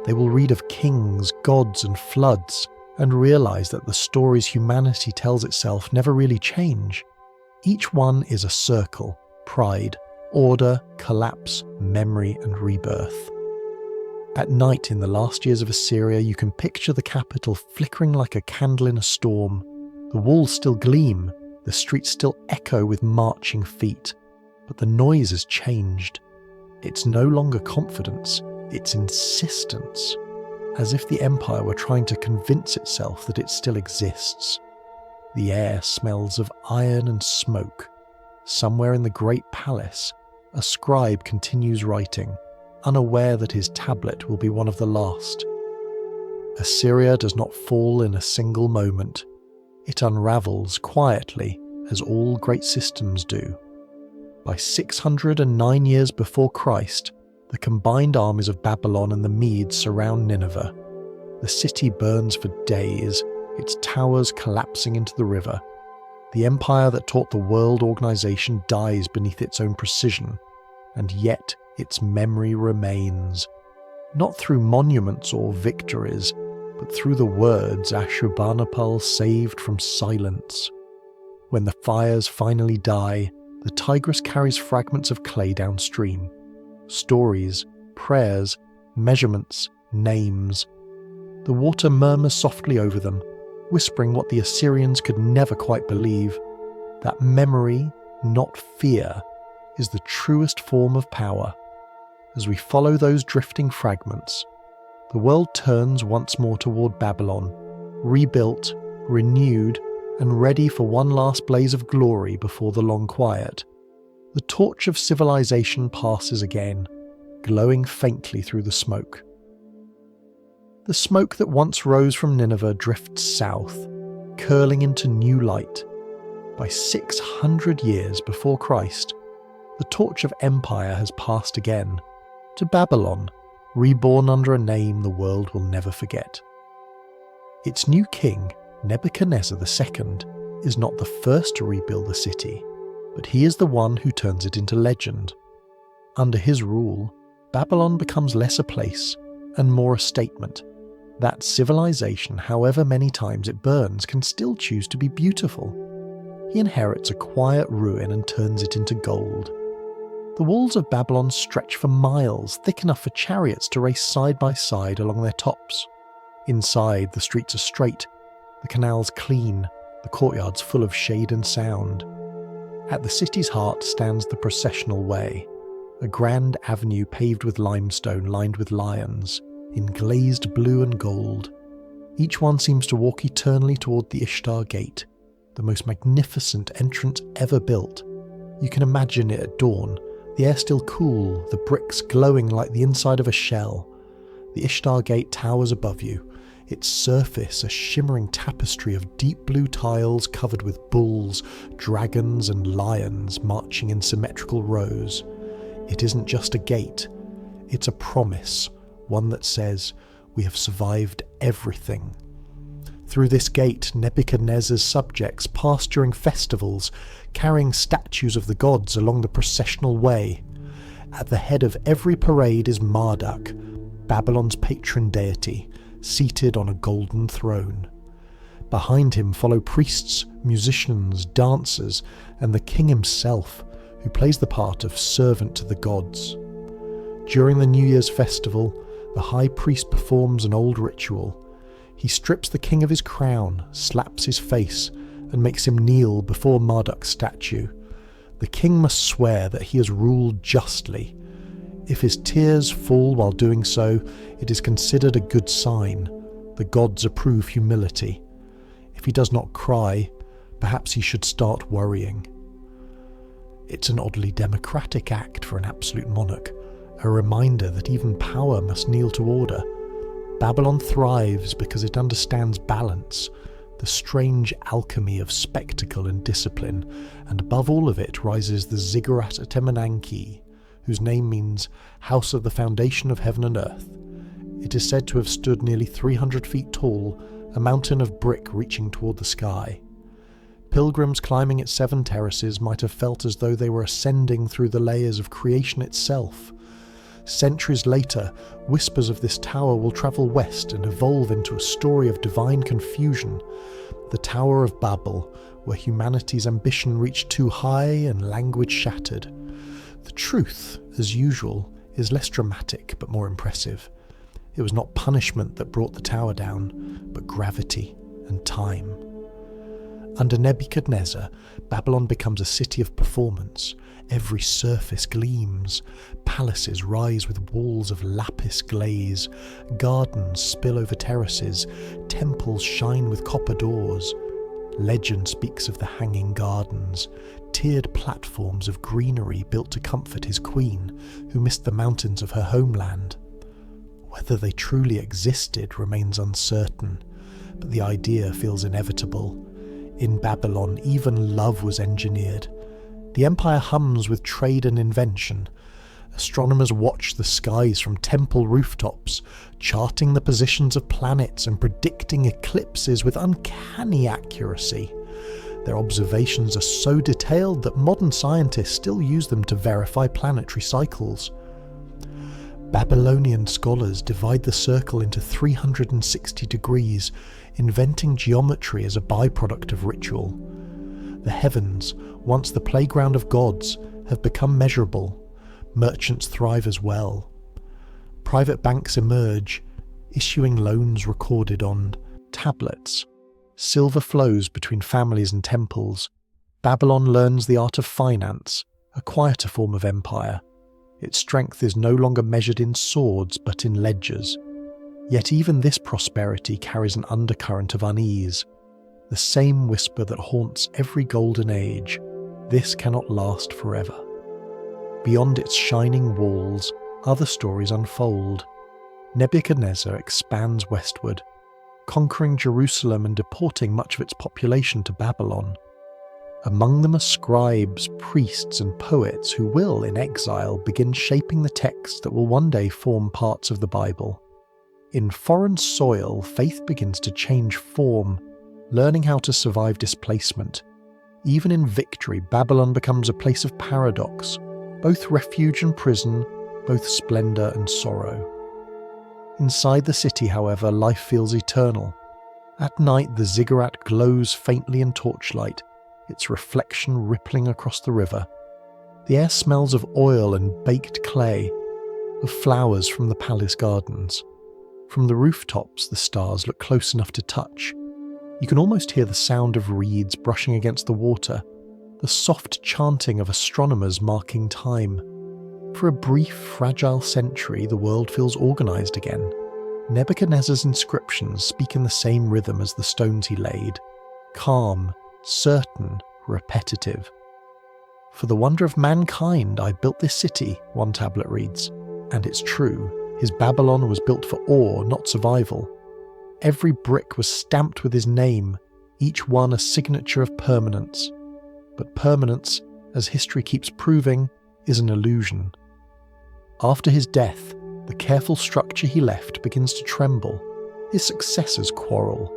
They will read of kings, gods, and floods, and realize that the stories humanity tells itself never really change. Each one is a circle: pride, order, collapse, memory, and rebirth. At night in the last years of Assyria, you can picture the capital flickering like a candle in a storm. The walls still gleam, the streets still echo with marching feet. But the noise has changed. It's no longer confidence, it's insistence. As if the empire were trying to convince itself that it still exists. The air smells of iron and smoke. Somewhere in the great palace, a scribe continues writing, unaware that his tablet will be one of the last. Assyria does not fall in a single moment. It unravels quietly, as all great systems do. By 609 years before Christ, the combined armies of Babylon and the Medes surround Nineveh. The city burns for days, its towers collapsing into the river. The empire that taught the world organization dies beneath its own precision, and yet its memory remains, not through monuments or victories, but through the words Ashurbanipal saved from silence. When the fires finally die, the Tigris carries fragments of clay downstream. Stories, prayers, measurements, names. The water murmurs softly over them, whispering what the Assyrians could never quite believe. that memory, not fear, is the truest form of power. As we follow those drifting fragments, the world turns once more toward Babylon, rebuilt, renewed, and ready for one last blaze of glory before the long quiet. The torch of civilization passes again, glowing faintly through the smoke. The smoke that once rose from Nineveh drifts south, curling into new light. By 600 years before Christ, the torch of empire has passed again, to Babylon, reborn under a name the world will never forget. Its new king, Nebuchadnezzar II, is not the first to rebuild the city, but he is the one who turns it into legend. Under his rule, Babylon becomes less a place and more a statement that civilization, however many times it burns, can still choose to be beautiful. He inherits a quiet ruin and turns it into gold. The walls of Babylon stretch for miles, thick enough for chariots to race side by side along their tops. Inside, the streets are straight, the canals clean, the courtyards full of shade and sound. At the city's heart stands the processional way, a grand avenue paved with limestone lined with lions, in glazed blue and gold. Each one seems to walk eternally toward the Ishtar Gate, the most magnificent entrance ever built. You can imagine it at dawn, the air still cool, the bricks glowing like the inside of a shell. The Ishtar Gate towers above you, its surface a shimmering tapestry of deep blue tiles covered with bulls, dragons and lions marching in symmetrical rows. It isn't just a gate, it's a promise, one that says, we have survived everything. Through this gate, Nebuchadnezzar's subjects pass during festivals, carrying statues of the gods along the processional way. At the head of every parade is Marduk, Babylon's patron deity, seated on a golden throne. Behind him follow priests, musicians, dancers, and the king himself, who plays the part of servant to the gods. During the New Year's festival, the high priest performs an old ritual. He strips the king of his crown, slaps his face, and makes him kneel before Marduk's statue. The king must swear that he has ruled justly. If his tears fall while doing so, it is considered a good sign. The gods approve humility. If he does not cry, perhaps he should start worrying. It's an oddly democratic act for an absolute monarch, a reminder that even power must kneel to order. Babylon thrives because it understands balance, the strange alchemy of spectacle and discipline, and above all of it rises the ziggurat at Temenanki, whose name means House of the Foundation of Heaven and Earth. It is said to have stood nearly 300 feet tall, a mountain of brick reaching toward the sky. Pilgrims climbing its 7 terraces might have felt as though they were ascending through the layers of creation itself. Centuries later, whispers of this tower will travel west and evolve into a story of divine confusion, the Tower of Babel, where humanity's ambition reached too high and language shattered. The truth, as usual, is less dramatic but more impressive. It was not punishment that brought the tower down, but gravity and time. Under Nebuchadnezzar, Babylon becomes a city of performance. Every surface gleams. Palaces rise with walls of lapis glaze. Gardens spill over terraces. Temples shine with copper doors. Legend speaks of the hanging gardens, tiered platforms of greenery built to comfort his queen, who missed the mountains of her homeland. Whether they truly existed remains uncertain, but the idea feels inevitable. In Babylon, even love was engineered. The empire hums with trade and invention. Astronomers watch the skies from temple rooftops, charting the positions of planets and predicting eclipses with uncanny accuracy. Their observations are so detailed that modern scientists still use them to verify planetary cycles. Babylonian scholars divide the circle into 360 degrees, inventing geometry as a byproduct of ritual. The heavens, once the playground of gods, have become measurable. Merchants thrive as well. Private banks emerge, issuing loans recorded on tablets. Silver flows between families and temples. Babylon learns the art of finance, a quieter form of empire. Its strength is no longer measured in swords but in ledgers. Yet even this prosperity carries an undercurrent of unease, the same whisper that haunts every golden age. This cannot last forever. Beyond its shining walls, other stories unfold. Nebuchadnezzar expands westward, conquering Jerusalem and deporting much of its population to Babylon. Among them are scribes, priests, and poets who will, in exile, begin shaping the texts that will one day form parts of the Bible. In foreign soil, faith begins to change form, learning how to survive displacement. Even in victory, Babylon becomes a place of paradox, both refuge and prison, both splendour and sorrow. Inside the city, however, life feels eternal. At night, the ziggurat glows faintly in torchlight, its reflection rippling across the river. The air smells of oil and baked clay, of flowers from the palace gardens. From the rooftops, the stars look close enough to touch. You can almost hear the sound of reeds brushing against the water, the soft chanting of astronomers marking time. For a brief, fragile century, the world feels organised again. Nebuchadnezzar's inscriptions speak in the same rhythm as the stones he laid, calm, certain, repetitive. "For the wonder of mankind, I built this city," one tablet reads. And it's true. His Babylon was built for awe, not survival. Every brick was stamped with his name, each one a signature of permanence. But permanence, as history keeps proving, is an illusion. After his death, the careful structure he left begins to tremble. His successors quarrel.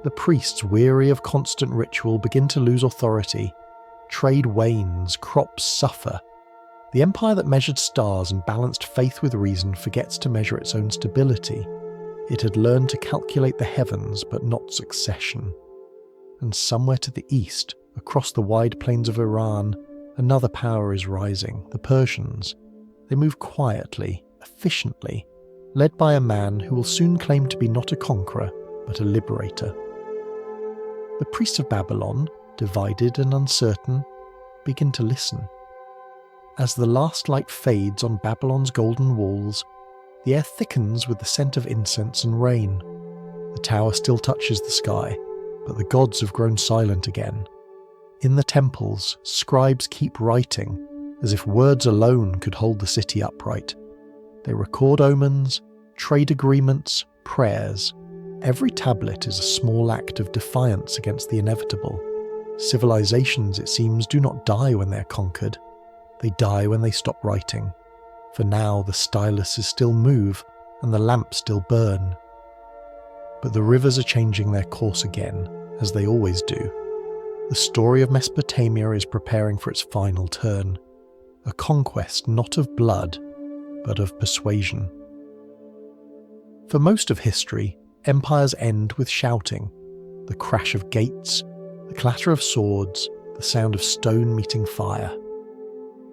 The priests, weary of constant ritual, begin to lose authority. Trade wanes, crops suffer. The empire that measured stars and balanced faith with reason forgets to measure its own stability. It had learned to calculate the heavens, but not succession. And somewhere to the east, across the wide plains of Iran, another power is rising, the Persians. They move quietly, efficiently, led by a man who will soon claim to be not a conqueror, but a liberator. The priests of Babylon, divided and uncertain, begin to listen. As the last light fades on Babylon's golden walls, the air thickens with the scent of incense and rain. The tower still touches the sky, but the gods have grown silent again. In the temples, scribes keep writing, as if words alone could hold the city upright. They record omens, trade agreements, prayers. Every tablet is a small act of defiance against the inevitable. Civilizations, it seems, do not die when they are conquered. They die when they stop writing. For now, the styluses still move and the lamps still burn. But the rivers are changing their course again, as they always do. The story of Mesopotamia is preparing for its final turn. A conquest not of blood, but of persuasion. For most of history, empires end with shouting, the crash of gates, the clatter of swords, the sound of stone meeting fire.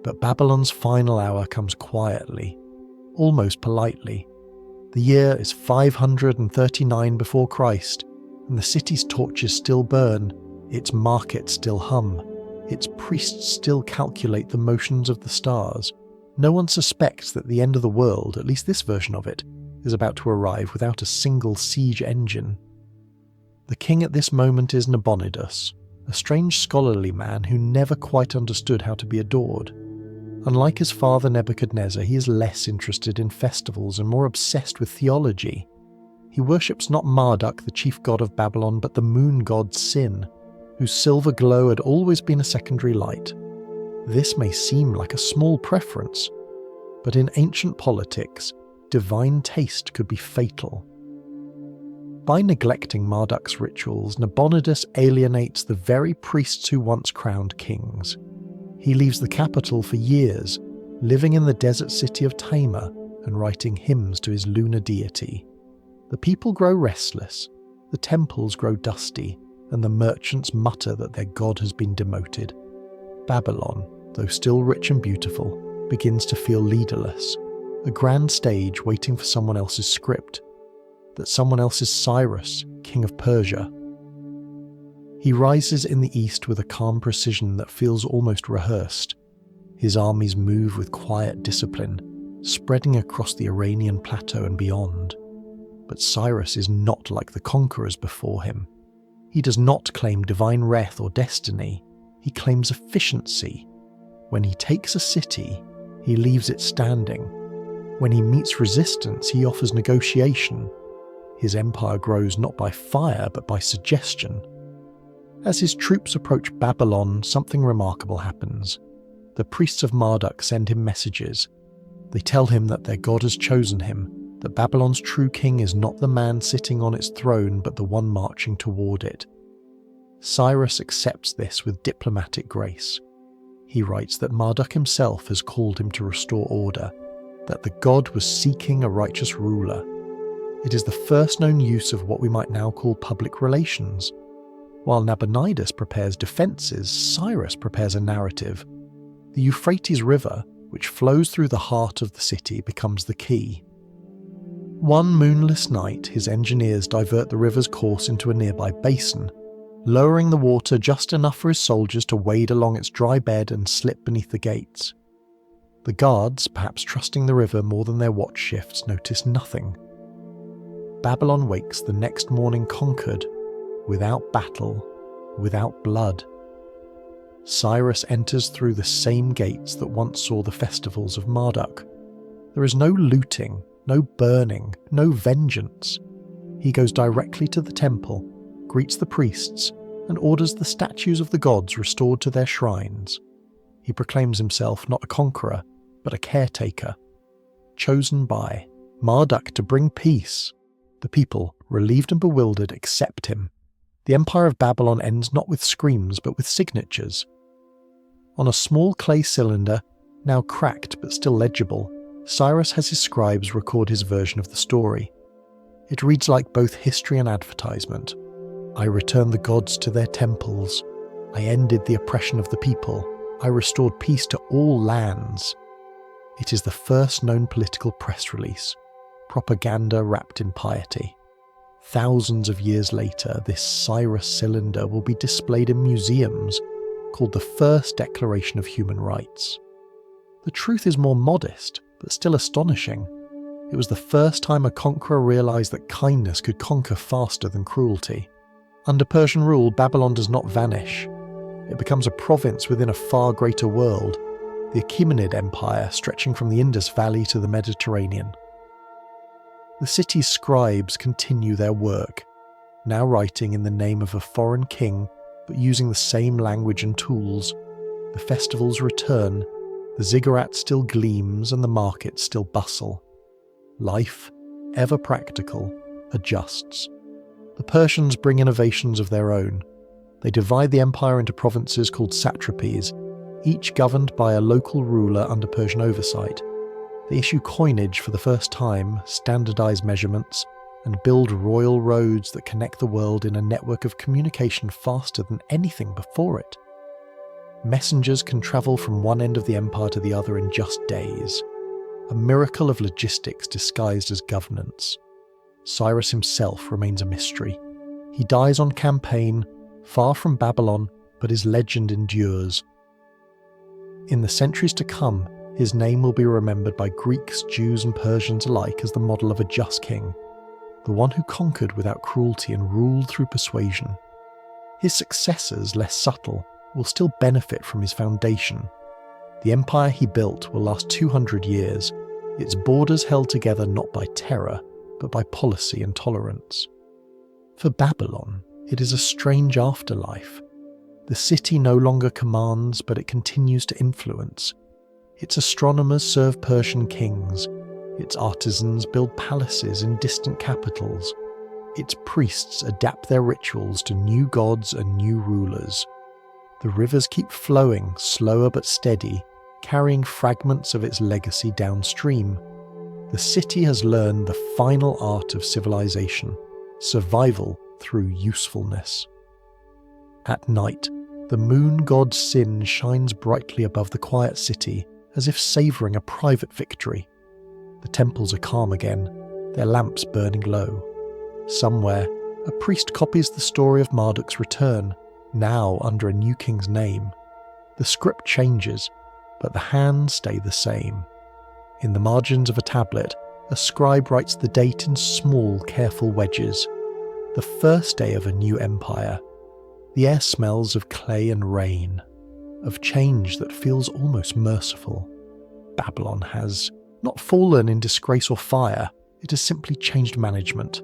But Babylon's final hour comes quietly, almost politely. The year is 539 before Christ, and the city's torches still burn, its markets still hum, its priests still calculate the motions of the stars. No one suspects that the end of the world, at least this version of it, is about to arrive without a single siege engine. The king at this moment is Nabonidus, a strange scholarly man who never quite understood how to be adored. Unlike his father Nebuchadnezzar, he is less interested in festivals and more obsessed with theology. He worships not Marduk, the chief god of Babylon, but the moon god Sin, whose silver glow had always been a secondary light. This may seem like a small preference, but in ancient politics, divine taste could be fatal. By neglecting Marduk's rituals, Nabonidus alienates the very priests who once crowned kings. He leaves the capital for years, living in the desert city of Tamar and writing hymns to his lunar deity. The people grow restless, the temples grow dusty, and the merchants mutter that their god has been demoted. Babylon, though still rich and beautiful, begins to feel leaderless, a grand stage waiting for someone else's script, that someone else is Cyrus, king of Persia. He rises in the east with a calm precision that feels almost rehearsed. His armies move with quiet discipline, spreading across the Iranian plateau and beyond. But Cyrus is not like the conquerors before him. He does not claim divine wrath or destiny. He claims efficiency. When he takes a city, he leaves it standing. When he meets resistance, he offers negotiation. His empire grows not by fire, but by suggestion. As his troops approach Babylon, something remarkable happens. The priests of Marduk send him messages. They tell him that their God has chosen him, that Babylon's true king is not the man sitting on its throne, but the one marching toward it. Cyrus accepts this with diplomatic grace. He writes that Marduk himself has called him to restore order, that the god was seeking a righteous ruler. It is the first known use of what we might now call public relations. While Nabonidus prepares defences, Cyrus prepares a narrative. The Euphrates River, which flows through the heart of the city, becomes the key. One moonless night, his engineers divert the river's course into a nearby basin, lowering the water just enough for his soldiers to wade along its dry bed and slip beneath the gates. The guards, perhaps trusting the river more than their watch shifts, notice nothing. Babylon wakes the next morning conquered, without battle, without blood. Cyrus enters through the same gates that once saw the festivals of Marduk. There is no looting, no burning, no vengeance. He goes directly to the temple, greets the priests, and orders the statues of the gods restored to their shrines. He proclaims himself not a conqueror, but a caretaker, chosen by Marduk to bring peace. The people, relieved and bewildered, accept him. The empire of Babylon ends not with screams, but with signatures. On a small clay cylinder, now cracked but still legible, Cyrus has his scribes record his version of the story. It reads like both history and advertisement. I returned the gods to their temples. I ended the oppression of the people. I restored peace to all lands. It is the first known political press release, propaganda wrapped in piety. Thousands of years later, this Cyrus cylinder will be displayed in museums, called the First Declaration of Human Rights. The truth is more modest, but still astonishing. It was the first time a conqueror realized that kindness could conquer faster than cruelty. Under Persian rule, Babylon does not vanish. It becomes a province within a far greater world, the Achaemenid Empire stretching from the Indus Valley to the Mediterranean. The city's scribes continue their work, now writing in the name of a foreign king, but using the same language and tools. The festivals return, the ziggurat still gleams and the markets still bustle. Life, ever practical, adjusts. The Persians bring innovations of their own. They divide the empire into provinces called satrapies, each governed by a local ruler under Persian oversight. They issue coinage for the first time, standardize measurements, and build royal roads that connect the world in a network of communication faster than anything before it. Messengers can travel from one end of the empire to the other in just days. A miracle of logistics disguised as governance. Cyrus himself remains a mystery. He dies on campaign, far from Babylon, but his legend endures. In the centuries to come, his name will be remembered by Greeks, Jews and Persians alike as the model of a just king, the one who conquered without cruelty and ruled through persuasion. His successors, less subtle, will still benefit from his foundation. The empire he built will last 200 years, its borders held together not by terror, but by policy and tolerance. For Babylon, it is a strange afterlife. The city no longer commands, but it continues to influence. Its astronomers serve Persian kings. Its artisans build palaces in distant capitals. Its priests adapt their rituals to new gods and new rulers. The rivers keep flowing, slower but steady, carrying fragments of its legacy downstream. The city has learned the final art of civilization, survival through usefulness. At night, the moon god Sin shines brightly above the quiet city, as if savouring a private victory. The temples are calm again, their lamps burning low. Somewhere, a priest copies the story of Marduk's return, now under a new king's name. The script changes, but the hands stay the same. In the margins of a tablet, a scribe writes the date in small, careful wedges. The first day of a new empire. The air smells of clay and rain, of change that feels almost merciful. Babylon has not fallen in disgrace or fire, it has simply changed management.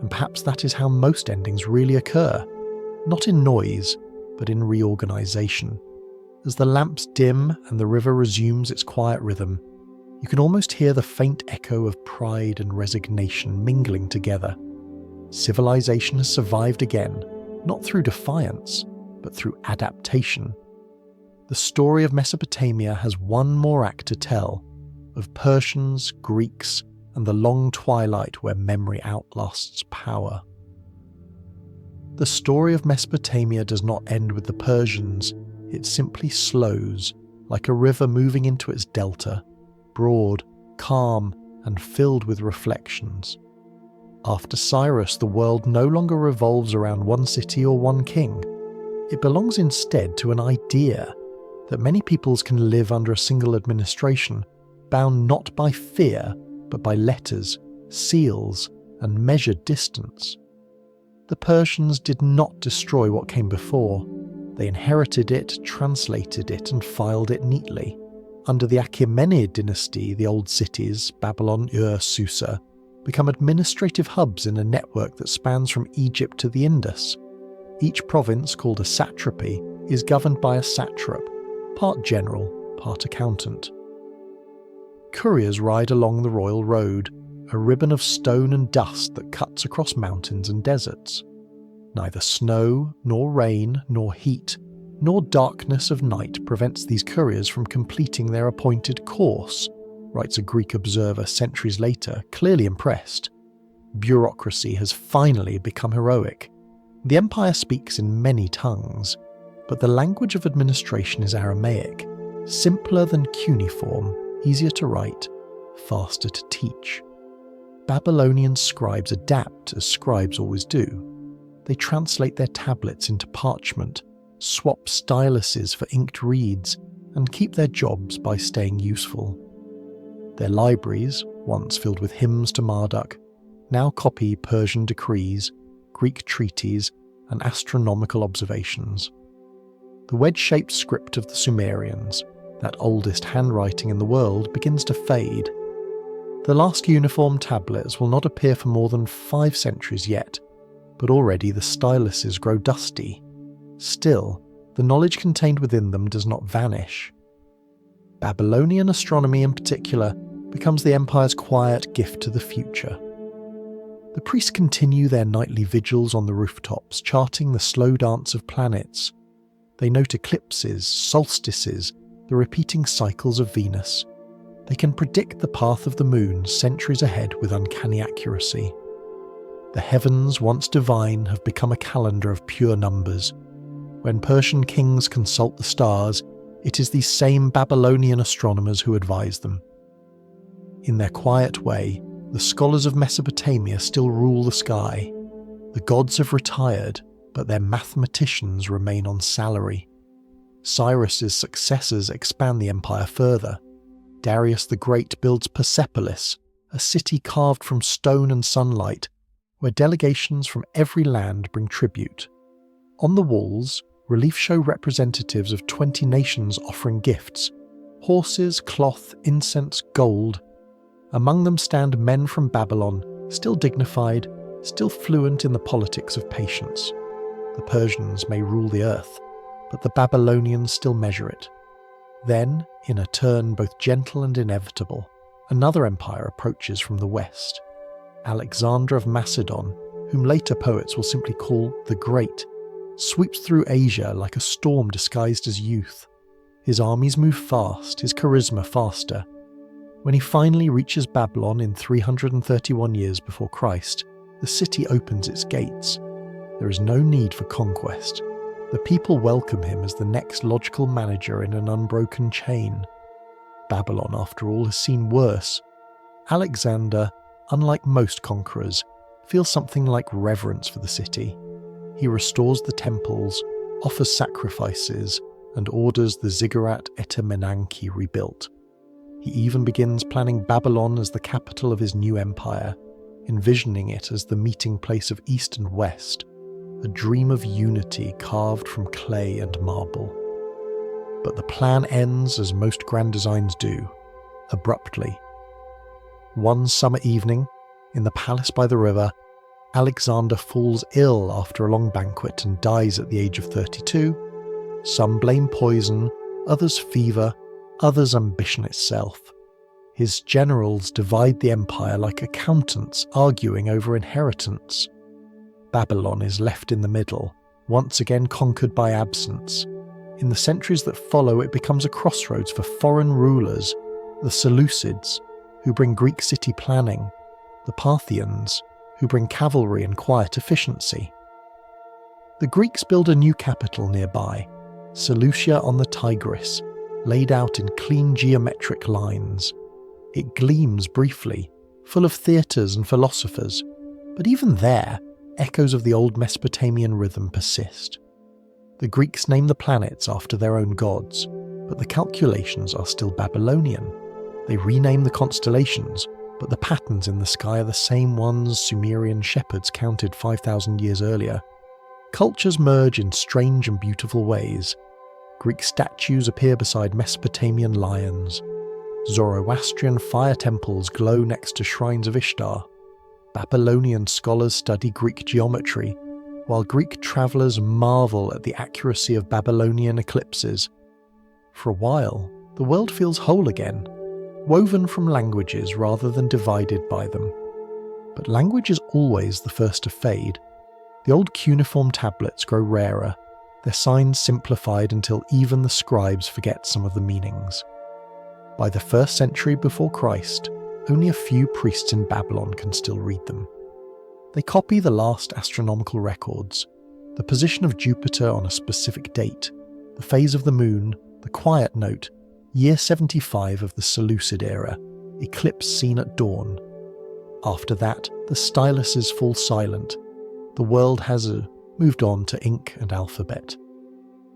And perhaps that is how most endings really occur. Not in noise, but in reorganization. As the lamps dim and the river resumes its quiet rhythm, you can almost hear the faint echo of pride and resignation mingling together. Civilization has survived again, not through defiance, but through adaptation. The story of Mesopotamia has one more act to tell, of Persians, Greeks, and the long twilight where memory outlasts power. The story of Mesopotamia does not end with the Persians, it simply slows, like a river moving into its delta, broad, calm, and filled with reflections. After Cyrus, the world no longer revolves around one city or one king. It belongs instead to an idea that many peoples can live under a single administration, bound not by fear, but by letters, seals, and measured distance. The Persians did not destroy what came before. They inherited it, translated it, and filed it neatly. Under the Achaemenid dynasty, the old cities, Babylon, Ur, Susa, become administrative hubs in a network that spans from Egypt to the Indus. Each province, called a satrapy, is governed by a satrap, part general, part accountant. Couriers ride along the royal road, a ribbon of stone and dust that cuts across mountains and deserts. Neither snow, nor rain, nor heat, nor darkness of night prevents these couriers from completing their appointed course, writes a Greek observer centuries later, clearly impressed. Bureaucracy has finally become heroic. The empire speaks in many tongues, but the language of administration is Aramaic, simpler than cuneiform, easier to write, faster to teach. Babylonian scribes adapt as scribes always do. They translate their tablets into parchment, swap styluses for inked reeds, and keep their jobs by staying useful. Their libraries, once filled with hymns to Marduk, now copy Persian decrees, Greek treaties, and astronomical observations. The wedge-shaped script of the Sumerians, that oldest handwriting in the world, begins to fade. The last cuneiform tablets will not appear for more than 5 centuries yet, but already the styluses grow dusty. Still, the knowledge contained within them does not vanish. Babylonian astronomy in particular becomes the empire's quiet gift to the future. The priests continue their nightly vigils on the rooftops, charting the slow dance of planets. They note eclipses, solstices, the repeating cycles of Venus. They can predict the path of the moon centuries ahead with uncanny accuracy. The heavens, once divine, have become a calendar of pure numbers. When Persian kings consult the stars, it is these same Babylonian astronomers who advise them. In their quiet way, the scholars of Mesopotamia still rule the sky. The gods have retired, but their mathematicians remain on salary. Cyrus's successors expand the empire further. Darius the Great builds Persepolis, a city carved from stone and sunlight, where delegations from every land bring tribute. On the walls, reliefs show representatives of 20 nations offering gifts: horses, cloth, incense, gold. Among them stand men from Babylon, still dignified, still fluent in the politics of patience. The Persians may rule the earth, but the Babylonians still measure it. Then, in a turn both gentle and inevitable, another empire approaches from the west. Alexander of Macedon, whom later poets will simply call the Great, sweeps through Asia like a storm disguised as youth. His armies move fast, his charisma faster. When he finally reaches Babylon in 331 years before Christ, the city opens its gates. There is no need for conquest. The people welcome him as the next logical manager in an unbroken chain. Babylon, after all, has seen worse. Alexander, unlike most conquerors, feels something like reverence for the city. He restores the temples, offers sacrifices, and orders the ziggurat Etemenanki rebuilt. He even begins planning Babylon as the capital of his new empire, envisioning it as the meeting place of East and West, a dream of unity carved from clay and marble. But the plan ends as most grand designs do, abruptly. One summer evening, in the palace by the river, Alexander falls ill after a long banquet and dies at the age of 32. Some blame poison, others fever, others ambition itself. His generals divide the empire like accountants arguing over inheritance. Babylon is left in the middle, once again conquered by absence. In the centuries that follow, it becomes a crossroads for foreign rulers, the Seleucids, who bring Greek city planning, the Parthians, who bring cavalry and quiet efficiency. The Greeks build a new capital nearby, Seleucia on the Tigris, laid out in clean geometric lines. It gleams briefly, full of theatres and philosophers, but even there, echoes of the old Mesopotamian rhythm persist. The Greeks name the planets after their own gods, but the calculations are still Babylonian. They rename the constellations, but the patterns in the sky are the same ones Sumerian shepherds counted 5,000 years earlier. Cultures merge in strange and beautiful ways. Greek statues appear beside Mesopotamian lions. Zoroastrian fire temples glow next to shrines of Ishtar. Babylonian scholars study Greek geometry, while Greek travellers marvel at the accuracy of Babylonian eclipses. For a while, the world feels whole again, woven from languages rather than divided by them. But language is always the first to fade. The old cuneiform tablets grow rarer, their signs simplified until even the scribes forget some of the meanings. By the 1st century before Christ, only a few priests in Babylon can still read them. They copy the last astronomical records, the position of Jupiter on a specific date, the phase of the moon, the quiet note, year 75 of the Seleucid era, eclipse seen at dawn. After that, the styluses fall silent. The world has moved on to ink and alphabet.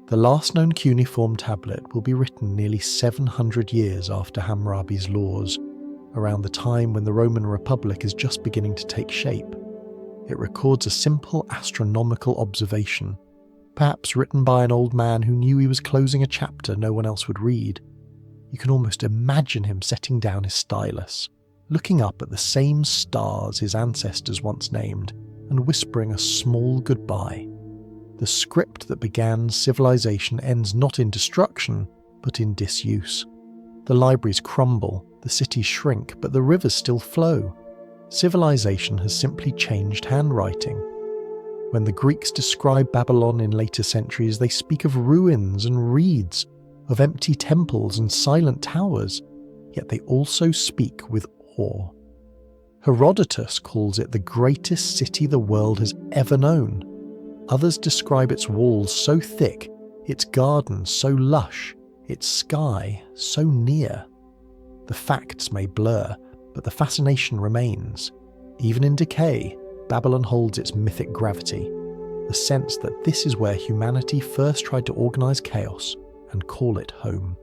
The last known cuneiform tablet will be written nearly 700 years after Hammurabi's laws, around the time when the Roman Republic is just beginning to take shape. It records a simple astronomical observation, perhaps written by an old man who knew he was closing a chapter no one else would read. You can almost imagine him setting down his stylus, looking up at the same stars his ancestors once named, and whispering a small goodbye. The script that began civilization ends not in destruction, but in disuse. The libraries crumble, the cities shrink, but the rivers still flow. Civilization has simply changed handwriting. When the Greeks describe Babylon in later centuries, they speak of ruins and reeds, of empty temples and silent towers, yet they also speak with awe. Herodotus calls it the greatest city the world has ever known. Others describe its walls so thick, its gardens so lush, its sky so near. The facts may blur, but the fascination remains. Even in decay, Babylon holds its mythic gravity, the sense that this is where humanity first tried to organise chaos and call it home.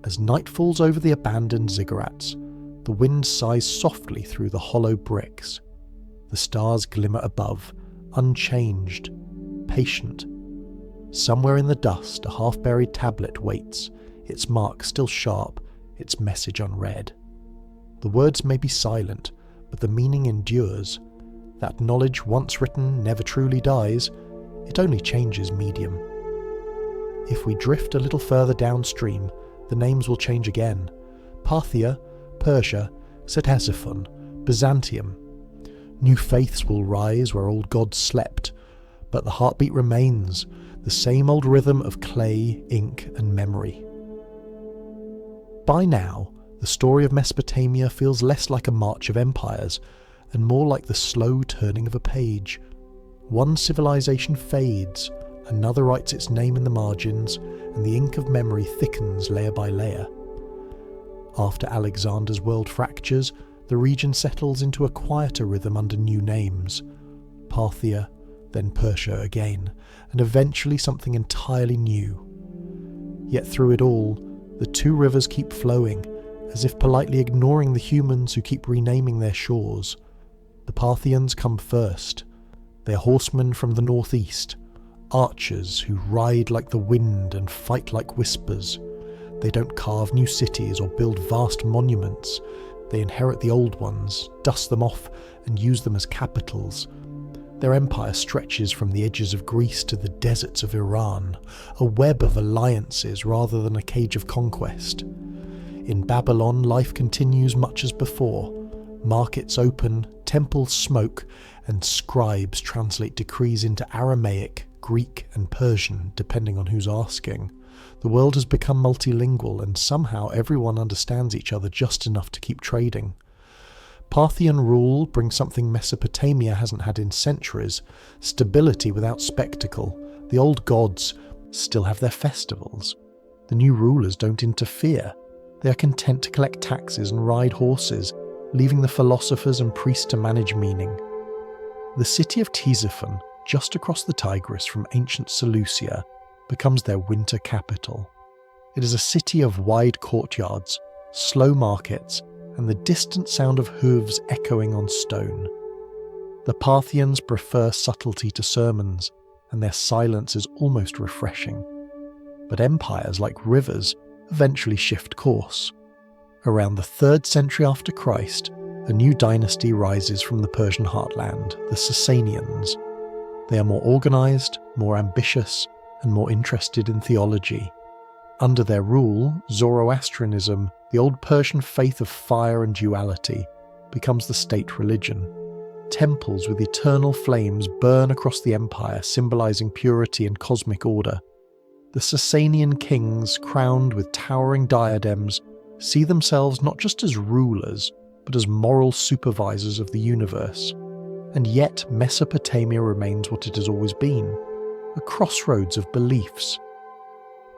As night falls over the abandoned ziggurats, the wind sighs softly through the hollow bricks. The stars glimmer above, unchanged, patient. Somewhere in the dust, a half-buried tablet waits, its mark still sharp, its message unread. The words may be silent, but the meaning endures. That knowledge once written never truly dies, it only changes medium. If we drift a little further downstream, the names will change again. Parthia, Persia, Ctesiphon, Byzantium. New faiths will rise where old gods slept, but the heartbeat remains, the same old rhythm of clay, ink, and memory. By now, the story of Mesopotamia feels less like a march of empires, and more like the slow turning of a page. One civilization fades, another writes its name in the margins, and the ink of memory thickens layer by layer. After Alexander's world fractures, the region settles into a quieter rhythm under new names. Parthia, then Persia again, and eventually something entirely new. Yet through it all, the two rivers keep flowing, as if politely ignoring the humans who keep renaming their shores. The Parthians come first. They're horsemen from the northeast, archers who ride like the wind and fight like whispers. They don't carve new cities or build vast monuments. They inherit the old ones, dust them off, and use them as capitals. Their empire stretches from the edges of Greece to the deserts of Iran, a web of alliances rather than a cage of conquest. In Babylon, life continues much as before. Markets open, temples smoke, and scribes translate decrees into Aramaic, Greek, and Persian, depending on who's asking. The world has become multilingual, and somehow everyone understands each other just enough to keep trading. Parthian rule brings something Mesopotamia hasn't had in centuries: stability without spectacle. The old gods still have their festivals. The new rulers don't interfere. They are content to collect taxes and ride horses, leaving the philosophers and priests to manage meaning. The city of Ctesiphon, just across the Tigris from ancient Seleucia, becomes their winter capital. It is a city of wide courtyards, slow markets, and the distant sound of hooves echoing on stone. The Parthians prefer subtlety to sermons, and their silence is almost refreshing. But empires, like rivers, eventually shift course. Around the 3rd century after Christ, a new dynasty rises from the Persian heartland, the Sasanians. They are more organised, more ambitious, and more interested in theology. Under their rule, Zoroastrianism, the old Persian faith of fire and duality, becomes the state religion. Temples with eternal flames burn across the empire, symbolising purity and cosmic order. The Sasanian kings, crowned with towering diadems, see themselves not just as rulers, but as moral supervisors of the universe. And yet Mesopotamia remains what it has always been, a crossroads of beliefs.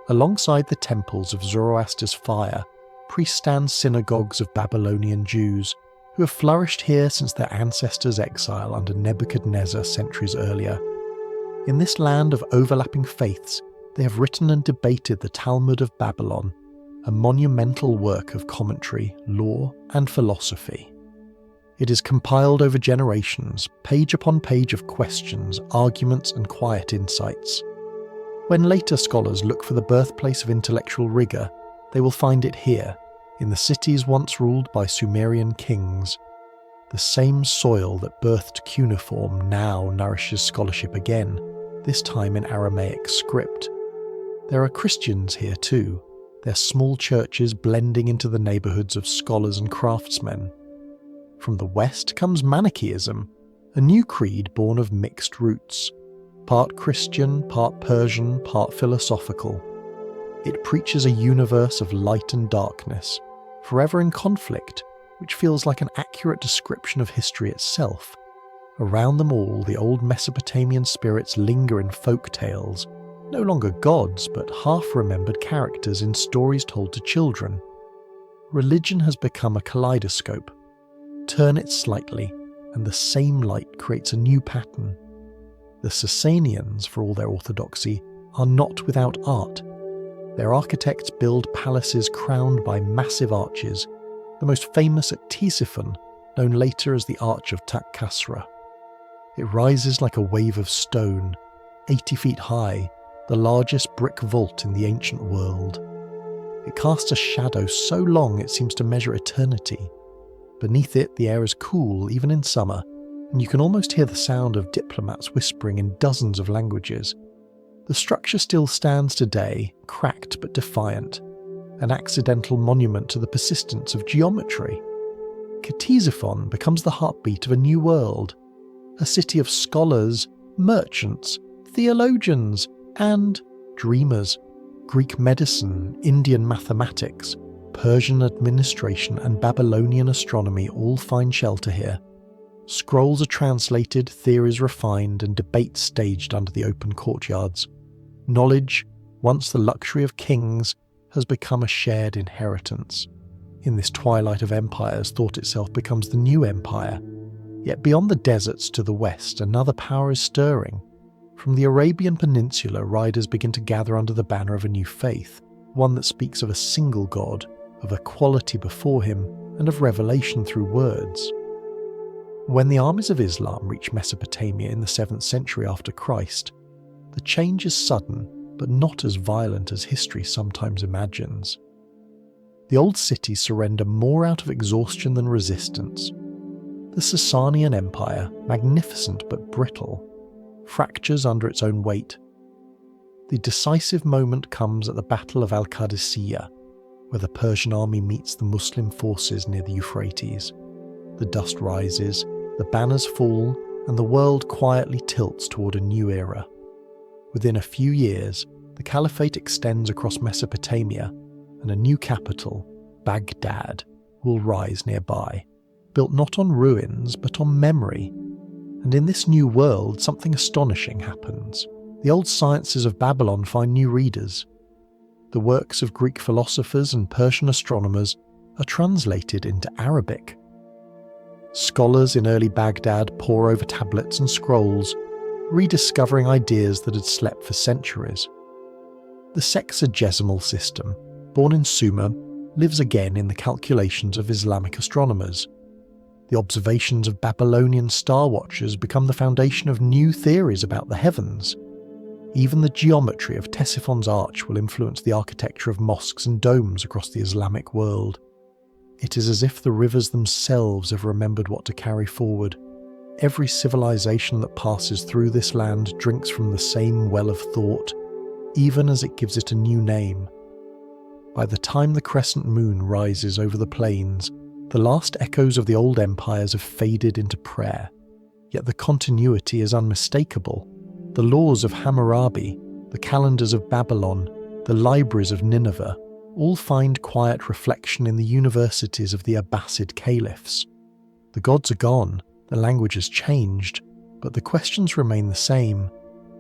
Alongside the temples of Zoroaster's fire, priests-stand synagogues of Babylonian Jews, who have flourished here since their ancestors' exile under Nebuchadnezzar centuries earlier. In this land of overlapping faiths, they have written and debated the Talmud of Babylon, a monumental work of commentary, law, and philosophy. It is compiled over generations, page upon page of questions, arguments, and quiet insights. When later scholars look for the birthplace of intellectual rigour, they will find it here, in the cities once ruled by Sumerian kings. The same soil that birthed cuneiform now nourishes scholarship again, this time in Aramaic script. There are Christians here too, their small churches blending into the neighbourhoods of scholars and craftsmen. From the west comes Manichaeism, a new creed born of mixed roots. Part Christian, part Persian, part philosophical. It preaches a universe of light and darkness, forever in conflict, which feels like an accurate description of history itself. Around them all, the old Mesopotamian spirits linger in folk tales, no longer gods, but half-remembered characters in stories told to children. Religion has become a kaleidoscope. Turn it slightly, and the same light creates a new pattern. The Sasanians, for all their orthodoxy, are not without art. Their architects build palaces crowned by massive arches, the most famous at Ctesiphon, known later as the Arch of Takkasra. It rises like a wave of stone, 80 feet high, the largest brick vault in the ancient world. It casts a shadow so long it seems to measure eternity. Beneath it, the air is cool, even in summer, and you can almost hear the sound of diplomats whispering in dozens of languages. The structure still stands today, cracked but defiant, an accidental monument to the persistence of geometry. Ctesiphon becomes the heartbeat of a new world, a city of scholars, merchants, theologians, and dreamers. Greek medicine, Indian mathematics, Persian administration, and Babylonian astronomy all find shelter here. Scrolls are translated, theories refined, and debates staged under the open courtyards. Knowledge, once the luxury of kings, has become a shared inheritance. In this twilight of empires, thought itself becomes the new empire. Yet beyond the deserts to the west, another power is stirring. From the Arabian Peninsula, riders begin to gather under the banner of a new faith, one that speaks of a single God, of equality before him, and of revelation through words. When the armies of Islam reach Mesopotamia in the 7th century after Christ, the change is sudden, but not as violent as history sometimes imagines. The old cities surrender more out of exhaustion than resistance. The Sasanian Empire, magnificent but brittle, fractures under its own weight. The decisive moment comes at the Battle of Akkad and Assyria, where the Persian army meets the Muslim forces near the Euphrates. The dust rises, the banners fall, and the world quietly tilts toward a new era. Within a few years, the caliphate extends across Mesopotamia, and a new capital, Baghdad, will rise nearby, built not on ruins but on memory. And in this new world, something astonishing happens. The old sciences of Babylon find new readers. The works of Greek philosophers and Persian astronomers are translated into Arabic. Scholars in early Baghdad pore over tablets and scrolls, rediscovering ideas that had slept for centuries. The sexagesimal system, born in Sumer, lives again in the calculations of Islamic astronomers. The observations of Babylonian star watchers become the foundation of new theories about the heavens. Even the geometry of Ctesiphon's arch will influence the architecture of mosques and domes across the Islamic world. It is as if the rivers themselves have remembered what to carry forward. Every civilization that passes through this land drinks from the same well of thought, even as it gives it a new name. By the time the crescent moon rises over the plains, the last echoes of the old empires have faded into prayer, yet the continuity is unmistakable. The laws of Hammurabi, the calendars of Babylon, the libraries of Nineveh, all find quiet reflection in the universities of the Abbasid caliphs. The gods are gone, the language has changed, but the questions remain the same.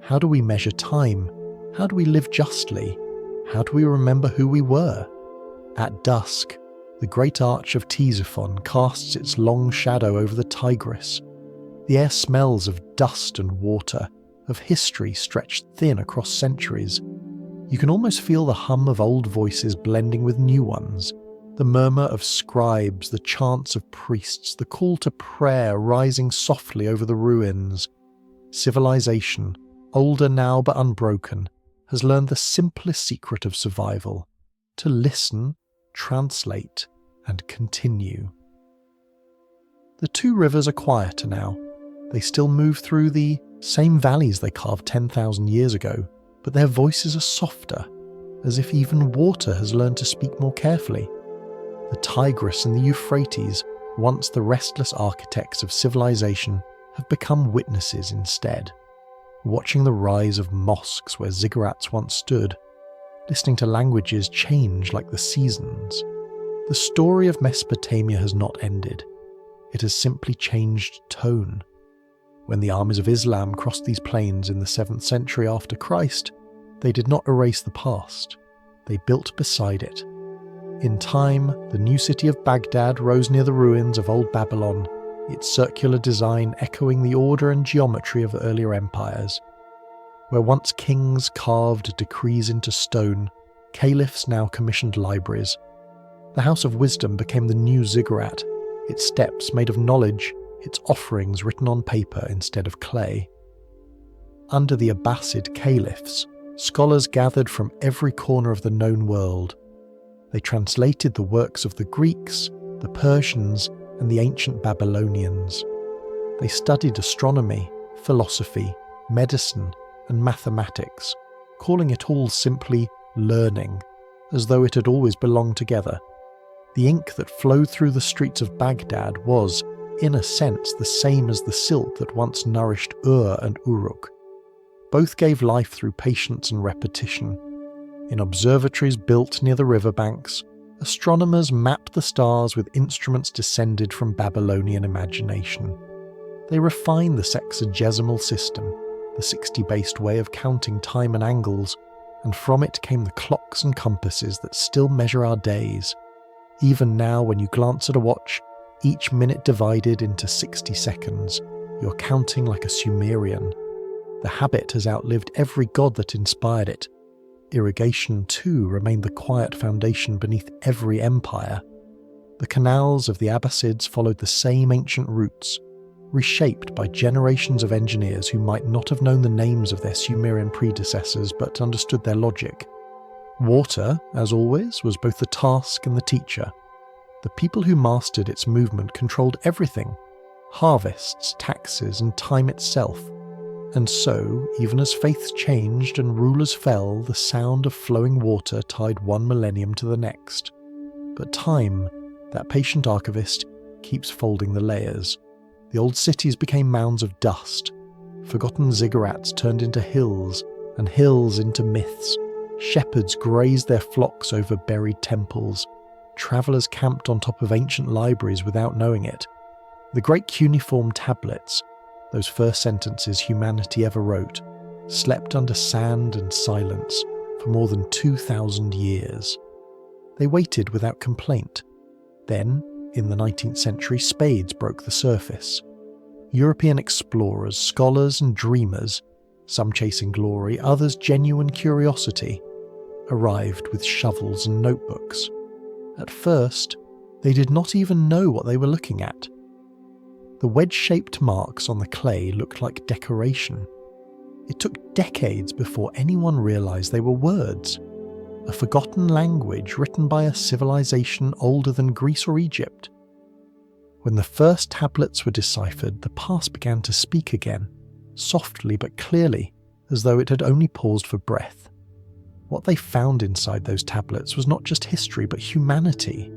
How do we measure time? How do we live justly? How do we remember who we were? At dusk, the great arch of Ctesiphon casts its long shadow over the Tigris. The air smells of dust and water, of history stretched thin across centuries. You can almost feel the hum of old voices blending with new ones, the murmur of scribes, the chants of priests, the call to prayer rising softly over the ruins. Civilization, older now but unbroken, has learned the simplest secret of survival: to listen, translate, and continue. The two rivers are quieter now. They still move through the same valleys they carved 10,000 years ago, but their voices are softer, as if even water has learned to speak more carefully. The Tigris and the Euphrates, once the restless architects of civilization, have become witnesses instead, watching the rise of mosques where ziggurats once stood, listening to languages change like the seasons. The story of Mesopotamia has not ended. It has simply changed tone. When the armies of Islam crossed these plains in the 7th century after Christ, they did not erase the past. They built beside it. In time, the new city of Baghdad rose near the ruins of old Babylon, its circular design echoing the order and geometry of earlier empires. Where once kings carved decrees into stone, caliphs now commissioned libraries. The House of Wisdom became the new ziggurat, its steps made of knowledge, its offerings written on paper instead of clay. Under the Abbasid caliphs, scholars gathered from every corner of the known world. They translated the works of the Greeks, the Persians, and the ancient Babylonians. They studied astronomy, philosophy, medicine, and mathematics, calling it all simply learning, as though it had always belonged together. The ink that flowed through the streets of Baghdad was, in a sense, the same as the silk that once nourished Ur and Uruk. Both gave life through patience and repetition. In observatories built near the riverbanks, astronomers mapped the stars with instruments descended from Babylonian imagination. They refined the sexagesimal system, the 60-based way of counting time and angles, and from it came the clocks and compasses that still measure our days. Even now, when you glance at a watch, Each minute divided into 60 seconds. You're counting like a Sumerian. The habit has outlived every god that inspired it. Irrigation, too, remained the quiet foundation beneath every empire. The canals of the Abbasids followed the same ancient routes, reshaped by generations of engineers who might not have known the names of their Sumerian predecessors but understood their logic. Water, as always, was both the task and the teacher. The people who mastered its movement controlled everything: harvests, taxes, and time itself. And so, even as faiths changed and rulers fell, the sound of flowing water tied one millennium to the next. But time, that patient archivist, keeps folding the layers. The old cities became mounds of dust. Forgotten ziggurats turned into hills, and hills into myths. Shepherds grazed their flocks over buried temples. Travellers camped on top of ancient libraries without knowing it. The great cuneiform tablets, those first sentences humanity ever wrote, slept under sand and silence for more than 2,000 years. They waited without complaint. Then, in the 19th century, spades broke the surface. European explorers, scholars and dreamers, some chasing glory, others genuine curiosity, arrived with shovels and notebooks. At first, they did not even know what they were looking at. The wedge-shaped marks on the clay looked like decoration. It took decades before anyone realized they were words, a forgotten language written by a civilization older than Greece or Egypt. When the first tablets were deciphered, the past began to speak again, softly but clearly, as though it had only paused for breath. What they found inside those tablets was not just history but humanity.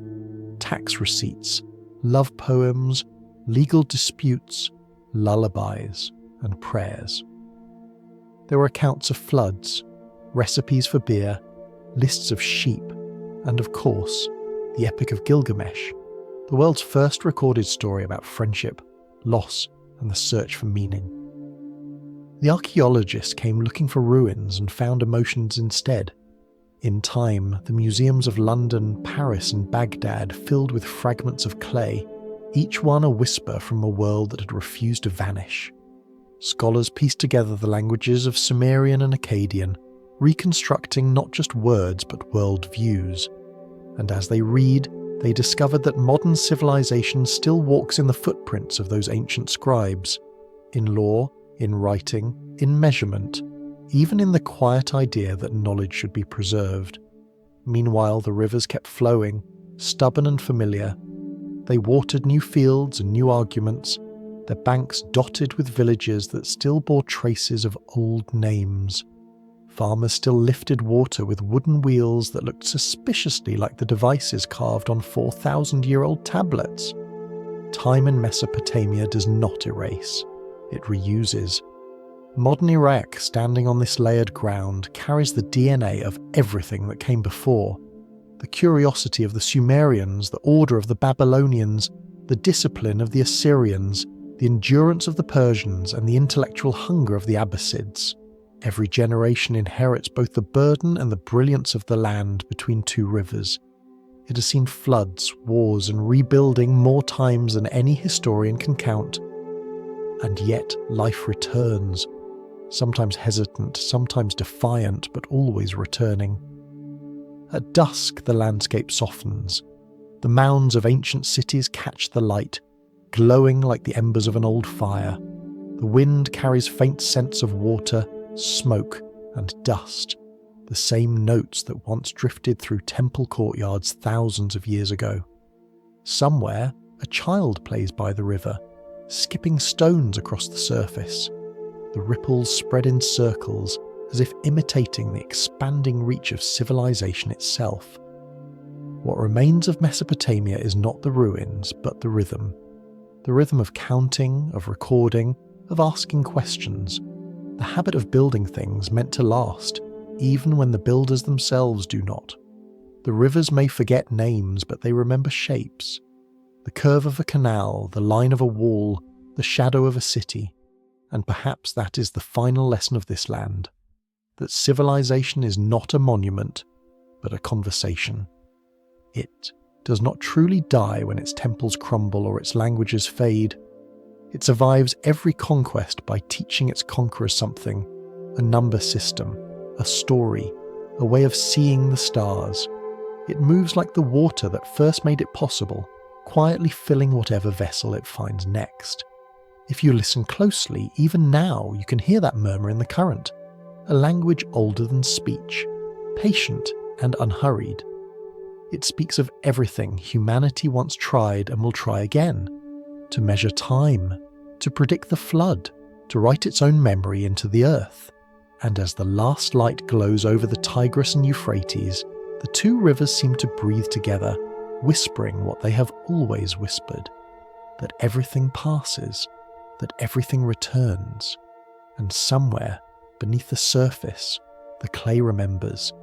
Tax receipts, love poems, legal disputes, lullabies, and prayers. There were accounts of floods, recipes for beer, lists of sheep, and of course, the Epic of Gilgamesh, the world's first recorded story about friendship, loss, and the search for meaning. The archaeologists came looking for ruins and found emotions instead. In time, the museums of London, Paris, and Baghdad filled with fragments of clay, each one a whisper from a world that had refused to vanish. Scholars pieced together the languages of Sumerian and Akkadian, reconstructing not just words but world views. And as they read, they discovered that modern civilization still walks in the footprints of those ancient scribes, in law, in writing, in measurement, even in the quiet idea that knowledge should be preserved. Meanwhile, the rivers kept flowing, stubborn and familiar. They watered new fields and new arguments, their banks dotted with villages that still bore traces of old names. Farmers still lifted water with wooden wheels that looked suspiciously like the devices carved on 4,000-year-old tablets. Time in Mesopotamia does not erase, it reuses. Modern Iraq, standing on this layered ground, carries the DNA of everything that came before. The curiosity of the Sumerians, the order of the Babylonians, the discipline of the Assyrians, the endurance of the Persians, and the intellectual hunger of the Abbasids. Every generation inherits both the burden and the brilliance of the land between two rivers. It has seen floods, wars, and rebuilding more times than any historian can count. And yet life returns, sometimes hesitant, sometimes defiant, but always returning. At dusk, the landscape softens. The mounds of ancient cities catch the light, glowing like the embers of an old fire. The wind carries faint scents of water, smoke, and dust, the same notes that once drifted through temple courtyards thousands of years ago. Somewhere, a child plays by the river, skipping stones across the surface. The ripples spread in circles, as if imitating the expanding reach of civilization itself. What remains of Mesopotamia is not the ruins, but the rhythm. The rhythm of counting, of recording, of asking questions. The habit of building things meant to last, even when the builders themselves do not. The rivers may forget names, but they remember shapes. The curve of a canal, the line of a wall, the shadow of a city. And perhaps that is the final lesson of this land, that civilization is not a monument, but a conversation. It does not truly die when its temples crumble or its languages fade. It survives every conquest by teaching its conquerors something, a number system, a story, a way of seeing the stars. It moves like the water that first made it possible, quietly filling whatever vessel it finds next. If you listen closely, even now you can hear that murmur in the current, a language older than speech, patient and unhurried. It speaks of everything humanity once tried and will try again, to measure time, to predict the flood, to write its own memory into the earth. And as the last light glows over the Tigris and Euphrates, the two rivers seem to breathe together, whispering what they have always whispered, that everything passes, that everything returns, and somewhere beneath the surface, the clay remembers,